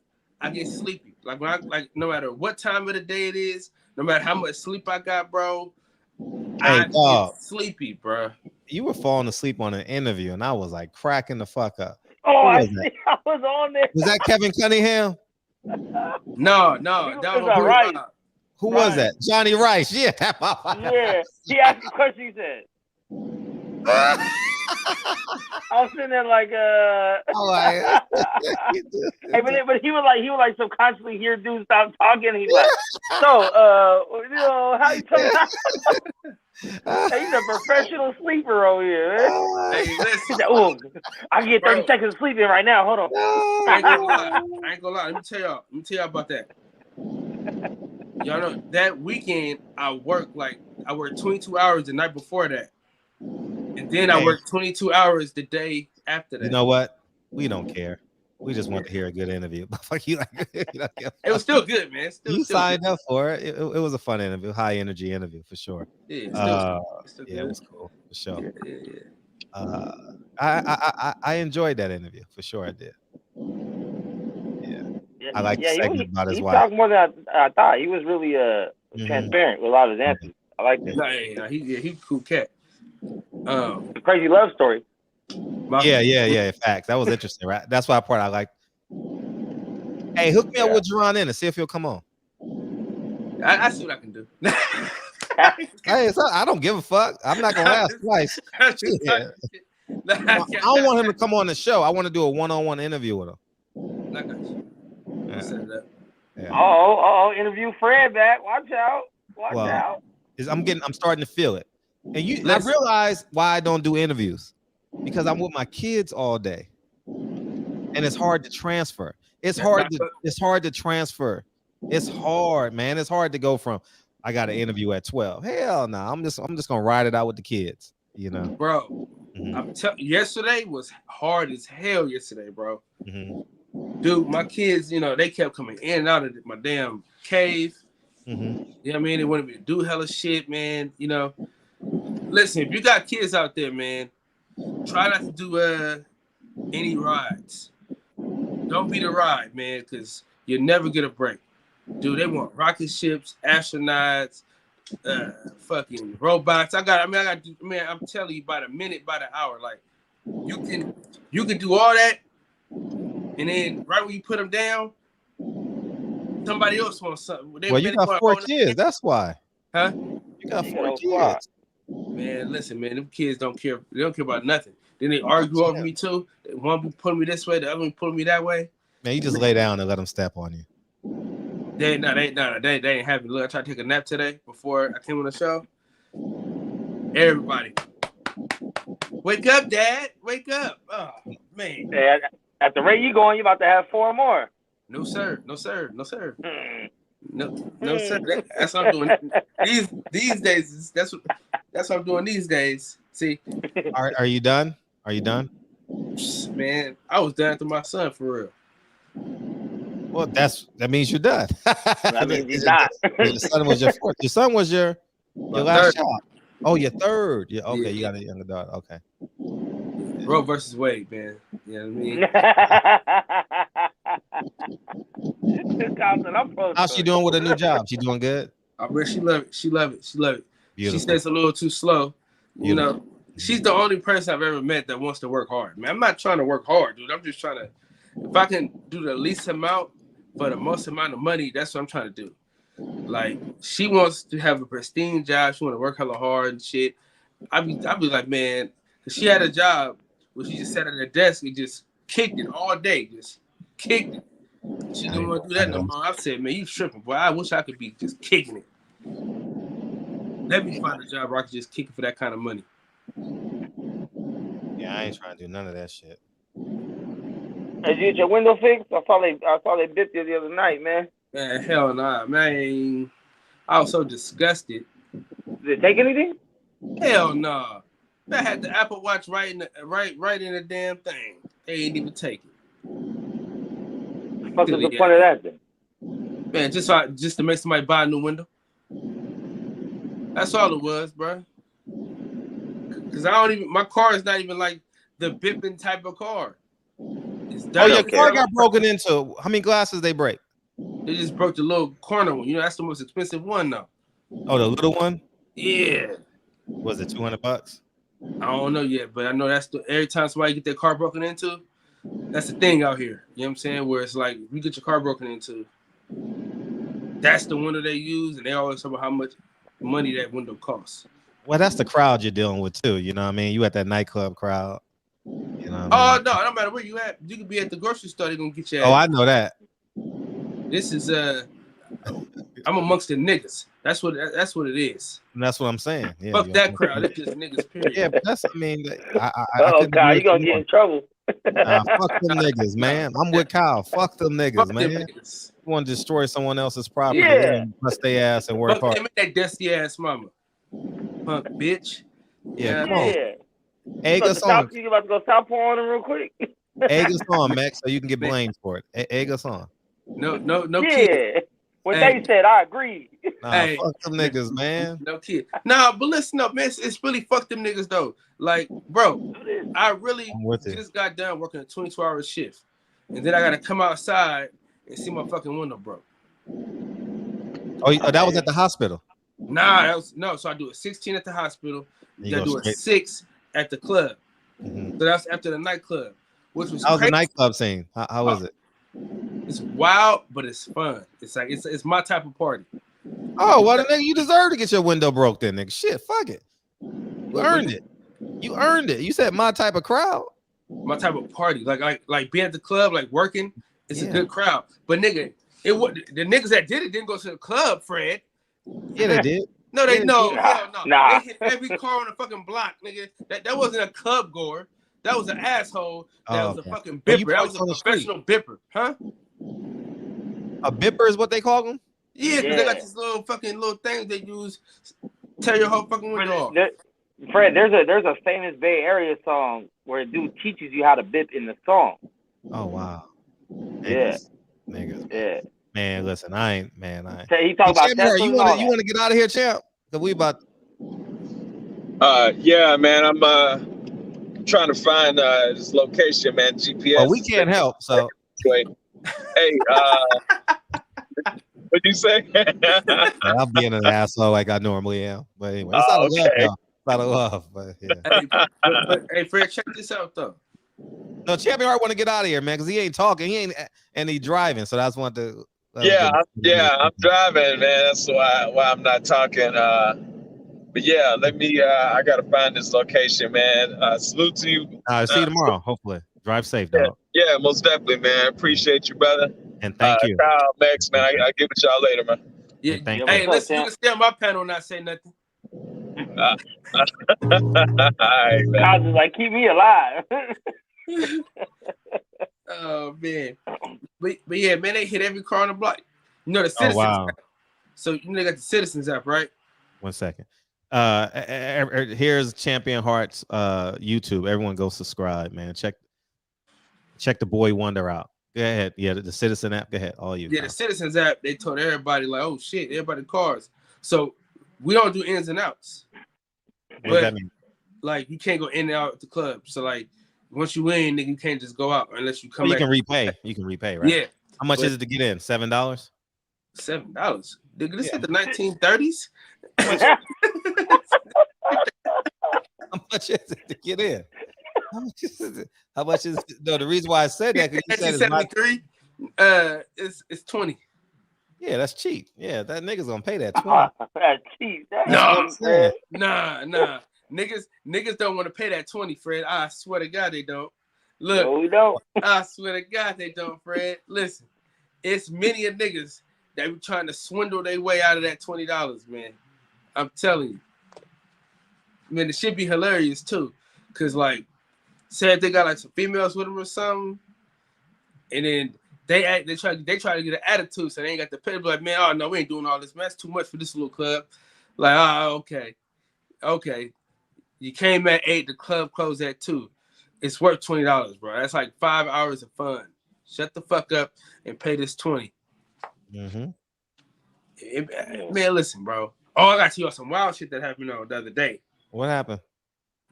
I get sleepy. Like when no matter what time of the day it is, no matter how much sleep I got, bro, I get sleepy, bro. You were falling asleep on an interview, and I was like cracking the fuck up. Oh, I was on there. Was that Kevin Cunningham? No, that was all right. Who was that? Johnny Rice. Yeah. Yeah. He asked a question. He said. I was sitting there like, hey, but he was like subconsciously hear dudes stop talking. He's like, so, how you tell me? Hey, he's a professional sleeper over here, man. Hey, listen. Oh, I can get 30 seconds of sleep in right now. Hold on. I ain't gonna lie. Let me tell y'all about that. Y'all know that weekend I worked 22 hours the night before that. And then I worked 22 hours the day after that. You know what? We don't care. We just want to hear a good interview. It was still good, man. You signed up for it. It was a fun interview, high energy interview for sure. Yeah, it was cool for sure. Yeah. I enjoyed that interview for sure. I did. Yeah. I like the segment about his wife. He talked more than I thought. He was really transparent with a lot of his answers. I like that. He's a cool cat. A crazy love story. Yeah. Facts. That was interesting, right? That's why part I like. Hey, hook me up with Jerome in and see if he'll come on. I see what I can do. Hey, I don't give a fuck. I'm not gonna ask twice. I don't want him to come on the show. I want to do a one-on-one interview with him. I got you. Yeah. Oh, interview Fred back. Watch out. Watch out. I'm starting to feel it. And I realize why I don't do interviews, because I'm with my kids all day, and it's hard to transfer. It's hard to transfer. It's hard, man. It's hard to go from I got an interview at 12. Hell no, I'm just gonna ride it out with the kids, you know. Bro, yesterday was hard as hell. Yesterday, bro. Dude, my kids, they kept coming in and out of my damn cave. You know what I mean? They wanted me to do hella shit, man. Listen, if you got kids out there, man, try not to do any rides. Don't be the ride, man, because you'll never get a break. Dude, they want rocket ships, astronauts, fucking robots. I'm telling you, by the minute, by the hour, like you can do all that, and then right when you put them down, somebody else wants something. You got 4 kids. That's why. Huh? You got 4 kids. Man, listen, man, them kids don't care. They don't care about nothing. Then they argue over me too. One be pulling me this way, the other one pulling me that way. Man, you just lay down and let them step on you. They ain't happy. Look, I tried to take a nap today before I came on the show. Everybody, wake up, Dad! Wake up! Oh man! Hey, at the rate you going, you about to have 4 more. No sir. No, sir. That's what I'm doing these days. That's what I'm doing these days. See, are you done? Are you done? Man, I was done after my son for real. Well, that means you're done. That means he's not. Your son was your 4th. Your son was your last child. Oh, your 3rd. Yeah, okay. Yeah. You got a younger daughter. Okay. Roe versus Wade, man. You know what I mean? How's she doing with a new job? She doing good? I bet she love it. She love it. Beautiful. She says a little too slow. Beautiful. She's the only person I've ever met that wants to work hard. Man, I'm not trying to work hard, dude. I'm just trying to, if I can do the least amount for the most amount of money, that's what I'm trying to do. Like, she wants to have a pristine job. She want to work hella hard and shit. I'd be like, man, because she had a job where she just sat at her desk and just kicked it all day. Just kicked it. She didn't want to do that no more. I said, man, you tripping, boy. I wish I could be just kicking it. Let me find a job where I can just kick it for that kind of money. Yeah, I ain't trying to do none of that shit. Did you get your window fixed? I saw they bipped you the other night, man. Man, hell nah, man. I was so disgusted. Did it take anything? Hell nah. I had the Apple Watch right in the damn thing. They ain't even take it. What's the point of that then? Man, just to make somebody buy a new window. That's all it was, bro. Cause my car is not even like the bipping type of car. Oh, your car got broken into. How many glasses they break? They just broke the little corner one. You know, that's the most expensive one now. Oh, the little one? Yeah. Was it $200? I don't know yet, but I know that's every time somebody get their car broken into, that's the thing out here. You know what I'm saying? Where it's like, you get your car broken into, that's the window they use, and they always talk about how much money that window costs. Well, that's the crowd you're dealing with too. You know what I mean? You at that nightclub crowd. You know what I mean? mean? No, no matter where you at. You could be at the grocery store. They're gonna get you. Oh, I know that. This is I'm amongst the niggas. That's what it is. And that's what I'm saying. Yeah, fuck that crowd. It's just niggas. Period. Yeah, but that's. I mean, Kyle, you gonna get in trouble. Fuck them niggas, man. I'm with Kyle. Fuck them niggas, Fuck man. them niggas. You want to destroy someone else's property? Yeah. Bust their ass and work Fuck hard. them and that dusty ass mama. Punk bitch. Yeah, come on. Yeah. Egg us on. You about to go southpaw on them real quick? Egg us on, Max, so you can get blamed for it. Egg us on. No Yeah. kid. What Hey. they said, I agree. Nah, Hey. fuck them niggas, man. No kid. Nah, but listen up, man. It's really fuck them niggas though. Like, bro, I really just got done working a 22-hour shift, and then I gotta come outside and see my fucking window broke. Oh, that was at the hospital. Nah, that was no. So I do a 16 at the hospital. You Then I go do a straight- 6 at the club. So that's after the nightclub, which was How was the crazy. nightclub scene? How was it? It's wild, but it's fun. It's like it's my type of party. Oh, well, nigga, you deserve to get your window broke then, nigga. Shit, fuck it. You earned it. You earned it. You said my type of crowd. My type of party, like being at the club, like working. It's a good crowd. But nigga, the niggas that did it didn't go to the club, Fred. Yeah, they did. No, they no, Nah. hell no. Nah. They hit every car on the fucking block, nigga. That wasn't a club goer. That was an asshole. That was a fucking Well, you bipper. That was parked on a the street. professional bipper, huh? A bipper is what they call them? Yeah, because they got these little things they use tear your whole fucking window off. Fred, there's a famous Bay Area song where a dude teaches you how to bip in the song. Oh, wow. Niggas. Yeah. Man, listen, I ain't. He talk about Champ, Tesla you and all want that. to get out of here, champ? Cause we about. Yeah, man. I'm trying to find this location, man. GPS. Well, we can't help. So. Hey, what'd you say? I'm being an asshole like I normally am. But anyway, it's out of love, y'all. It's out of love. But yeah. Hey, Fred, check this out though. No, Champion Heart want to get out of here, man, because he ain't talking. He ain't, and he driving. So that's one to. I'm driving, man. That's why I'm not talking. But yeah, let me. I gotta find this location, man. Salute to you. See you tomorrow. Hopefully, drive safe, dog. Yeah, most definitely, man. Appreciate you, brother. And thank you. Kyle, Max, man. I give it y'all later, man. Yeah, thank hey, you. listen, you can stay on my panel and not say nothing. All right, man. Kyle's just like, keep me alive. Oh man, but yeah, man, they hit every car on the block. You know the Citizens. wow. App. So you know they got the Citizens app, right? 1 second. Here's Champion Heart's YouTube. Everyone go subscribe, man. Check the Boy Wonder out. Go ahead. Yeah, the Citizen app. Go ahead. All you. Yeah, the Citizens app. They told everybody like, oh shit, everybody cars. So we don't do ins and outs. What does that mean? Like you can't go in and out at the club. So like once you win, nigga, you can't just go out unless you come. You back. can repay. You can repay, right? Yeah. How much is it to get in? $7? $7. Nigga, this is the 1930s. How much is it to get in? How much is it? How much is it? No, the reason why I said that because you said it's not. 1973. It's 20. Yeah, that's cheap. Yeah, that nigga's gonna pay that 20. That's cheap. Nah. Niggas don't want to pay that 20, Fred. I swear to God they don't. Look, no, we don't. I swear to God they don't, Fred. Listen, it's many of niggas that be trying to swindle their way out of that $20, man. I'm telling you. Man, it should be hilarious too. Cause like, say if they got like some females with them or something, and then they try to get an attitude, so they ain't got the pay. Like, man, oh no, we ain't doing all this, man. That's too much for this little club. Like, okay. You came at 8, the club closed at 2. It's worth $20, bro. That's like 5 hours of fun. Shut the fuck up and pay this 20. Mm-hmm. Man, listen, bro. Oh, I got to you some wild shit that happened the other day. What happened?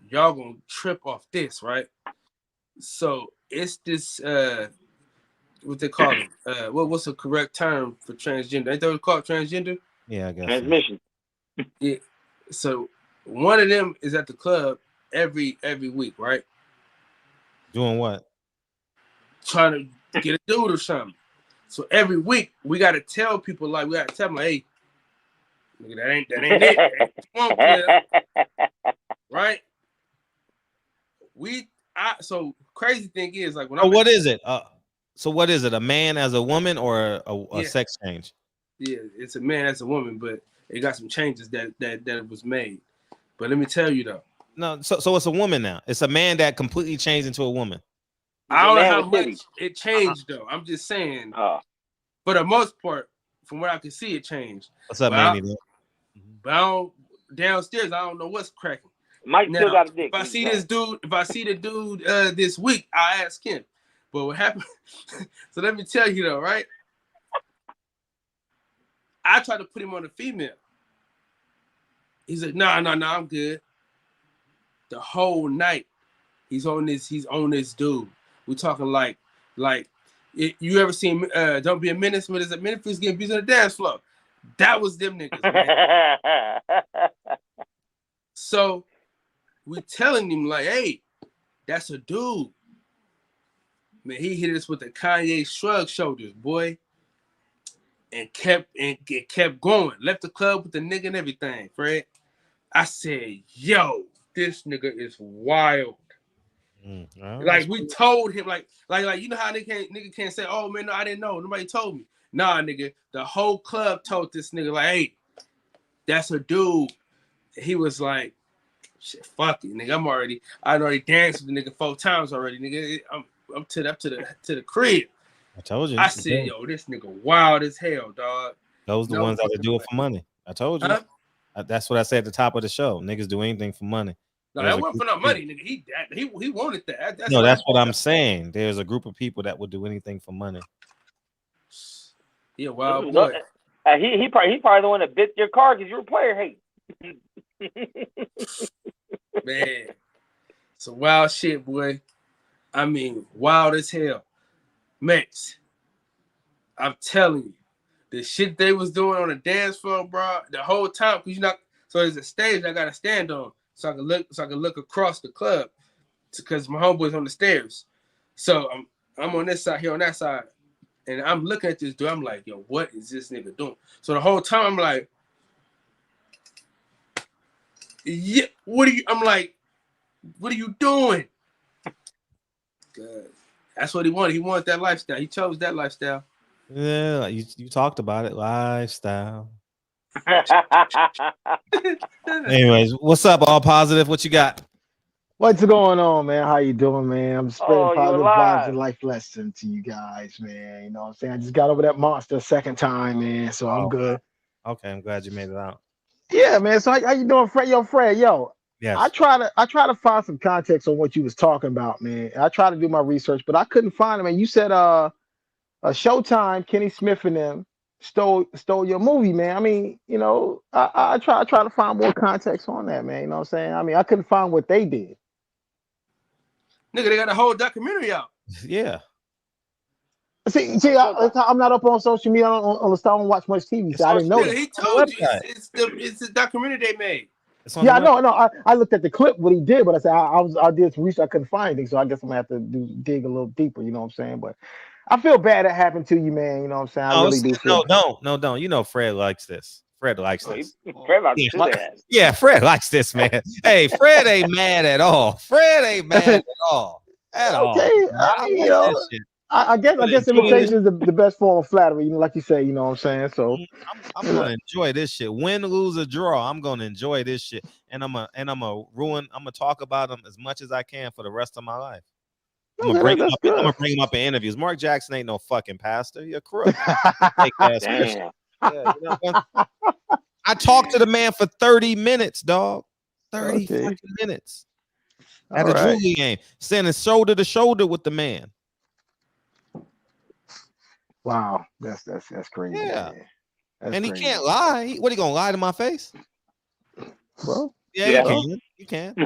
Y'all gonna trip off this, right? So it's this what they call it? What's the correct term for transgender? Ain't that what they call it, transgender? Yeah, I guess. Transmission. Yeah. So one of them is at the club every week, right? Doing what? Trying to get a dude or something. So every week we gotta tell people, like, we gotta tell them, hey, nigga, that ain't it. Come on, player. Right? So crazy thing is, like, when what is it? So what is it? A man as a woman or a sex change? Yeah, it's a man as a woman, but it got some changes that was made. But let me tell you though. No, so it's a woman now. It's a man that completely changed into a woman. I don't know how much it changed though. I'm just saying. For the most part, from what I can see, it changed. What's up, Manny? But downstairs, I don't know what's cracking. Mike still got a dick. If I see the dude this week, I'll ask him. But what happened? So let me tell you though, right? I tried to put him on a female. He's like, no, I'm good. The whole night, he's on this dude. We're talking like you ever seen Don't Be a Menace when there's a Memphis getting abused on the dance floor? That was them niggas, man. So we telling him like, hey, that's a dude. Man, he hit us with the Kanye shrug shoulders, boy. And kept going. Left the club with the nigga and everything, Fred. I said, yo, this nigga is wild. Like we told him, like you know how nigga can't say, oh man, no, I didn't know. Nobody told me. Nah, nigga, the whole club told this nigga, like, hey, that's a dude. He was shit, fuck it, nigga. I'd already danced with the nigga 4 times already, nigga. I'm to the crib. I told you. I said, yo, this nigga wild as hell, dog. Those the ones that would do it for money. I told you. Huh? That's what I said at the top of the show. Niggas do anything for money. No, that wasn't for no money, nigga. He wanted that. That's what I'm saying. There's a group of people that would do anything for money. Yeah, wild boy. He probably the one that bit your car because you were player hate. Man, some wild shit, boy. I mean, wild as hell. Max, I'm telling you, the shit they was doing on the dance floor, bro, the whole time, so there's a stage I gotta stand on so I can look across the club because my homeboy's on the stairs. So I'm on this side, here on that side, and I'm looking at this dude. I'm like, yo, what is this nigga doing? So the whole time I'm like, yeah, what are you doing? God. That's what he wanted. He wanted that lifestyle. He chose that lifestyle. Yeah, you talked about it. Lifestyle. Anyways, what's up, All Positive? What you got? What's going on, man? How you doing, man? I'm spreading positive vibes and life lessons to you guys, man. You know what I'm saying? I just got over that monster a second time, man, so I'm good. Okay, I'm glad you made it out. Yeah, man. So how you doing, Fred? Fred, yes. I try to find some context on what you was talking about, man. I try to do my research, but I couldn't find it, man. You said Showtime, Kenny Smith and them stole your movie, man. I mean, you know, I try to find more context on that, man. You know what I'm saying? I mean, I couldn't find what they did. Nigga, they got a whole documentary out. Yeah. See, I'm not up on social media. I don't watch much TV, so I didn't know. He told you it's the documentary they made. Yeah, no. I looked at the clip what he did, but I said I did some research. I couldn't find anything, so I guess I'm gonna have to dig a little deeper. You know what I'm saying? But I feel bad that happened to you, man. You know what I'm saying? I really do. No. You know, Fred likes this. Fred likes this. Fred likes this. Yeah, Fred likes this, man. Hey, Fred ain't mad at all. Fred ain't mad at all. Okay, I guess imitation is the best form of flattery. You know, like you say, you know what I'm saying. So I'm gonna enjoy this shit. Win, lose, or draw, I'm gonna enjoy this shit, and I'm gonna talk about them as much as I can for the rest of my life. I'm gonna bring him up in interviews. Mark Jackson ain't no fucking pastor. You're a crook. Yeah, you know, I talked to the man for 30 minutes, dog. 30 fucking minutes at a jewelry game, standing shoulder to shoulder with the man. Wow, that's crazy. Yeah, and he can't lie. What, he gonna lie to my face? Well, yeah, he can. He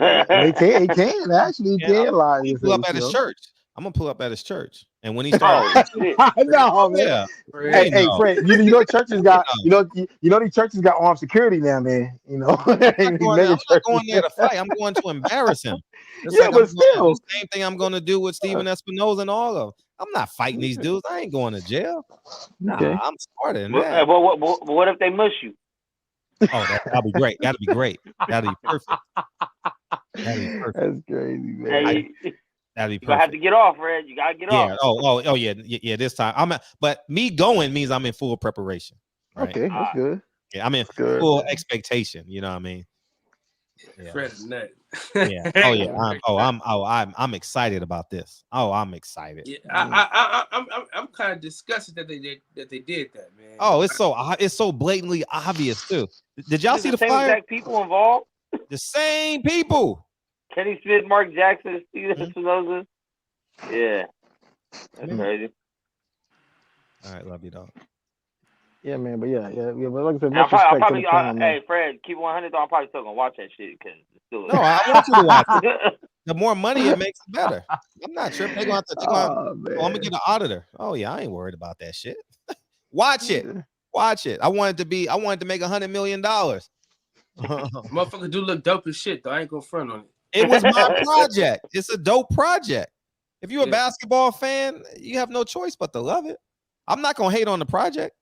can actually. He can lie. Pull up at his church. I'm gonna pull up at his church, and when he starts, no, man. Yeah. Hey, Fred, you know churches got you know these churches got armed security now, man. You know, I'm not going there to fight. I'm going to embarrass him. But still, the same thing I'm gonna do with Stephen Espinoza and all of them. I'm not fighting these dudes. I ain't going to jail. Nah, I'm smarter than that. What if they mush you? Oh, that'll be great. That'll be great. That'll be perfect. That'll be perfect. That's crazy, man. Hey, that'll be perfect. You gotta have to get off, Red. You gotta get off. Oh yeah. This time but me going means I'm in full preparation. Right? Okay, that's good. Yeah, I'm in full expectation. You know what I mean? Yeah. Fred is nut. Yeah. Oh yeah. I'm excited about this. Oh, I'm excited. Yeah. I'm kind of disgusted that they did that, man. Oh, it's so blatantly obvious too. Did y'all see the same flyer? exact people involved? The same people. Kenny Smith, Mark Jackson, Stephen Espinoza. Yeah. That's crazy. All right, love you, dog. Yeah, man, but yeah. But like I said, I'll probably hey, Fred, keep 100. I'm probably still gonna watch that shit because it's still. No, I want you to watch it. The more money it makes, the better. I'm not tripping. They're gonna I'm gonna get an auditor. Oh yeah, I ain't worried about that shit. Watch it. I wanted to make $100 million. Motherfucker do look dope as shit, though. I ain't gonna front on it. It was my project. It's a dope project. If you're a basketball fan, you have no choice but to love it. I'm not gonna hate on the project.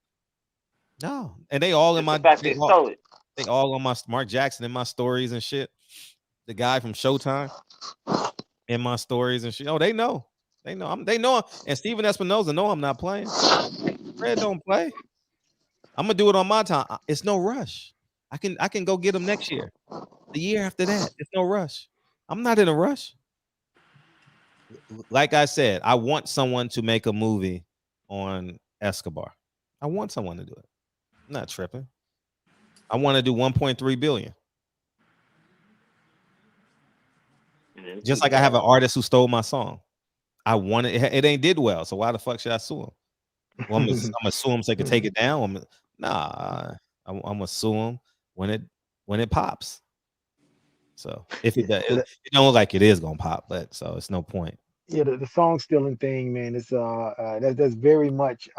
No, and they all in my they all on my Mark Jackson in my stories and shit. The guy from Showtime in my stories and shit. Oh, they know. They know. And Stephen Espinoza know I'm not playing. Fred don't play. I'm gonna do it on my time. It's no rush. I can go get him next year. The year after that, it's no rush. I'm not in a rush. Like I said, I want someone to make a movie on Escobar. I want someone to do it. I'm not tripping. I want to do 1.3 billion. Just like I have an artist who stole my song. I want it ain't did well. So why the fuck should I sue him? Well, I'm gonna sue him so they can take it down. I'm gonna sue him when it pops. So if it does, it don't look like it is gonna pop, but so it's no point. Yeah, the song stealing thing, man. It's that's very much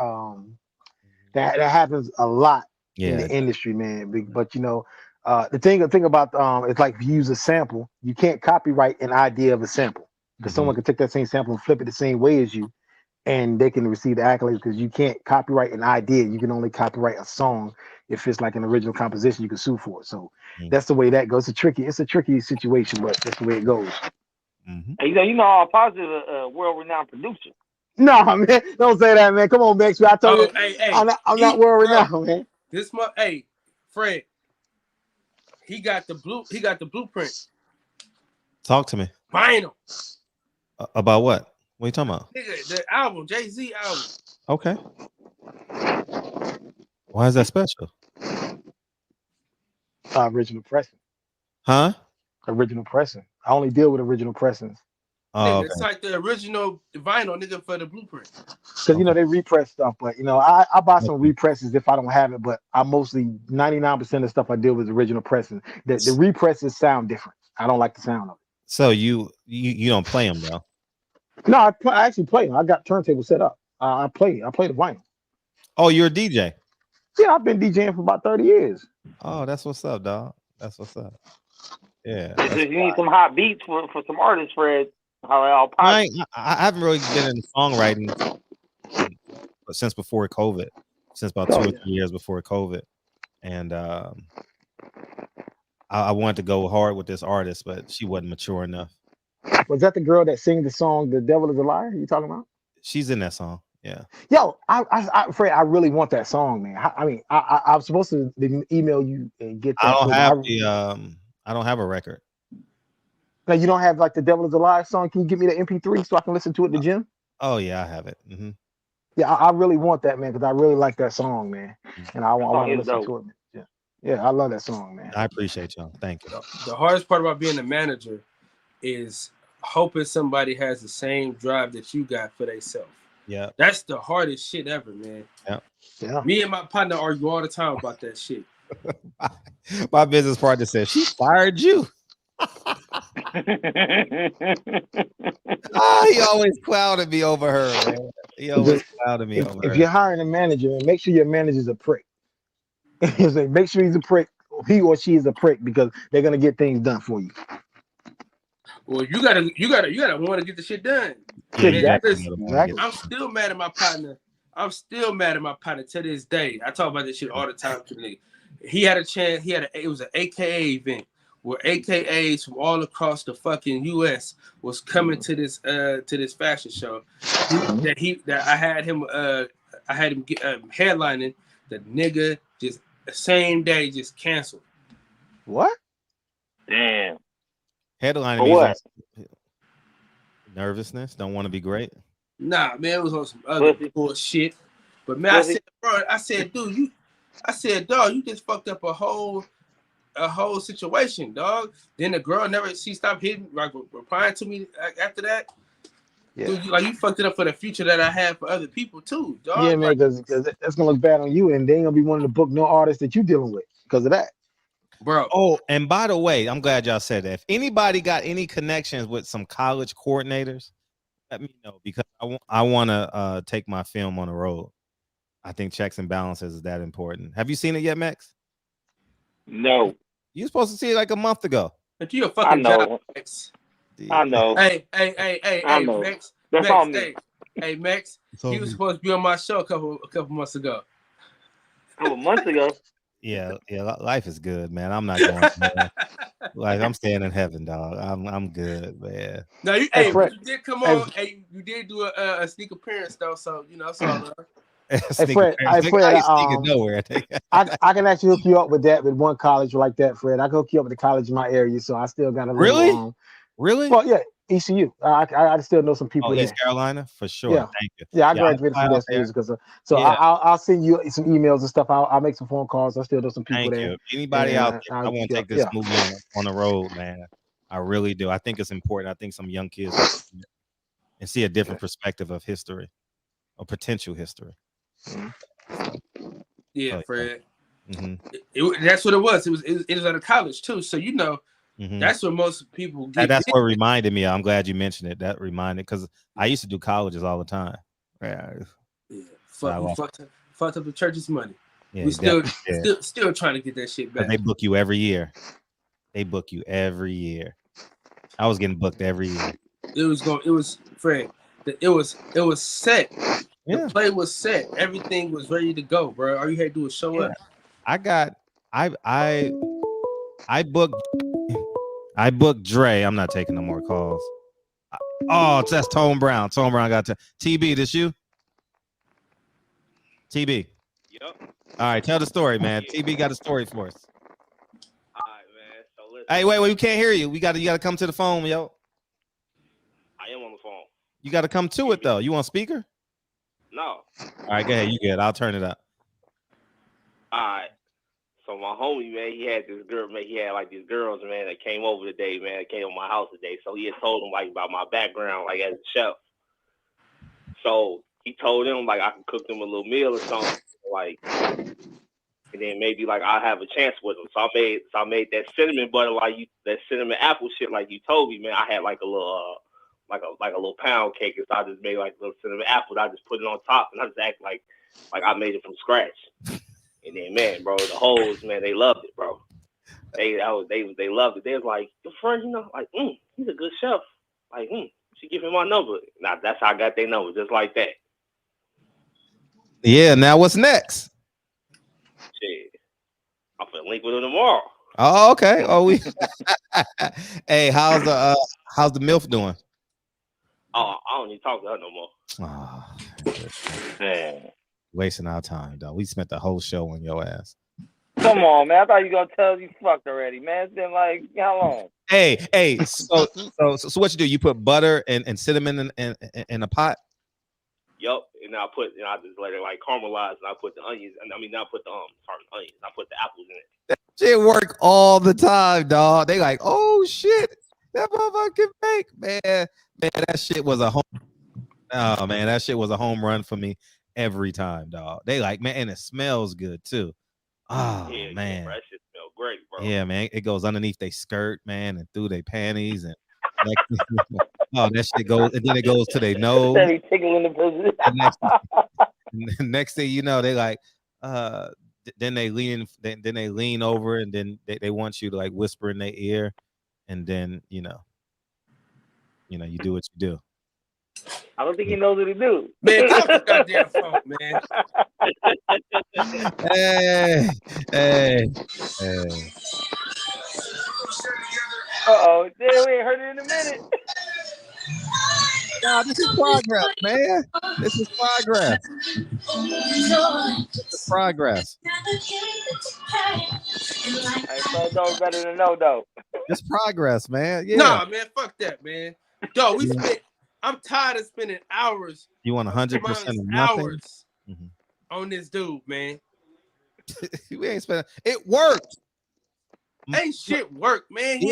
that happens a lot in the industry, man. But you know, the thing about it's like if you use a sample, you can't copyright an idea of a sample because someone can take that same sample and flip it the same way as you, and they can receive the accolades because you can't copyright an idea. You can only copyright a song if it's like an original composition you can sue for. So that's the way that goes. It's a tricky situation, but that's the way it goes. Hey, you know, I'm a positive world-renowned producer. No, man, don't say that, man. Come on, Max. I told you, I'm not world-renowned, man. This month, Fred, he got the blueprint. Talk to me. Vinyl. About what? What are you talking about? Nigga, the album, Jay-Z album. Okay. Why is that special? Original pressing. Huh? Original pressing. I only deal with original pressings. Oh, okay. It's like the original vinyl, nigga, for the blueprint. Because you know they repress stuff, but you know I buy some represses if I don't have it. But I mostly 99% of stuff I deal with is original pressing. The represses sound different. I don't like the sound of it. So you don't play them though? No, I actually play them. I got turntable set up. I play the vinyl. Oh, you're a DJ? Yeah, I've been DJing for about 30 years. Oh, that's what's up, dog. That's what's up. Yeah. If you need some hot beats for some artists, Fred. I haven't really been in songwriting since before COVID, since about 2 or 3 years before COVID, and I wanted to go hard with this artist, but she wasn't mature enough. Was that the girl that sings the song "The Devil Is a Liar"? You talking about? She's in that song. Yeah. Yo, Fred, I really want that song, man. I mean, I'm supposed to email you and get that. I don't have a record. Now you don't have like the Devil Is Alive song. Can you give me the MP3 so I can listen to it in the gym? Oh yeah, I have it. Yeah, I really want that, man, because I really like that song, man, and I want to listen to it. Yeah, I love that song, man. I appreciate y'all. Thank you. The hardest part about being a manager is hoping somebody has the same drive that you got for themselves. Yeah, that's the hardest shit ever, man. Yeah. Me and my partner argue all the time about that shit. My business partner said she fired you. He always clouded me over her, man. He always clouded me over her. If you're hiring a manager, make sure your manager's a prick. Make sure he's a prick. He or she is a prick because they're gonna get things done for you. Well, you gotta want to get the shit done. Exactly. I'm still mad at my partner. To this day. I talk about this shit all the time to nigga. He had a chance. It was an AKA event where AKAs from all across the fucking US was coming to this fashion show. I had him headlining. The nigga just the same day just canceled. What? Damn. Headlining what? Nervousness. Don't want to be great. Nah, man, it was on some other bullshit. But man, I said, dude, you just fucked up a whole situation, dog. Then the girl she stopped hitting, like replying to me after that. Yeah. Dude, you fucked it up for the future that I have for other people too, dog. Yeah, man, because that's gonna look bad on you, and they ain't gonna be wanting to book no artist that you dealing with because of that. Bro. Oh, and by the way, I'm glad y'all said that. If anybody got any connections with some college coordinators, let me know because I want to take my film on the road. I think checks and balances is that important. Have you seen it yet, Max? No. You supposed to see it like a month ago. But you a fucking job, Max. I know. Hey, I know. Max. That's Max, all me. Hey, Max. He was supposed to be on my show a couple months ago. A couple months ago. Yeah, life is good, man. I'm not going. Like I'm staying in heaven, dog. I'm good, man. No, you did come on. Hey, you did do a sneak appearance though, so it's all love. Hey, Fred, I can actually hook you up with one college like that, Fred. I can hook you up with the college in my area, so I still got a little, Really? Well, yeah, ECU. I still know some people there. East Carolina, for sure. Yeah. Thank you. Yeah, I graduated from that years ago. So I'll send you some emails and stuff. I'll make some phone calls. I still know some people there. Anybody out there, I want to take this movement on the road, man. I really do. I think it's important. I think some young kids and see a different perspective of history or potential history. Yeah, Fred. Mm-hmm. That's what it was. It was at a college too. So that's what most people get. That's what reminded me. I'm glad you mentioned it. That reminded because I used to do colleges all the time. Yeah. Fucked up the church's money. Yeah, we still trying to get that shit back. They book you every year. I was getting booked every year. It was Fred. It was set. Yeah. The play was set. Everything was ready to go, bro. All you had to do was show up. I booked Dre. I'm not taking no more calls. Oh, that's Tone Brown. Tone Brown got to TB. This you? TB. Yep. All right, tell the story, man. TB got a story for us. All right, man. So listen. Hey, wait, we can't hear you. You got to come to the phone, yo. I am on the phone. You got to come to it though. You on speaker? No. All right, go ahead. You good? I'll turn it up. All right. So my homie, man, he had this girl, man. He had like these girls, man, that came over today, man. That came to my house today. So he had told them like about my background, like as a chef. So he told them like I could cook them a little meal or something, like, and then maybe like I'll have a chance with them. So I made that cinnamon butter, that cinnamon apple shit, like you told me, man. I had like a little, like a little pound cake, and so I just made like a little cinnamon apple. I just put it on top, and I just act like I made it from scratch. And then, man, bro, the hoes, man, they loved it, bro. They loved it. They was like, your friend, he's a good chef. Like, she give him my number. Now that's how I got their number, just like that. Yeah. Now what's next? Shit, I'm gonna link with him tomorrow. Oh, okay. Oh, we. Hey, how's the MILF doing? Oh, I don't even talk to her no more. Oh, Man. wasting our time, dog. We spent the whole show on your ass. Come on, man. I thought you were gonna tell us you fucked already, man. It's been like how long? Hey. So what you do? You put butter and cinnamon in a pot. Yup. And I just let it like caramelize, and I put the onions. I put the onions. I put the apples in it. That shit work all the time, dog. They like, oh shit, that motherfucker can bake, man. That shit was a home. Oh man, that shit was a home run for me every time, dog. They like, man, and it smells good too. Oh Yeah, man, bro, that shit smell great, bro. yeah, man. It goes underneath their skirt, man, and through their panties, and that shit goes, and then it goes to their nose. Tickling the pussy. Next thing you know, they like, then they lean over, and then they want you to like whisper in their ear, and then you do what you do. I don't think he knows what to do. Man, get off the goddamn phone, man. Hey. Uh-oh. Damn, we ain't heard it in a minute. Nah, this is progress, man. This is progress. Hey, so know better than no, though. It's progress, man. Yeah. Nah, man, fuck that, man. Dog, I'm tired of spending hours. You want 100% of nothing? Hours on this dude, man. We ain't spending. It worked. Ain't shit work, man. He's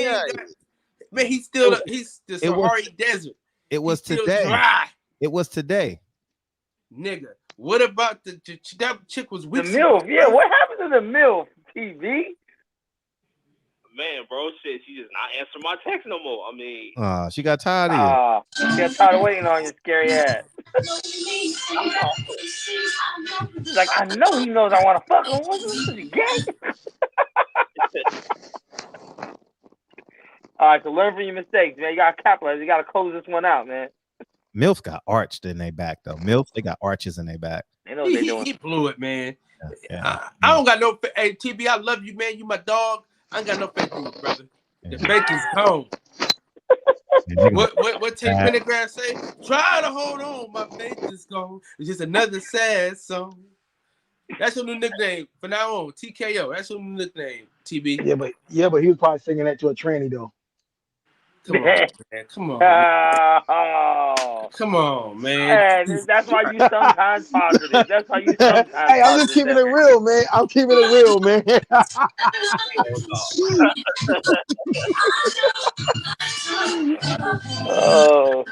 the Sahara Desert. It was today. Dry. It was today. Nigga, what about that chick was with the MILF? Yeah, what happened to the MILF TV? Man, bro, shit, she just not answer my text no more. I mean, She got tired of you. She got tired of waiting on your scary ass. She's like, I know he knows I want to fuck him. What's this? Is he gay? All right, so learn from your mistakes, man. You got to capitalize. You got to close this one out, man. MILF got arched in their back, though. MILF, they got arches in their back. They know what they doing. He blew it, man. Yeah. I don't got no. Hey, TB, I love you, man. You my dog. I ain't got no faith in you, brother. The faith is gone. What Tate Pendergrass say? Try to hold on, my faith is gone. It's just another sad song. That's your new nickname from now on. TKO. That's your new nickname. TB. Yeah, but he was probably singing that to a tranny though. Come on, man. Come on. Come on, man. That's why you sometimes positive. That's why you sometimes Hey, I'm just keeping it real, man. I'm keeping it real, man. Oh.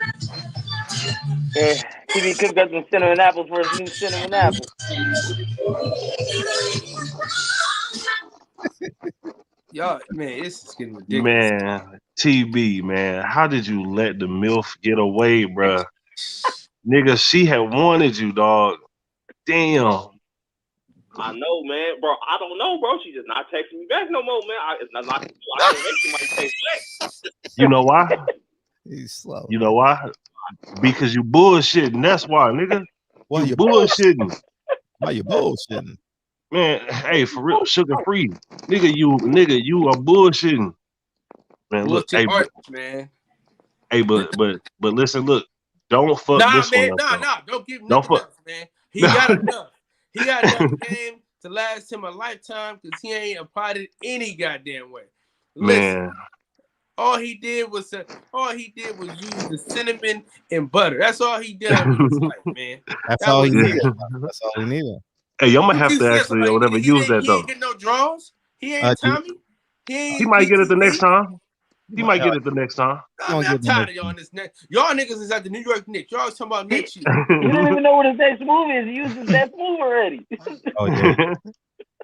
Yeah. TV cooked up some cinnamon apples for his new cinnamon apples. Y'all, man, this is getting ridiculous. Man, TB, man, how did you let the MILF get away, bruh? Nigga, she had wanted you, dog. Damn. I know, man, bro. I don't know, bro. She just not texting me back no more, man. I can't make somebody text back. You know why? He's slow. You know why? Because you bullshitting. That's why, nigga. Why you bullshitting? Why you bullshitting? Man, hey, for real, sugar free. Nigga, you are bullshitting. Man, look, hey, man. Hey, but listen, look, don't fuck this man, one up. Nah, don't give him Don't fuck, man. He got enough. He got enough game to last him a lifetime because he ain't applied it any goddamn way. Listen, man. All he did was use the cinnamon and butter. That's all he did in his life, man. That's all he needed. That's all he needed. Hey, I'm gonna have to actually or whatever use that He though. ain't get no draws. He ain't Tommy. He might get it the next time. He might get it the next time. I'm tired of y'all in this next. Y'all niggas is at the New York Knicks. Y'all always talking about next year. You don't even know what his next move is. He used his best move already. Oh yeah,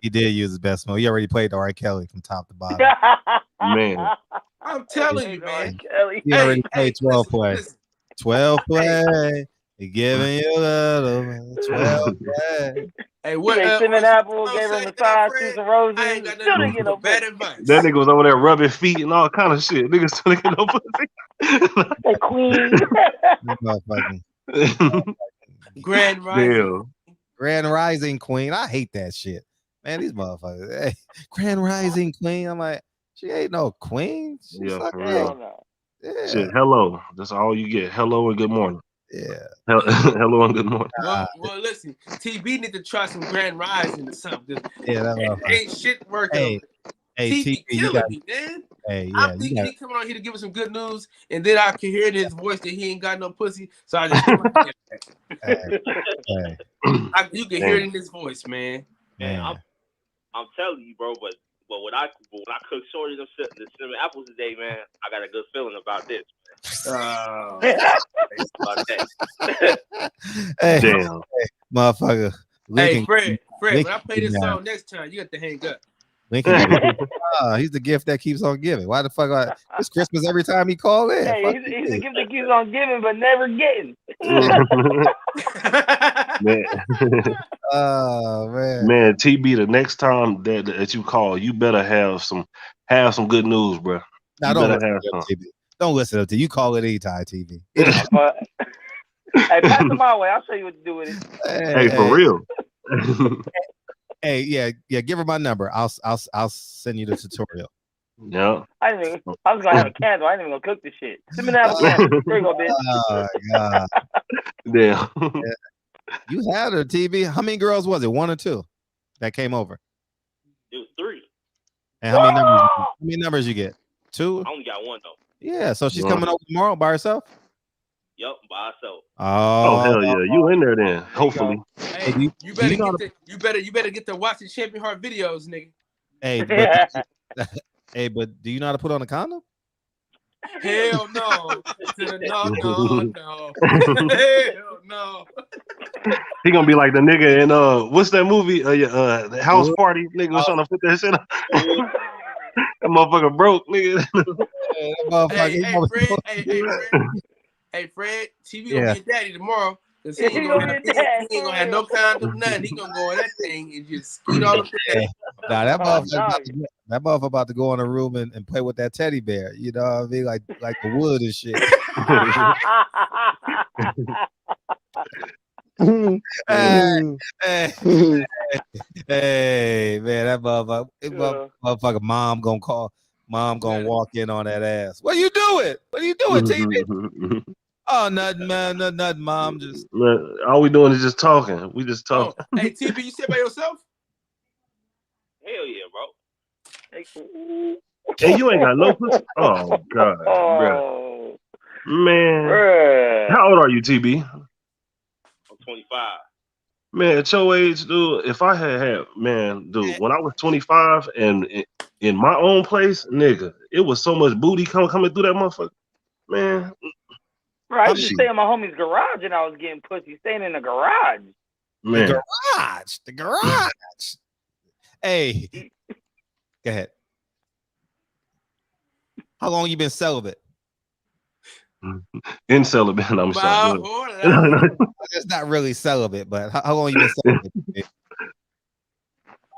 he did use his best move. He already played the R. Kelly from top to bottom. Man, I'm telling you, man. He already played 12 play. 12 play. He giving you a little 12 play. Hey, what? Cinnamon apple gave him a massage, threw some roses. I ain't got nothing to bad advice. That nigga was over there rubbing feet and all kind of shit. Niggas still get no pussy. Hey, queen. Grand Rising. Damn. Grand Rising Queen. I hate that shit. Man, these motherfuckers. Hey, Grand Rising Queen. I'm like, she ain't no queen. She's Yeah, like, for real. Yeah. Shit, hello. That's all you get. Hello and good morning. Yeah. Hello and good morning. Well, listen, TB need to try some Grand Rising or something. Yeah, that ain't shit working. TB killing me, man. I'm thinking he coming on here to give us some good news, and then I can hear in his voice that he ain't got no pussy. So I just you can hear it in his voice, man. I'm telling you, bro. But when I cook shorty the cinnamon apples today, man, I got a good feeling about this. Hey, damn, motherfucker. Hey, Fred, when I play this song next time, you got to hang up. Lincoln, he's the gift that keeps on giving. Why the fuck? It's Christmas every time he call in. Hey, he's the gift that keeps on giving but never getting. Man. Oh man, man, TB, the next time that you call, you better have some good news, bro. Now, don't listen to you. Call it anytime, TV. Hey, pass them my way. I'll show you what to do with it. Hey, for real. Hey, yeah, give her my number. I'll send you the tutorial. Yeah. I was gonna have a candle. I ain't even gonna cook this shit. Send me that candle. There you go, bitch. Oh God. Yeah. You had her, TV. How many girls was it? 1 or 2 that came over? It was 3. And how many numbers you get? 2? I only got 1 though. Yeah, so she's coming over tomorrow by herself? Yep, by herself. Oh hell yeah, you in there then? Hopefully. Hey, you better get the Watch the Champion Heart videos, nigga. Hey, but do you know how to put on a condom? Hell no. No. Hell no. He gonna be like the nigga in what's that movie? The House Party. Nigga was trying to put that shit on. That motherfucker broke, nigga. Hey, Fred, TV gonna be a daddy tomorrow. Cause he ain't gonna have no condom, nothing. He gonna go in that thing and just skeet all up there. Nah, that motherfucker about to go in a room and play with that teddy bear. You know what I mean? Like the wood and shit. Hey, man, that motherfucker mom gonna walk in on that ass. What are you doing? What are you doing, TV? Oh, nothing, man. Nothing, mom. Just all we doing is just talking. We just talking. Oh, hey, TV, you sit by yourself? Hell yeah, bro. Hey, you ain't got no pussy. Oh God, bro. Man, how old are you, TB? I'm 25. Man, at your age, dude, if I had when I was 25 and in my own place, nigga, it was so much booty coming through that motherfucker. Man. Bro, I used to stay in my homie's garage and I was getting pussy staying in the garage. Man. The garage. Hey, go ahead. How long you been celibate? In celibate, I'm sorry. It's not really celibate, but how long you been celibate?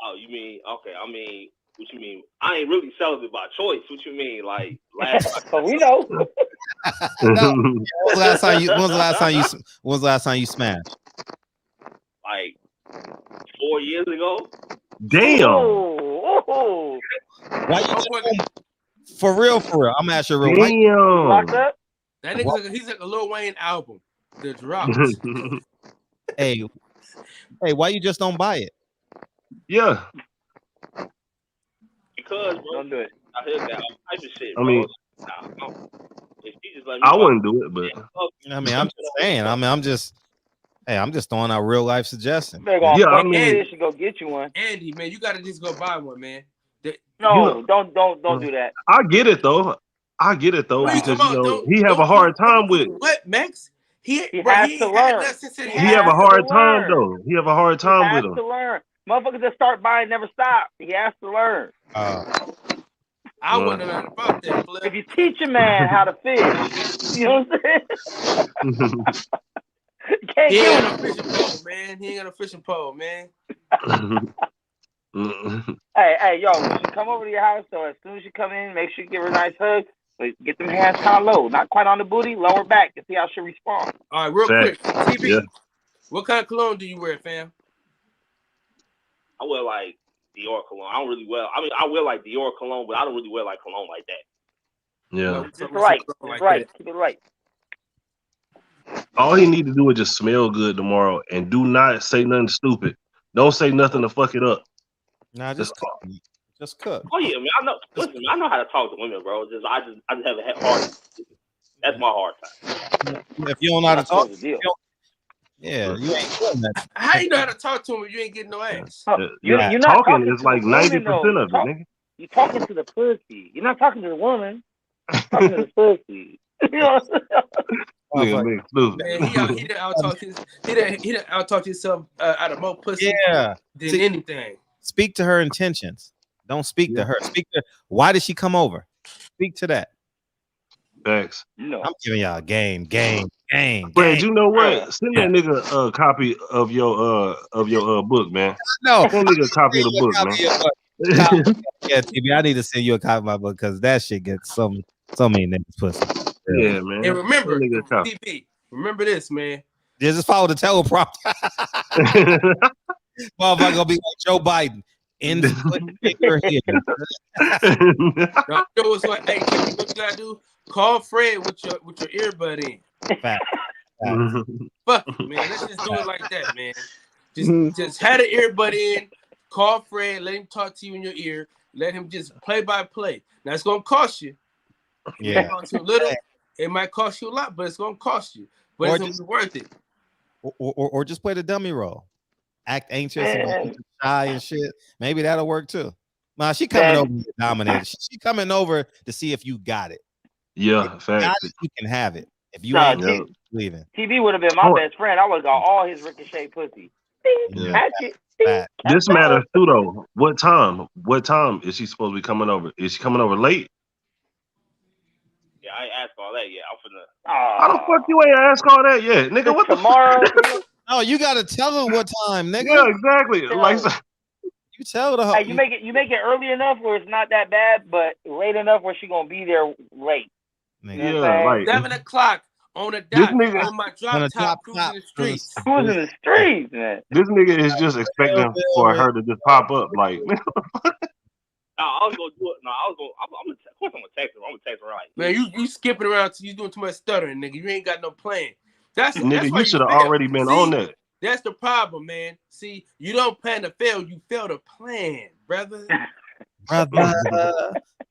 Oh, you mean okay? I mean, what you mean? I ain't really celibate by choice. What you mean? Like last? So we know. No. When was the last time you smashed? Like 4 years ago. Damn. Oh. Why you for real? I'm asking real. Damn. Locked up? That nigga, he's like a Lil Wayne album. The drops. Hey, why you just don't buy it? Yeah. Because, bro, don't do it. I heard that all type of shit. I mean, if she just let me I wouldn't do it, but I mean, I'm just saying. I'm just throwing out real life suggestions. Yeah, I mean, should go get you one. Andy, man, you gotta just go buy one, man. No, don't do that. I get it though because he have a hard time with what, Max? He has to learn. He have a hard time though. He have a hard time with him. He has to learn. Motherfuckers that start buying never stop. He has to learn. I wouldn't have known about that. Flip. If you teach a man how to fish, you know what I'm saying? He ain't got no fishing pole, man. He ain't got no fishing pole, man. Hey, yo, when she come over to your house, so as soon as you come in, make sure you give her a nice hug. Get them hands kind of low, not quite on the booty, lower back, and see how she respond. All right, real quick, TV. What kind of cologne do you wear, fam? I wear like Dior cologne. I don't really wear. I mean, I wear like Dior cologne, but I don't really wear like cologne like that. Yeah, just right. Keep it right. All he need to do is just smell good tomorrow, and do not say nothing stupid. Don't say nothing to fuck it up. Nah, just cook. Just cook. Oh yeah, man. I know. Listen, I know how to talk to women, bro. I just haven't had hard. That's my hard time. If you don't know how to talk, you ain't doing that. How you know how to talk to him if you ain't getting no ass? You're not talking is like 90% of it, nigga. You're talking to the pussy. You're not talking to the woman. You're talking to the pussy. You know what I'm saying? Man, he done out-talk himself out of more pussy than anything. Speak to her intentions. Don't speak to her. Speak to why did she come over? Speak to that. Thanks. No. I'm giving y'all game. Fred, you know what? Send that nigga a copy of your book, man. No. Send nigga a copy of the book, man. Yeah, TV, I need to send you a copy of my book because that shit gets so many niggas pussy. Yeah, man. And remember, TV, remember this, man. Just follow the teleprompter. Motherfucker gonna be like Joe Biden. In your head. No, it was like, hey, what you gotta do? Call Fred with your earbud in. Fact. Fuck it, man. Let's just do it like that, man. Just have the earbud in. Call Fred. Let him talk to you in your ear. Let him just play by play. Now it's gonna cost you. It might cost you a little. It might cost you a lot, but it's gonna cost you. But it's gonna be worth it. Or just play the dummy role. Act anxious and shy and shit. Maybe that'll work too. Nah, she coming over to dominate. She coming over to see if you got it. Yeah, fact. You can have it. If you ain't leaving. TV would have been my best friend. I would have got all his ricochet pussy. Yeah. This matters too, though. What time? What time is she supposed to be coming over? Is she coming over late? Yeah, I ain't asked all that yet. I'm finna. How the fuck you ain't ask all that yet, nigga? What tomorrow? No, you gotta tell her what time, nigga. Yeah, exactly. Like you tell her. Hey, you make it early enough where it's not that bad, but late enough where she gonna be there late. You know what I'm saying? 7 o'clock on the dot. On my drop top, cruising the streets. Cruising the streets, man. This nigga is just expecting for her to just pop up, like. I was gonna do it. No, I was gonna. Of course, I'm gonna text her. I'm gonna text her like. Man, you skipping around. You doing too much stuttering, nigga. You ain't got no plan. That's nigga, you should have already been on that. That's the problem, man. See, you don't plan to fail. You fail to plan, brother. My brother.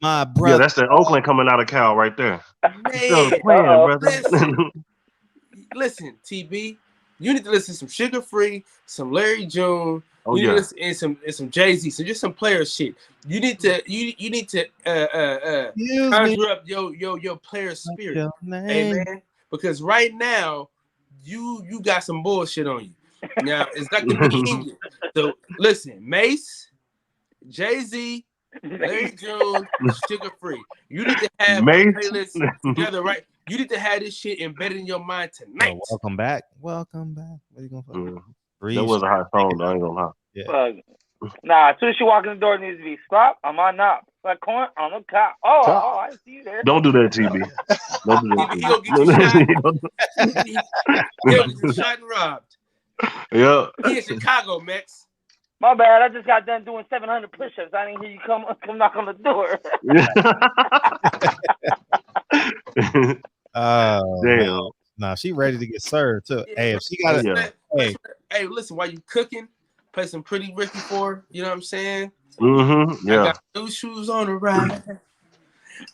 Yeah, that's the Oakland coming out of Cal right there. Man, plan, brother. Listen, TB. You need to listen to some Sugar Free, some Larry June. Oh, you need to listen and some Jay-Z. So just some player shit. You need to conjure up your player spirit. Hey, man. Because right now, you got some bullshit on you. Now it's not gonna be easy. So listen, Mace, Jay-Z, Larry June, Sugar Free. You need to have Mace. a playlist together, right? You need to have this shit embedded in your mind tonight. Welcome back. What are you gonna That was a hot song, though. I ain't gonna lie. Yeah. Nah, as soon as she walk in the door, it needs to be stop. I'm on knock. Like corn on the cop. Oh, I see you there. Don't do that, TB. Don't do that. He gonna get you shot. He'll get you shot and robbed. Yeah. He in Chicago, Max. My bad. I just got done doing 700 push-ups. I didn't hear you come knock on the door. Damn. Nah, she ready to get served too. Hey, if she got it. Hey, listen, while you cooking, play some Pretty Ricky for her. You know what I'm saying? Mm-hmm. Yeah. I got new shoes on the ride.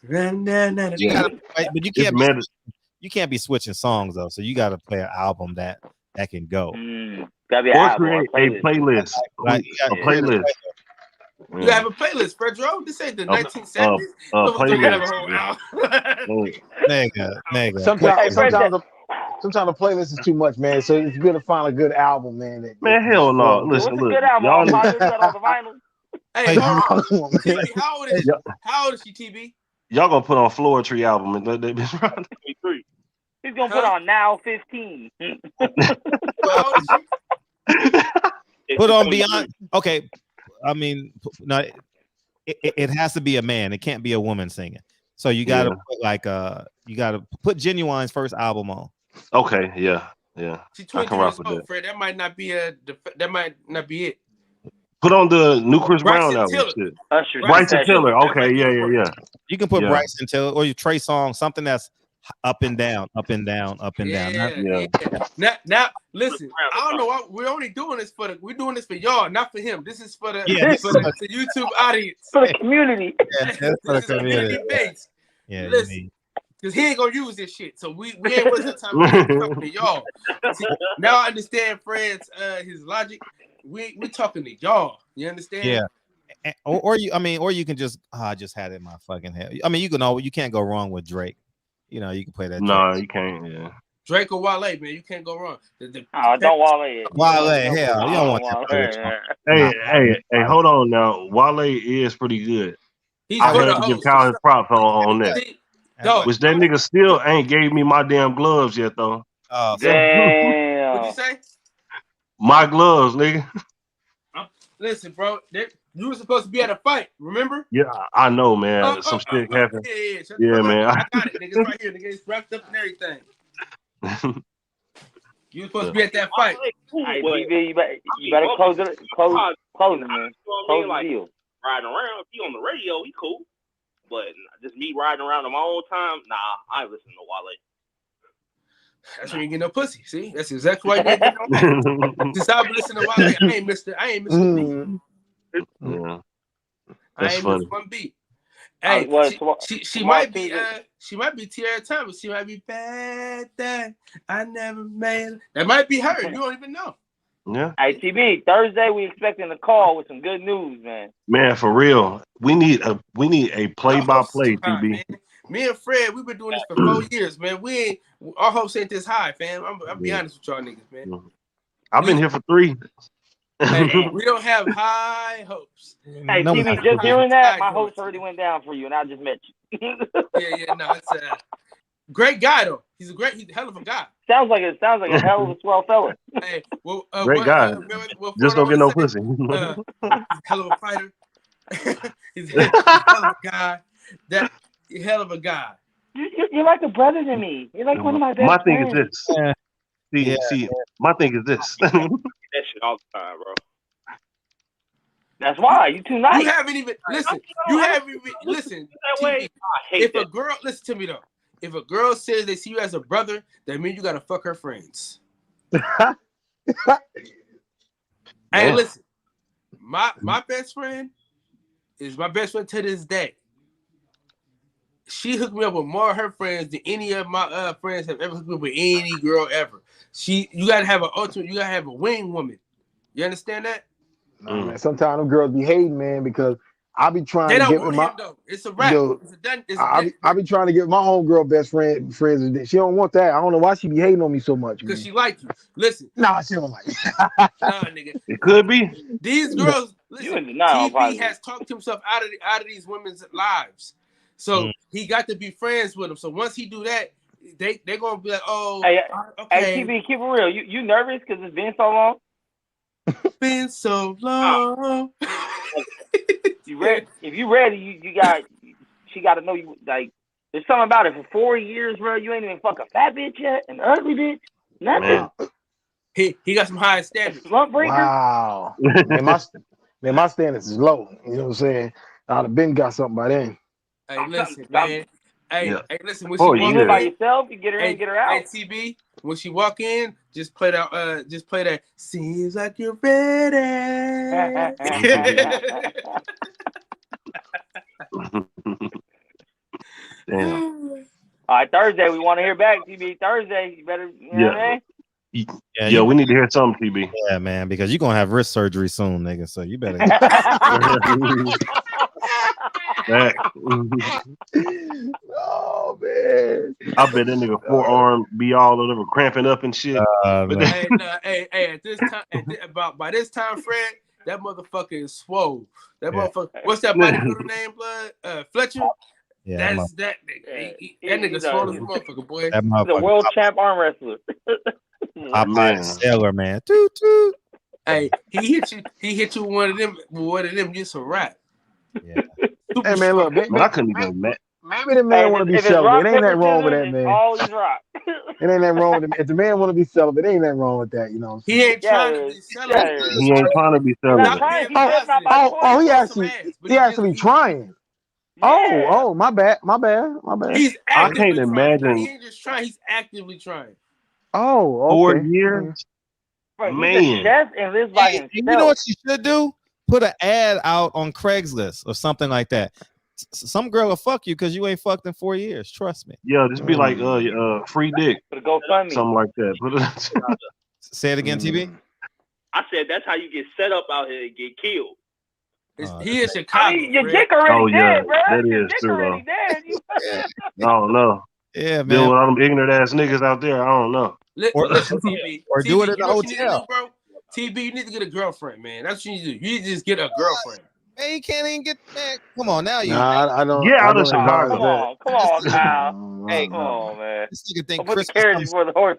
But you can't be switching songs though. So you got to play an album that can go. Gotta be or create a playlist. A playlist. You have a playlist, Pedro. This ain't the 1970s. Nigga. Sometimes the playlist is too much, man. So it's good to find a good album, man. Man, hell no. Listen, look. Y'all Hey, how old is she, TB? Y'all gonna put on Floetry album and let that bitch run. 23. He's gonna put on Now 15. Put on Beyond. Okay, I mean, no, it has to be a man. It can't be a woman singing. So you gotta put Genuine's first album on. Okay, yeah. She's 20 years old, Fred. That might not be it. Put on the new Chris Brown album. Bryson Tiller. Okay, yeah. You can put Bryson Tiller or your Trey Songz, something that's up and down, up and down, up and down. Now, listen. I don't know what we're only doing this for. We're doing this for y'all, not for him. This is for the the YouTube audience, for the community. Yeah, that's for the community base. Yeah, listen, because he ain't gonna use this shit. So we ain't wasting time talking to y'all. See, now I understand Fred's his logic. We talking to y'all. You understand? Yeah. Or you can just I just had it in my fucking head. I mean, you can't go wrong with Drake. You know, you can play that. No, you can't. Yeah. Drake or Wale, man, you can't go wrong. Don't Wale it. Wale, hell, you don't want that. Hey, hold on now. Wale is pretty good. I had to give Kyle his props on that. Which that nigga still ain't gave me my damn gloves yet though. Oh, damn. What'd you say? My gloves, nigga. Listen, bro. You were supposed to be at a fight, remember? Yeah, I know, man. Some shit happened. Yeah, man. I got it, nigga. It's right here, nigga. It's wrapped up and everything. You were supposed to be at that fight. Hey, TV, you better close it, man. Close the deal. Riding around, if he on the radio, he cool. But just me riding around in my own time, nah, I ain't listening to Wale. That's when you get no pussy. See, that's exactly why you ain't get no. Since I've been listening to Wale, I ain't missed the beat. Yeah, I ain't missed one beat. Hey, she might be Tierra Thomas. She might be bad that I never made. That might be her. You don't even know. Yeah. Hey, TB, Thursday we expecting a call with some good news, man. Man, for real, we need a play-by-play, TB. Me and Fred, we've been doing this for 4 years, man. Our hopes ain't this high, fam. I'll be honest with y'all niggas, man. I've been here for 3. Hey, we don't have high hopes. Hey, TB, just hearing that, my hopes already went down for you, and I just met you. No, it's great guy though. He's a hell of a guy. Sounds like a hell of a swell fella. Hey, great guy. Just don't get no pussy. Hell of a fighter. He's a hell of a guy. Hell of a guy. You're like a brother to me. You're like one of my best friends. My thing is this. See, my thing is this. That shit all the time, bro. That's why you too nice. You haven't even listen. Listen. If a girl, listen to me though. If a girl says they see you as a brother, that means you gotta fuck her friends. Hey, listen. My best friend is my best friend to this day. She hooked me up with more of her friends than any of my friends have ever hooked me up with any girl ever. You gotta have an ultimate. You gotta have a wing woman. You understand that? No, man. Sometimes them girls be hating, man, because I be trying to get with my. It's a wrap. I be trying to get my homegirl best friends. She don't want that. I don't know why she be hating on me so much. Because she like you. Listen. Nah, she don't like you. Nah, nigga. It could be. These girls. Listen. TP has talked himself out of these women's lives. So he got to be friends with them. So once he do that, they're gonna be like, oh, hey, okay. Hey, TB, keep it real. You nervous because it's been so long? Been so long. If you ready, she got to know you. Like, there's something about it. For 4 years, bro, you ain't even fuck a fat bitch yet, an ugly bitch, nothing. Man. He got some high standards. Slump breaker. Wow. man, my standards is low. You know what I'm saying? I'd have been got something by then. Hey, listen, man. Hey, listen. When she walk in by yourself, you get her in, get her out. Hey, TB, when she walk in, just play that. Seems like you're ready. Damn. All right, Thursday, we want to hear back, TB. Thursday, you better, you know what I mean? Yeah, we need to hear something, TB. Yeah, man, because you're gonna have wrist surgery soon, nigga. So you better. Oh man! I bet that nigga forearm be all over cramping up and shit. Hey, at this time, by this time, Fred, that motherfucker is swole. That motherfucker. What's that bodybuilder name? Fletcher. Yeah, that's that nigga. That nigga swole as a motherfucker, boy. That He's a world champ arm wrestler. Popeye Sailor, man. Toot toot. Hey, he hit you with one of them. Just a rap. Yeah. Hey man, look, I couldn't even met. Maybe the man want to be celibate. It ain't that wrong with that, man. Always rock. It ain't that wrong with him. If the man want to be celibate, it ain't that wrong with that. You know. He ain't trying to be celibate. He ain't trying to be celibate. He actually trying. Oh, my bad. He's I actively can't trying. imagine He ain't just trying. He's actively trying. Oh, 4 okay. years. Bro, he's Man. a chef and lives by himself. You know what you should do? Put an ad out on Craigslist or something like that. Some girl will fuck you because you ain't fucked in 4 years. Trust me. Yeah, just be like free dick. Put a GoFundMe. Something like that. Say it again, TB. I said that's how you get set up out here and get killed. He is Chicago. I mean, your dick already dead, bro. That Your is dick true, already dead. I don't know. Yeah, Deal man. with all them ignorant ass niggas out there. I don't know. Listen, TB. Or do it in you the know what you need to hotel. do, bro? TB, you need to get a girlfriend, man. That's what you need to do. You need to just get a girlfriend. Man, you can't even get man. Come on now, you. Nah, I don't. Get out I of don't Chicago. advise Come on, Kyle. Hey, Come on, man. this nigga think Put the Christmas carriage comes. before the horse.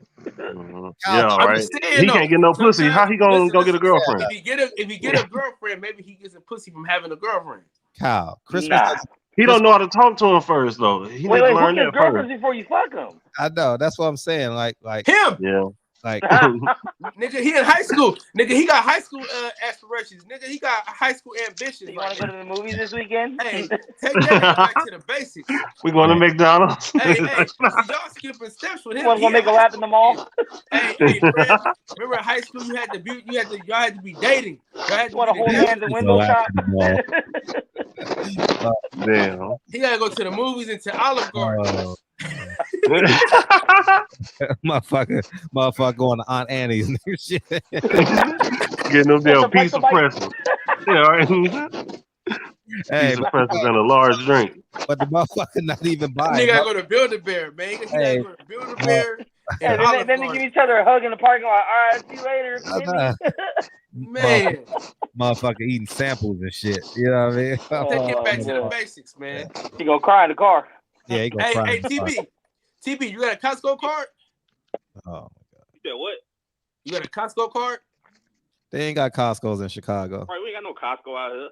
Yeah, I'm right. just saying, He though, can't get no pussy. How he gonna go get a girlfriend? If he get a girlfriend, maybe he gets a pussy from having a girlfriend. Kyle, Christmas. Nah. He don't know how to talk to him first though. He Wait, needs to who learn gets that girlfriends first. before you fuck them? I know. That's what I'm saying. Like Him. Yeah. Like Nigga, he in high school. Nigga, he got high school aspirations. Nigga, he got high school ambitions. You want to go to the movies this weekend? Hey, take that nigga back to the basics. We going to McDonald's. Hey, y'all skipping steps with him. You want to go make a lap in the mall? Hey, Fred, remember in high school y'all had to be dating. Y'all had to Want to hold dating. hands at window shop? Damn. He gotta go to the movies and to Olive Garden. motherfucker going to Aunt Annie's and shit. Getting them damn pizza presses. Yeah, right. Hey, pizza presses and a large drink. But the motherfucker not even buying. Nigga gotta go to Build-A-Bear, man. He gotta go to Build-A-Bear. And then they give each other a hug in the parking lot. All right, see you later. Man. Motherfucker eating samples and shit. You know what I mean? Take it back to the basics, man. He gonna cry in the car. Yeah, he gonna cry. Hey, TB, you got a Costco card? Oh my god. You said what? You got a Costco card? They ain't got Costco's in Chicago. Right, we ain't got no Costco out here.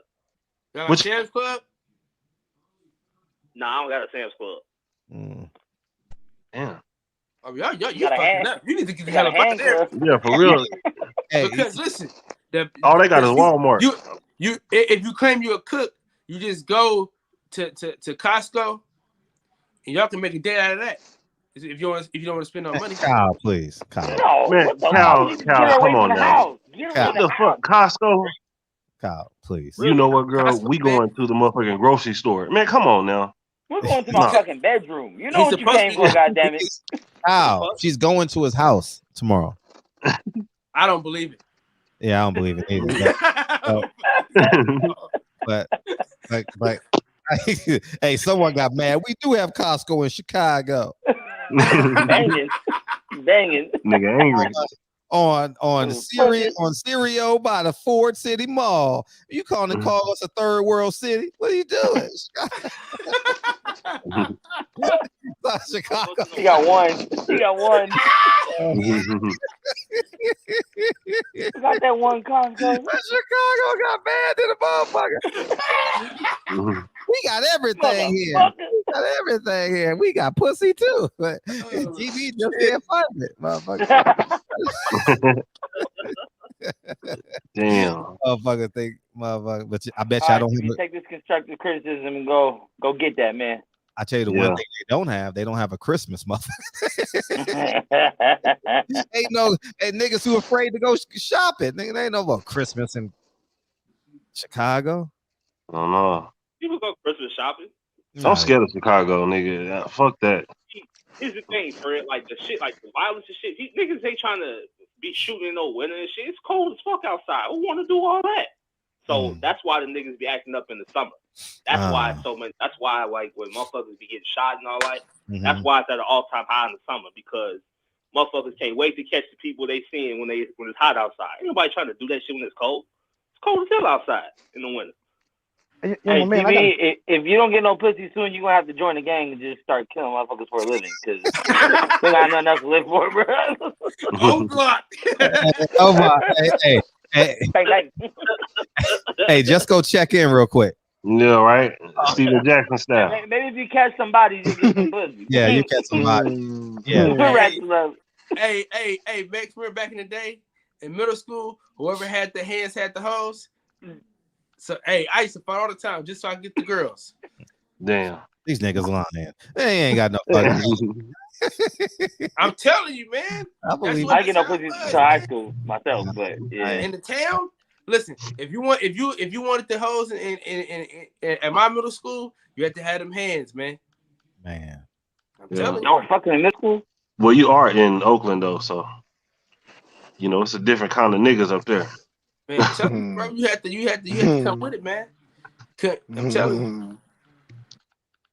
You got a Sam's Club? Nah, I don't got a Sam's Club. Damn. Oh, y'all fucking up. You need to get the hell up out of there. Yeah, for real. Because listen, all they got is Walmart. You if you claim you're a cook, you just go to Costco, and y'all can make a day out of that. If you don't want to spend no money. Kyle, please, Kyle. No, Man, Kyle, come on now. What the fuck, Costco? Kyle, please. You know what, girl? Costco, we going to the motherfucking grocery store. Man, come on now. We're going to my fucking bedroom. You know what you came for, goddammit. Kyle, she's going to his house tomorrow. I don't believe it. Yeah, I don't believe it either. But hey, someone got mad. We do have Costco in Chicago. Banging. Nigga angry. On Stereo by the Ford City Mall. You calling to call us a third world city? What are you doing? Chicago. He got one. Got that one Costco. Chicago got bad in the motherfucker. We got everything here. We got pussy too. But TV just can't find it, motherfucker. Damn. Motherfucker think, motherfucker. But I bet you I don't You take this constructive criticism and go get that, man. I tell you the one thing they don't have a Christmas, motherfucker. Ain't niggas who afraid to go shopping. Nigga, they ain't no about Christmas in Chicago. I don't know. People go Christmas shopping. I'm scared of Chicago, nigga. Fuck that. Here's the thing, Fred. Like the shit, like the violence and shit. These niggas ain't trying to be shooting in no winter and shit. It's cold as fuck outside. Who want to do all that? So that's why the niggas be acting up in the summer. That's why so many. That's why like when motherfuckers be getting shot and all that. That's why it's at an all-time high in the summer because motherfuckers can't wait to catch the people they seeing when it's hot outside. Ain't nobody trying to do that shit when it's cold. It's cold as hell outside in the winter. Hey, TV, if you don't get no pussy soon, you're going to have to join the gang and just start killing motherfuckers for a living because they got nothing else to live for, bro. Oh, God. Oh, my. Hey, just go check in real quick. Yeah, right. Steven Jackson style. Maybe if you catch somebody, you get some pussy. Yeah, you catch somebody. Yeah. Hey, Max, remember back in the day in middle school, whoever had the hands had the hose. So, hey, I used to fight all the time just so I could get the girls. Damn. These niggas lying. They ain't got no fucking. I'm telling you, man. I believe. I get no pussy until high school myself, but yeah. In the town, listen. If you wanted the hoes in at my middle school, you had to have them hands, man. Man, I'm telling you. No fucking in middle school. Well, you are in Oakland though, so you know it's a different kind of niggas up there. Man, I'm telling you, bro, you had to come with it, man. I'm telling you.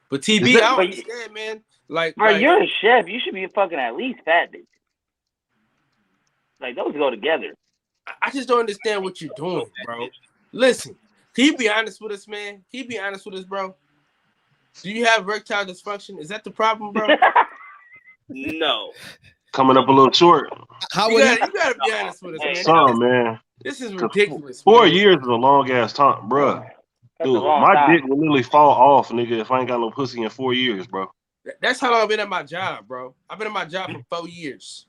But TB, I don't understand, man. Like, bro, you're a chef. You should be fucking at least fat, bitch. Like those go together. I just don't understand what you're doing, bro. Listen, can you be honest with us, man? Can you be honest with us, bro? Do you have erectile dysfunction? Is that the problem, bro? No. Coming up a little short. You gotta be honest with us, man. Some man. This is ridiculous. 4 years is a long ass time, bro. Dude, my dick will literally fall off, nigga, if I ain't got no pussy in 4 years, bro. That's how long I've been at my job, bro. I've been at my job for 4 years.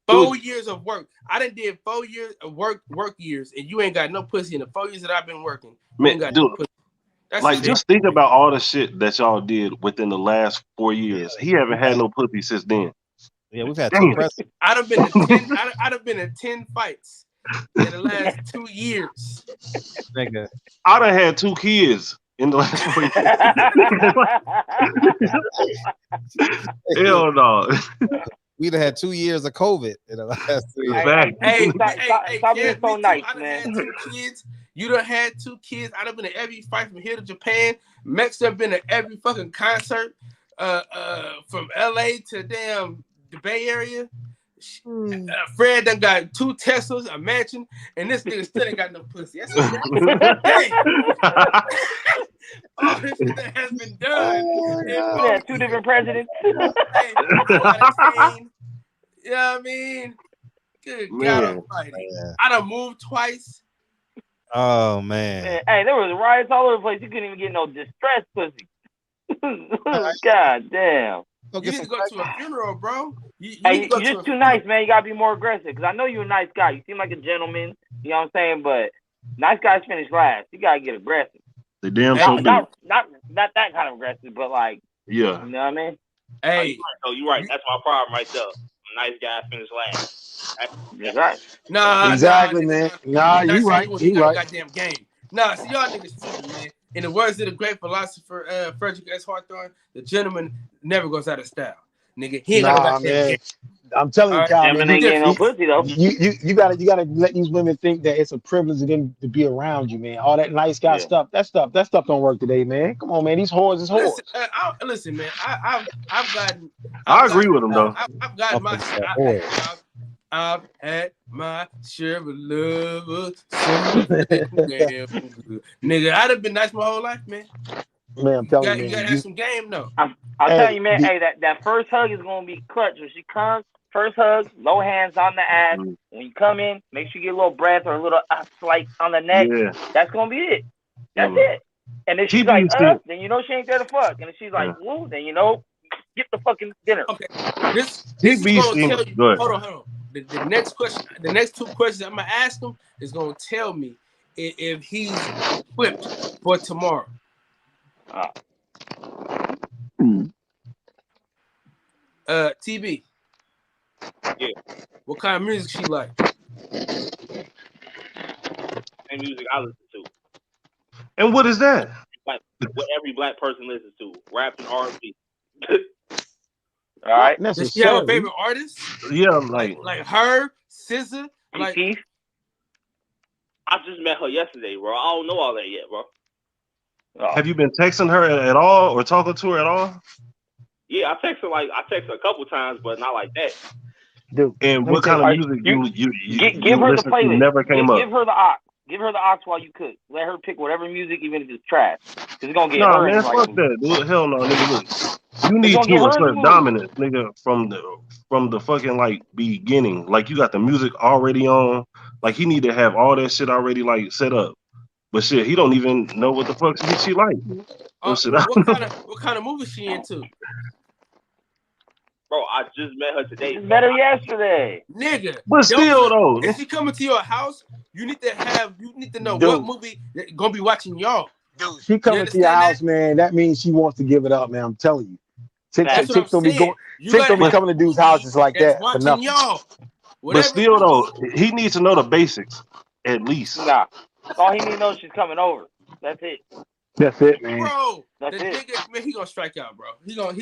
4 years of work. I done did 4 years of work years, and you ain't got no pussy in the 4 years that I've been working. You ain't got no pussy. That's like, just think about all the shit that y'all did within the last 4 years. He haven't had no pussy since then. Yeah, we've had two presidents. I done been to 10. I done been in 10 fights in the last 2 years. Nigga, I done had 2 kids in the last 4 years. Hell no. We'd have had 2 years of COVID in the last 2 years. Hey, stop being so nice, man. Had 2 kids. You done had 2 kids. I done been to every fight from here to Japan. Mex done been to every fucking concert. From LA to damn the Bay Area. Fred done got 2 Teslas, a mansion, and this nigga still ain't got no pussy. That's all this shit that has been done. We had 2 different presidents. You know what I mean? Good God Almighty. I done moved twice. Oh man. Hey, there was riots all over the place. You couldn't even get no distressed pussy. God damn. You need to go to a funeral, bro. You're just too nice, man. You gotta be more aggressive. Because I know you're a nice guy. You seem like a gentleman. You know what I'm saying? But nice guys finish last. You gotta get aggressive. The damn not that kind of aggressive, but like, yeah. You know what I mean? Hey, you're right. That's my problem right there. Nice guy finish last. That's right. Nah, exactly, man. Nah, you right. You right. Goddamn game. Nah, see y'all niggas too, man. In the words of the great philosopher Frederick S. Hawthorne, the gentleman never goes out of style. Nigga, he ain't got man. I'm telling you, Kyle, man, ain't getting no pussy though. You gotta let these women think that it's a privilege of them to be around you, man. All that nice guy stuff, that stuff don't work today, man. Come on, man. These whores is whores. Listen, man. I've gotten. I agree with him though. I've gotten my. I've had my share of lovers. Nigga, I'd have been nice my whole life, man. Man, I'm telling you, you gotta have some game though. I'll tell you, man. Hey, that first hug is gonna be clutch when she comes. First hug, low hands on the ass. When you come in, make sure you get a little breath or a little slight on the neck. Yeah. That's gonna be it. That's it. And then she's like, then you know she ain't there to fuck. And if she's like, woo, then you know, get the fucking dinner. Okay. This is gonna tell you. Hold on. The next question, the next 2 questions I'm gonna ask him is gonna tell me if he's equipped for tomorrow. TB. Yeah. What kind of music she like? Same music I listen to. And what is that? Like what every black person listens to. Rap and R&B. All right. Does she have a favorite artist? Yeah, like her, SZA, like. I just met her yesterday, bro. I don't know all that yet, bro. Have you been texting her at all or talking to her at all? Yeah, I text her a couple times, but not like that. Dude, and what kind of music you give her the playlist? Never came up. Give her the aux. Give her the aux while you cook. Let her pick whatever music, even if it's trash. It's gonna get her. Man, fuck that, dude. Hell no, nigga. Look, you need to assert dominance, nigga, from the fucking like beginning. Like you got the music already on. Like he need to have all that shit already like set up. But shit, he don't even know what the fuck she like. What kind of movie she into? Bro, I just met her today. Met her yesterday, nigga. But still, though, if she coming to your house, you need to know what movie gonna be watching y'all. Dude, she coming to your house, man. That means she wants to give it up, man. I'm telling you. Chicks don't be coming to dudes' houses like that for nothing. Y'all. But still, though, he needs to know the basics at least. Nah, all he needs to know is she's coming over. That's it. That's it, man. Bro, That's the it. nigga, man, he gonna strike out, bro. He's about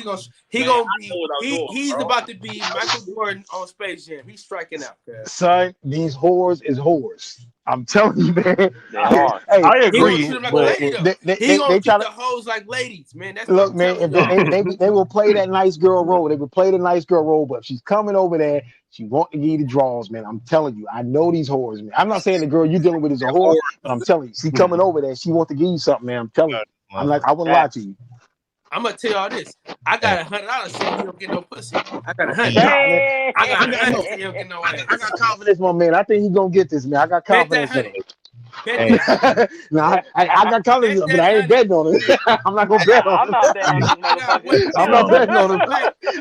to be Michael Jordan on Space Jam. He's striking out, cuz. Son, these whores is whores. I'm telling you, man. They are. Hey, I agree. He gonna treat them like a lady, though. He gonna treat the hoes like ladies, man. That's look, man. If they will play that nice girl role. They will play the nice girl role. But if she's coming over there, she want to give you the draws, man. I'm telling you, I know these whores, man. I'm not saying the girl you're dealing with is a whore, but I'm telling you, she coming over there. She want to give you something, man. I'm telling you. I'm like, I wouldn't lie to you. I'm gonna tell y'all this. I got $100 saying he don't get no pussy. I got $100. Hey, I got $100 saying he don't get no ass. I got confidence, my man. I think he's gonna get this, man. I got confidence in him. Hey. No, I got confidence, but I ain't betting on it. I'm not gonna bet on him. I'm not betting on him.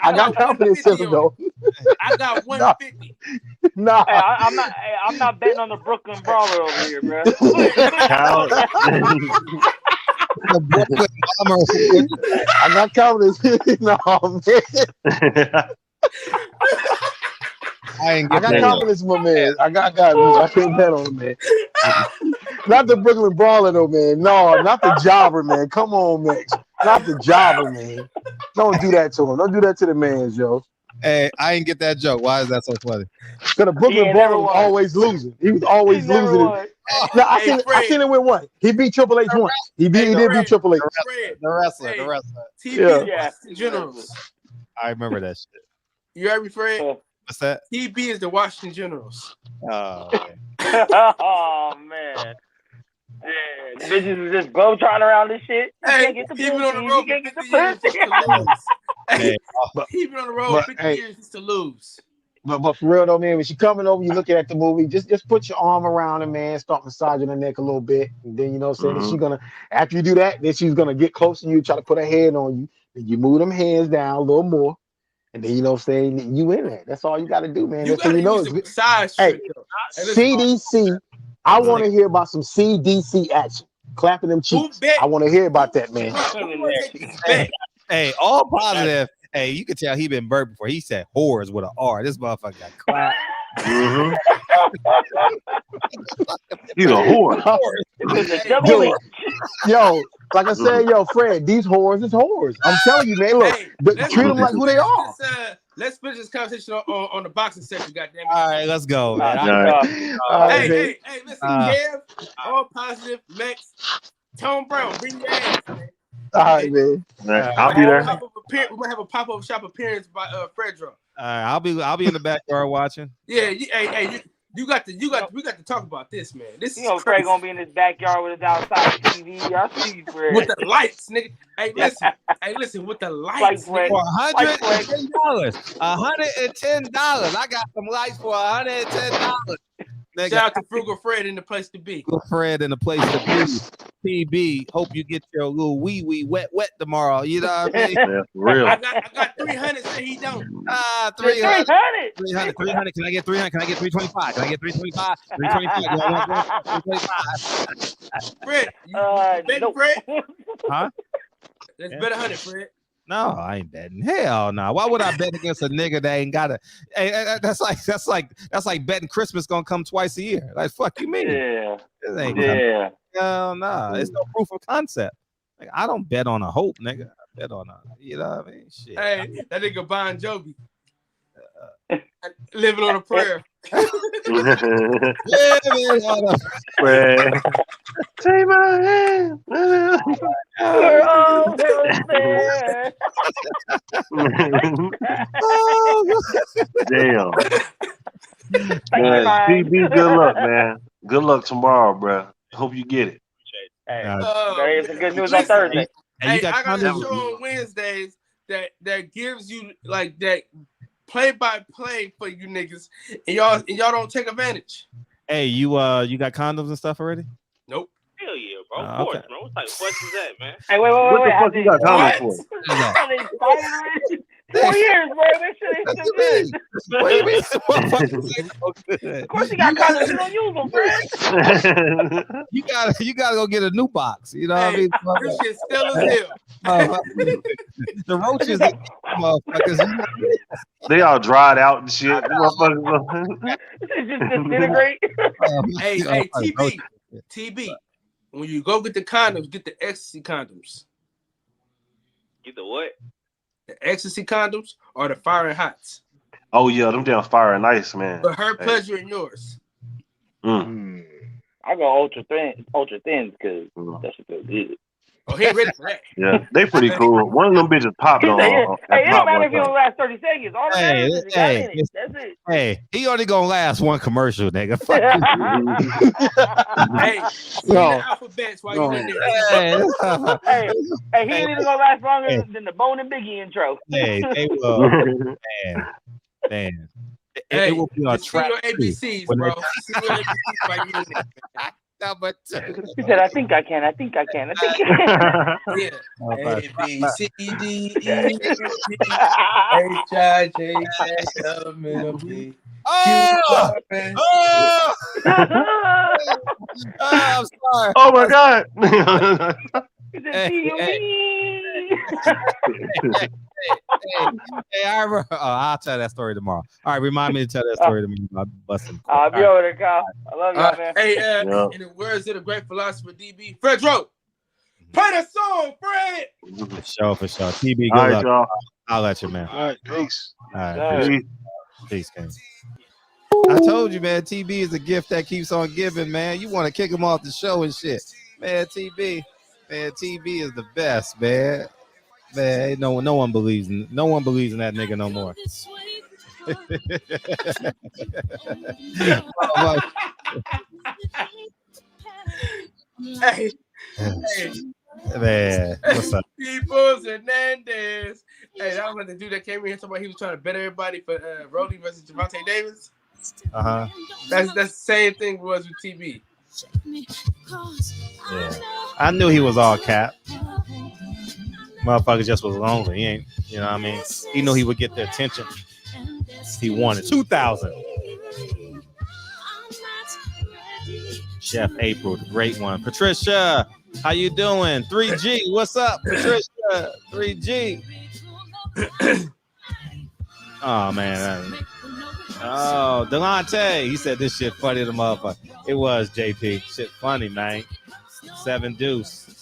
I got confidence in him, though. I got 150. No. Hey, I'm not betting on the Brooklyn Brawler over here, bro. I got confidence. No, man. I got confidence in my man. I got confidence. I can't bet on him, man. Not the Brooklyn Brawler, though, man. No, not the jobber, man. Come on, man. Not the jobber, man. Don't do that to him. Don't do that to the man, Joe. Hey, I didn't get that joke. Why is that so funny? Because the Brooklyn Brawler was always losing. He was always losing. No, I seen him with one. He beat Triple H once. He did beat Triple H. The wrestler. TB Generals. I remember that shit. You heard me, Fred? What's that? TB is the Washington Generals. Oh, oh man. Yeah, bitches is just globetrotting around this shit. You can't get the he been on the road you can't for get 50 the years just to lose. Hey, He been on the road 50 years just to lose. But for real though, man, when she coming over, you looking at the movie, just put your arm around her, man, start massaging her neck a little bit, and then you know what I'm saying. She's gonna, after you do that, then she's gonna get close to you, try to put her head on you, then you move them hands down a little more, and then you know what I'm saying, you in there. That's all you gotta do, man. You That's how you know use the massage hey, trick, though. CDC. I want to hear about some CDC action, clapping them cheeks. I want to hear about that, man. Hey, all positive. Hey, you can tell he been burped before. He said whores with an R. This motherfucker got clapped. He's a whore. Dude, yo, like I said, Fred, these whores is whores. I'm telling you, man. Look, treat them like who they are. Let's finish this conversation on the boxing section, goddammit. All right, let's go, man. Hey, listen, Kev, all positive, Lex, Tom Brown, bring your ass, man. All right, man. I'll be there. We might have a pop-up shop appearance by Fredro. All right, I'll be in the backyard watching. Yeah, we got to talk about this, man. This is Fred gonna be in his backyard with his outside TV. I see you, Fred. With the lights, nigga. Hey, listen, with the lights, for $110. $110. I got some lights for $110. Shout out to Frugal Fred in the place to be. Frugal Fred in the place to be. PB, hope you get your little wee wet tomorrow. You know what I mean? Yeah, for real. I got 300, so he don't. 300. 300. Can I get 300? Can I get 325? Can I get 325? 325. Fred, you betting Fred? Huh? Let's bet 100, Fred. No, I ain't betting. Hell no. Why would I bet against a nigga that ain't got a? Hey, that's like betting Christmas gonna come twice a year. Like fuck you mean? Yeah. This ain't coming. Hell no. It's no proof of concept. Like, I don't bet on a hope, nigga. I bet on a, you know what I mean? Shit. Hey, that nigga Bon Jovi. Living on a prayer. Living on a prayer. Take my hand. We're all there. Damn. CB, good luck, man. Good luck tomorrow, bro. Hope you get it. Hey, there is some good news on Thursday. Hey, I got a show on Wednesdays that gives you like that play-by-play for you niggas, and y'all don't take advantage. Hey, you got condoms and stuff already? Nope. Hell yeah, bro. Of course, bro. What type of question is that, man? Hey, wait. What the fuck you got condoms for? 4 years, bro. That shit ain't still good. What do you mean? Of course he got condoms. You don't use them, Fred. You gotta go get a new box. You know what I mean? This shit still is hell. The roaches, motherfuckers. They all dried out and shit. Just disintegrate. Hey, TB. When you go get the condoms, get the ecstasy condoms. Get the what? The ecstasy condoms or the fire and hots. Oh yeah, them damn fire and ice, man. But her pleasure and yours. I go ultra thins because that shit feels good. Oh, he ain't ready for that. Yeah, they pretty cool. One of them bitches popped on. Hey, it don't matter if you don't last 30 seconds. All that Hey, matters is you got in it. That's it. Hey, he only gonna last one commercial, nigga. Fuck Hey, see the alphabets while you in there. Hey, he ain't even gonna last longer than the Bone and Biggie intro. Hey, they will. Man. It will be on See track. your ABCs, bro. See your ABCs while you in there. He said, I think I can. Yeah. A, B, C, D, E, F, G, H, I, J, K, L, M, N, P. Oh! I'm sorry. Oh my God. Hey, I remember. I'll tell that story tomorrow. All right, remind me to tell that story tomorrow. I'll be over there, Kyle. I love you, man. Hey, in the words of the great philosopher DB, Fredro, play the song, Fred. For sure. TB, good All right, luck. y'all. I'll let you, man. All right, peace. All right, peace, King. I told you, man. TB is a gift that keeps on giving, man. You want to kick him off the show and shit, man. TB is the best, man. Man, no one believes in that nigga no more. Hey, man, what's up? People Hernandez. Hey, that was the dude that came in here talking about he was trying to bet everybody for Rolly versus Javante Davis. That's the same thing was with TB. Yeah, I knew he was all cap. Motherfucker just was lonely. He ain't, you know what I mean? He knew he would get the attention he wanted. 2,000. Chef April, the great one. Patricia, how you doing? 3G, what's up, Patricia? 3G. Oh, man. Oh, Delonte, he said this shit funny to motherfucker. It was, JP. Shit funny, man. 7 deuce.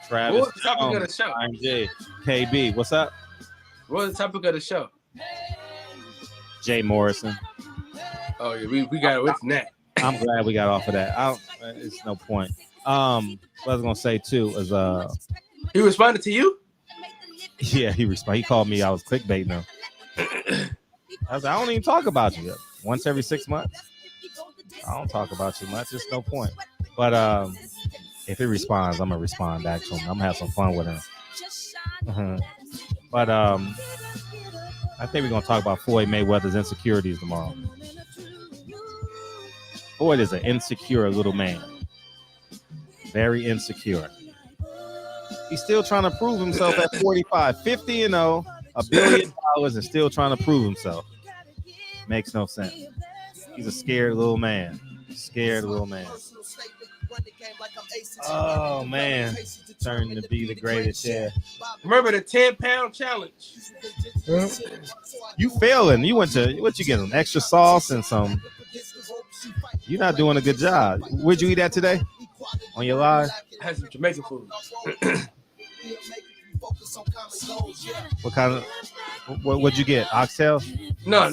Travis, what was the topic of the show? IMJ, KB, what's up? What was the topic of the show? Jay Morrison. Oh yeah, we got away from that. I'm glad we got off of that. It's no point. What I was gonna say too is he responded to you? Yeah, he responded. He called me. I was Clickbait-No. I was like, I don't even talk about you once every 6 months. I don't talk about you much. It's no point. But if he responds, I'm gonna respond back to him. I'm gonna have some fun with him. But I think we're gonna talk about Floyd Mayweather's insecurities tomorrow. Floyd is an insecure little man. Very insecure. He's still trying to prove himself at 45, 50-0, $1 billion, and still trying to prove himself. Makes no sense. He's a scared little man. Oh man, turning to be the greatest. Yeah. Remember the 10-pound challenge? You failing? You went to what? You get some extra sauce and some. You're not doing a good job. Where'd you eat at today? On your live? I had some Jamaican food. What kind of? What'd you get? Oxtail? No.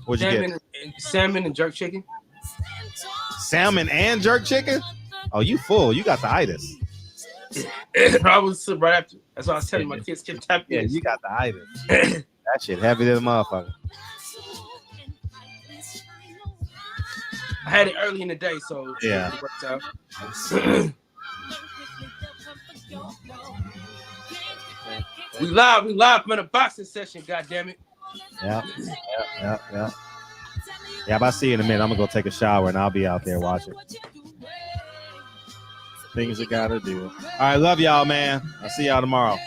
What'd you get? Salmon and jerk chicken. Salmon and jerk chicken? Oh, you full. You got the itis. I was right after. That's why I was telling my kids kept tapping. Yeah, you got the itis. That shit heavy than a motherfucker. I had it early in the day, so yeah. It worked out. We live from the boxing session, goddammit. Yeah. Yeah, if I see you in a minute, I'm gonna go take a shower and I'll be out there watching. Things you gotta do. All right, love y'all, man. I'll see y'all tomorrow.